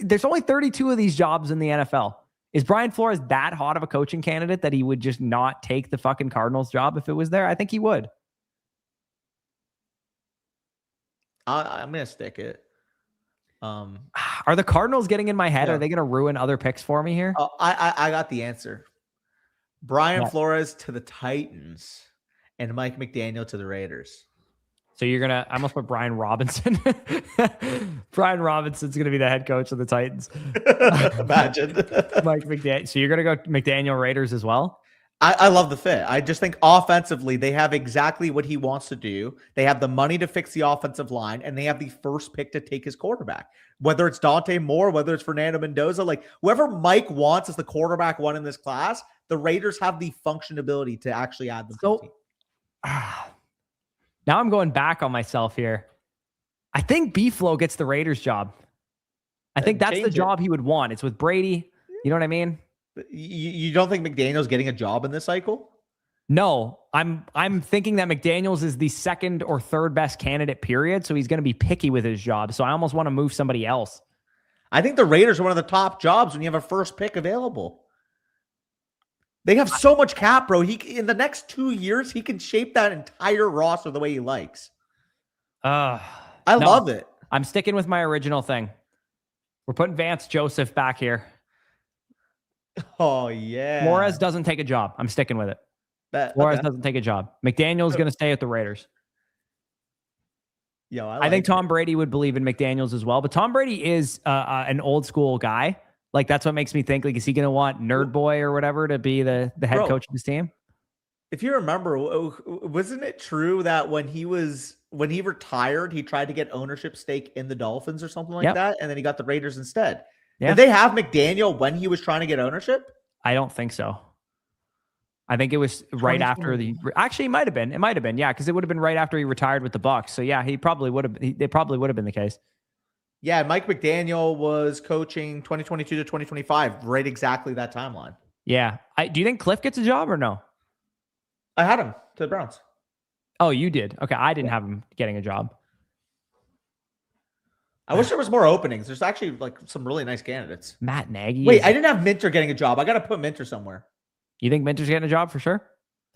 There's only 32 of these jobs in the NFL. Is Brian Flores that hot of a coaching candidate that he would just not take the fucking Cardinals job if it was there? I think he would. I'm going to stick it. Are the Cardinals getting in my head? Yeah. Are they going to ruin other picks for me here? I got the answer. Brian Flores to the Titans and Mike McDaniel to the Raiders. So I almost put Brian Robinson. Brian Robinson's going to be the head coach of the Titans. Imagine. Mike McDaniel. So you're going to go McDaniel Raiders as well? I love the fit. I just think offensively, they have exactly what he wants to do. They have the money to fix the offensive line, and they have the first pick to take his quarterback. Whether it's Dante Moore, whether it's Fernando Mendoza, like whoever Mike wants as the quarterback one in this class, the Raiders have the functionability to actually add them to the team. Now I'm going back on myself here. I think B-Flow gets the Raiders job. I think that's the job he would want. It's with Brady. You know what I mean? You don't think McDaniel's getting a job in this cycle? No, I'm thinking that McDaniels is the second or third best candidate, period. So he's going to be picky with his job. So I almost want to move somebody else. I think the Raiders are one of the top jobs when you have a first pick available. They have so much cap, bro. In the next 2 years, he can shape that entire roster the way he likes. I love it. I'm sticking with my original thing. We're putting Vance Joseph back here. Oh, yeah. Flores doesn't take a job. I'm sticking with it. Flores doesn't take a job. McDaniel's going to stay at the Raiders. Yo, I think Tom Brady would believe in McDaniels as well. But Tom Brady is an old school guy. Like, that's what makes me think, like, is he going to want Nerd Boy or whatever to be the head coach of his team? If you remember, wasn't it true that when he retired, he tried to get ownership stake in the Dolphins or something like that, and then he got the Raiders instead? Yeah. Did they have McDaniel when he was trying to get ownership? I don't think so. I think it was right after actually, it might have been. It might have been, yeah, because it would have been right after he retired with the Bucs. So yeah, they probably would have been the case. Yeah, Mike McDaniel was coaching 2022 to 2025, right exactly that timeline. Yeah. Do you think Cliff gets a job or no? I had him to the Browns. Oh, you did? Okay, I didn't have him getting a job. I wish there was more openings. There's actually like some really nice candidates. Matt Nagy. Wait, I didn't have Minter getting a job. I got to put Minter somewhere. You think Minter's getting a job for sure?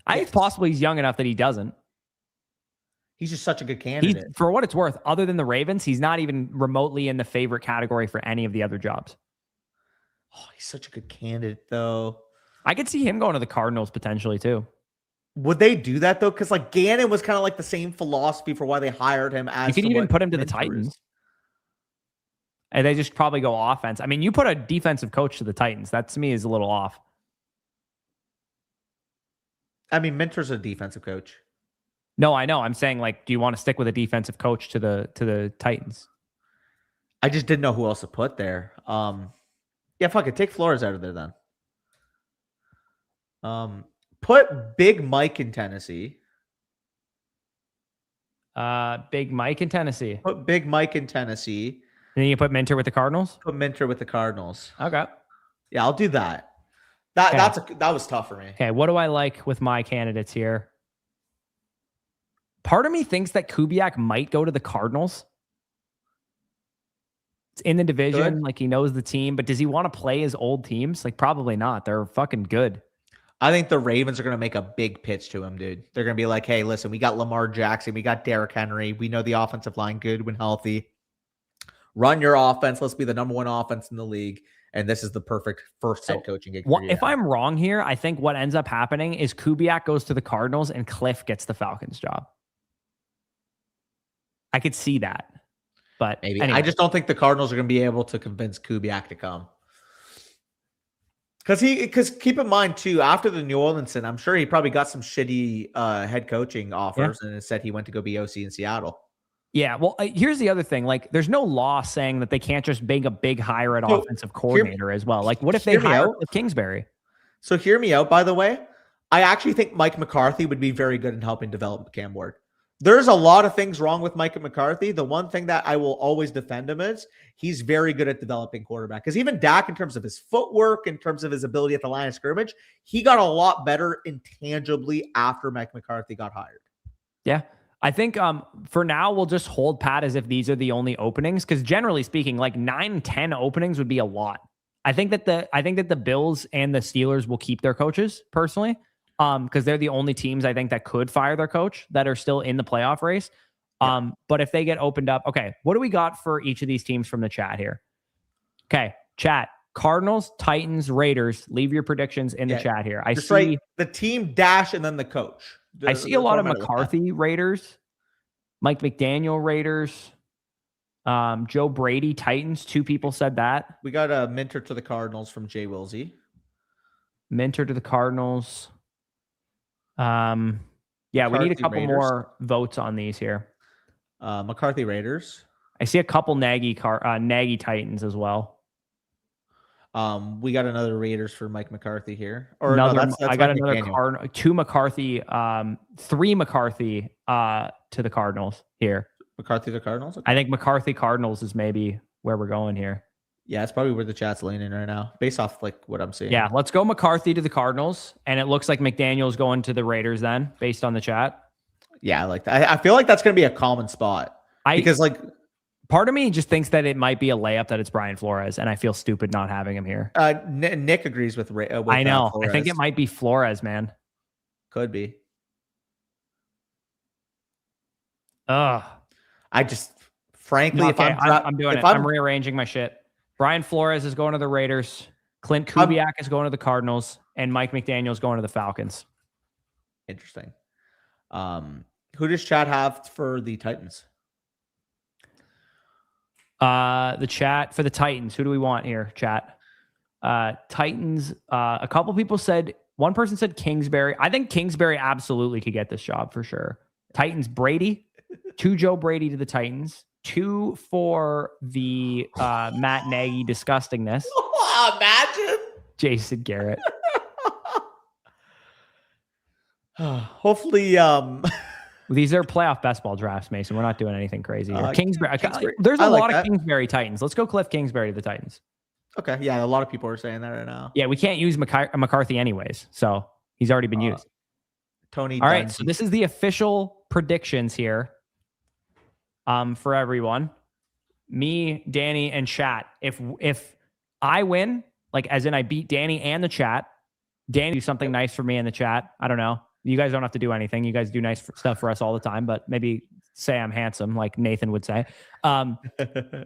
I think possibly he's young enough that he doesn't. He's just such a good candidate. For what it's worth, other than the Ravens, he's not even remotely in the favorite category for any of the other jobs. Oh, he's such a good candidate, though. I could see him going to the Cardinals potentially, too. Would they do that, though? Because like Gannon was kind of like the same philosophy for why they hired him. As you could even put him to the Titans. And they just probably go offense. I mean, you put a defensive coach to the Titans. That, to me, is a little off. I mean, Minter's a defensive coach. No, I know. I'm saying, like, do you want to stick with a defensive coach to the Titans? I just didn't know who else to put there. Yeah, fuck it. Take Flores out of there then. Put Big Mike in Tennessee. Big Mike in Tennessee. Put Big Mike in Tennessee. And then you put Minter with the Cardinals? Put Minter with the Cardinals. Okay. Yeah, I'll do that. That was tough for me. Okay, what do I like with my candidates here? Part of me thinks that Kubiak might go to the Cardinals. It's in the division, like he knows the team, but does he want to play his old teams? Like, probably not. They're fucking good. I think the Ravens are going to make a big pitch to him, dude. They're going to be like, hey, listen, we got Lamar Jackson. We got Derrick Henry. We know the offensive line good when healthy. Run your offense. Let's be the number one offense in the league. And this is the perfect first head coaching gig. If I'm wrong here, I think what ends up happening is Kubiak goes to the Cardinals and Cliff gets the Falcons job. I could see that. But maybe. Anyway. I just don't think the Cardinals are going to be able to convince Kubiak to come. Because keep in mind, too, after the New Orleans, and I'm sure he probably got some shitty head coaching offers and instead he went to go be OC in Seattle. Yeah, well, here's the other thing. Like, there's no law saying that they can't just make a big hire at offensive coordinator as well. Like, what if they hire Cliff Kingsbury? So hear me out, by the way. I actually think Mike McCarthy would be very good in helping develop Cam Ward. There's a lot of things wrong with Mike McCarthy. The one thing that I will always defend him is he's very good at developing quarterback. Because even Dak, in terms of his footwork, in terms of his ability at the line of scrimmage, he got a lot better intangibly after Mike McCarthy got hired. Yeah. I think for now, we'll just hold pat as if these are the only openings. Because generally speaking, like 9-10 openings would be a lot. I think that the Bills and the Steelers will keep their coaches personally. Because they're the only teams I think that could fire their coach that are still in the playoff race. But if they get opened up, okay, what do we got for each of these teams from the chat here? Okay, chat. Cardinals, Titans, Raiders. Leave your predictions in the chat here. I see the team dash and then the coach. I see a lot of McCarthy Raiders, Mike McDaniel Raiders, Joe Brady Titans. 2 people said that. We got a Minter to the Cardinals from Jay Wilsey. Minter to the Cardinals. Yeah, we need a McCarthy couple Raiders. more votes on these here. McCarthy Raiders. I see a couple Nagy Titans as well. We got another Raiders for Mike McCarthy here. Or I got Mike another McDaniel. two McCarthy, three McCarthy to the Cardinals here. McCarthy to Cardinals? Okay. I think McCarthy Cardinals is maybe where we're going here. Yeah, it's probably where the chat's leaning right now, based off like what I'm seeing. Yeah, let's go McCarthy to the Cardinals, and it looks like McDaniel's going to the Raiders then, based on the chat. Yeah, I like that. I feel like that's going to be a common spot because like part of me just thinks that it might be a layup that it's Brian Flores, and I feel stupid not having him here. Nick agrees with I know. Flores. I think it might be Flores, man. Could be. Ugh. I just, frankly, No, if okay, I'm doing it. I'm rearranging my shit. Brian Flores is going to the Raiders. Clint Kubiak is going to the Cardinals, and Mike McDaniel is going to the Falcons. Interesting. Who does chat have for the Titans? The chat for the Titans. Who do we want here, chat? Titans. A couple people said, one person said Kingsbury. I think Kingsbury absolutely could get this job for sure. Titans, Brady. 2 Joe Brady to the Titans. 2 for the Matt Nagy disgustingness. Imagine Jason Garrett. Hopefully, these are playoff best ball drafts, Mason. We're not doing anything crazy here. Kingsbury. Kingsbury. There's a lot that. of Kingsbury Titans. Let's go Cliff Kingsbury to the Titans. Okay, yeah, a lot of people are saying that right now. Yeah, we can't use McCarthy anyways, so he's already been used. Tony. All right, so this is the official predictions here. For everyone, me, Danny, and chat. If I win, like as in I beat Danny and the chat, Danny do something nice for me in the chat. I don't know. You guys don't have to do anything. You guys do nice stuff for us all the time, but maybe say I'm handsome, like Nathan would say.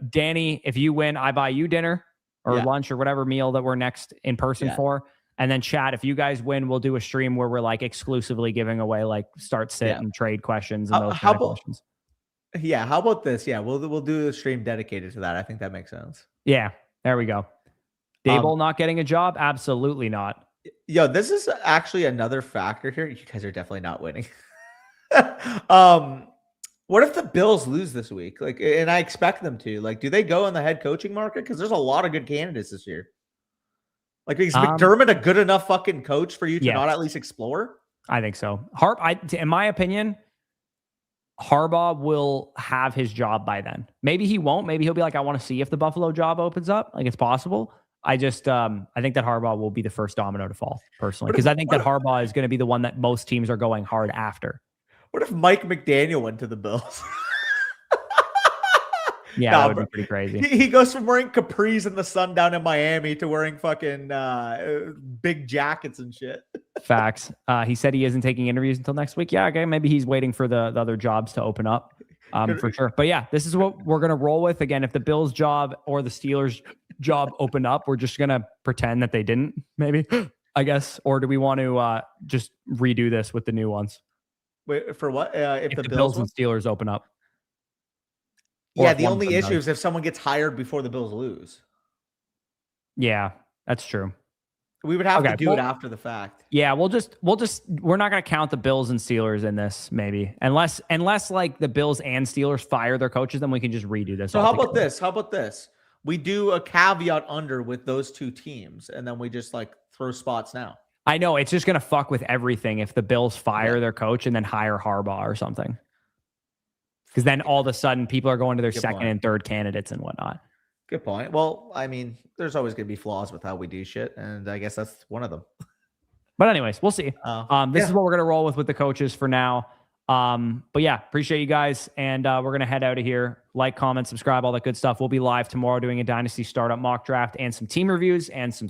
Danny, if you win, I buy you dinner or lunch or whatever meal that we're next in person for. And then chat, if you guys win, we'll do a stream where we're like exclusively giving away like start, sit, and trade questions and those kind of questions. Yeah, how about this? Yeah, we'll do a stream dedicated to that. I think that makes sense. Yeah, there we go. Daboll not getting a job? Absolutely not. Yo, this is actually another factor here. You guys are definitely not winning. What if the Bills lose this week? Like, and I expect them to. Like, do they go in the head coaching market? Because there's a lot of good candidates this year. Like, is McDermott a good enough fucking coach for you to not at least explore? I think so. In my opinion, Harbaugh will have his job by then. Maybe he won't. Maybe he'll be like, I want to see if the Buffalo job opens up. Like, it's possible. I just, I think that Harbaugh will be the first domino to fall, personally, because I think that Harbaugh is going to be the one that most teams are going hard after. What if Mike McDaniel went to the Bills? Yeah, that would be pretty crazy. He goes from wearing capris in the sun down in Miami to wearing fucking big jackets and shit. Facts. He said he isn't taking interviews until next week. Yeah, okay. Maybe he's waiting for the other jobs to open up for sure. But yeah, this is what we're going to roll with. Again, if the Bills job or the Steelers job open up, we're just going to pretend that they didn't, maybe, I guess. Or do we want to just redo this with the new ones? Wait, for what? If the Bills and Steelers open up. Yeah, the only issue is if someone gets hired before the Bills lose. Yeah, that's true. We would have to do it after the fact. Yeah, we're not going to count the Bills and Steelers in this, maybe. Unless like the Bills and Steelers fire their coaches, then we can just redo this. So how about this? We do a caveat under with those two teams, and then we just like throw spots now. I know, it's just going to fuck with everything if the Bills fire their coach and then hire Harbaugh or something. Because then all of a sudden people are going to their second and third candidates and whatnot. Good point. Well, I mean, there's always going to be flaws with how we do shit, and I guess that's one of them. But anyways, we'll see. This is what we're going to roll with the coaches for now. But yeah, appreciate you guys, and we're going to head out of here. Like, comment, subscribe, all that good stuff. We'll be live tomorrow doing a Dynasty startup mock draft and some team reviews and some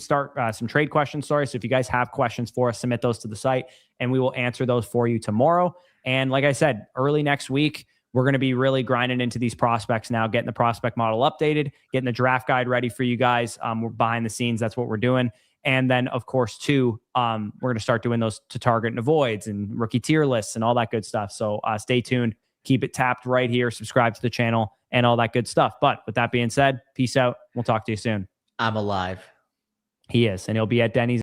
trade questions. So if you guys have questions for us, submit those to the site, and we will answer those for you tomorrow. And like I said, early next week, we're going to be really grinding into these prospects now, getting the prospect model updated, getting the draft guide ready for you guys. We're behind the scenes. That's what we're doing. And then, of course, too, we're going to start doing those to target and avoids and rookie tier lists and all that good stuff. So stay tuned. Keep it tapped right here. Subscribe to the channel and all that good stuff. But with that being said, peace out. We'll talk to you soon. I'm alive. He is. And he'll be at Denny's.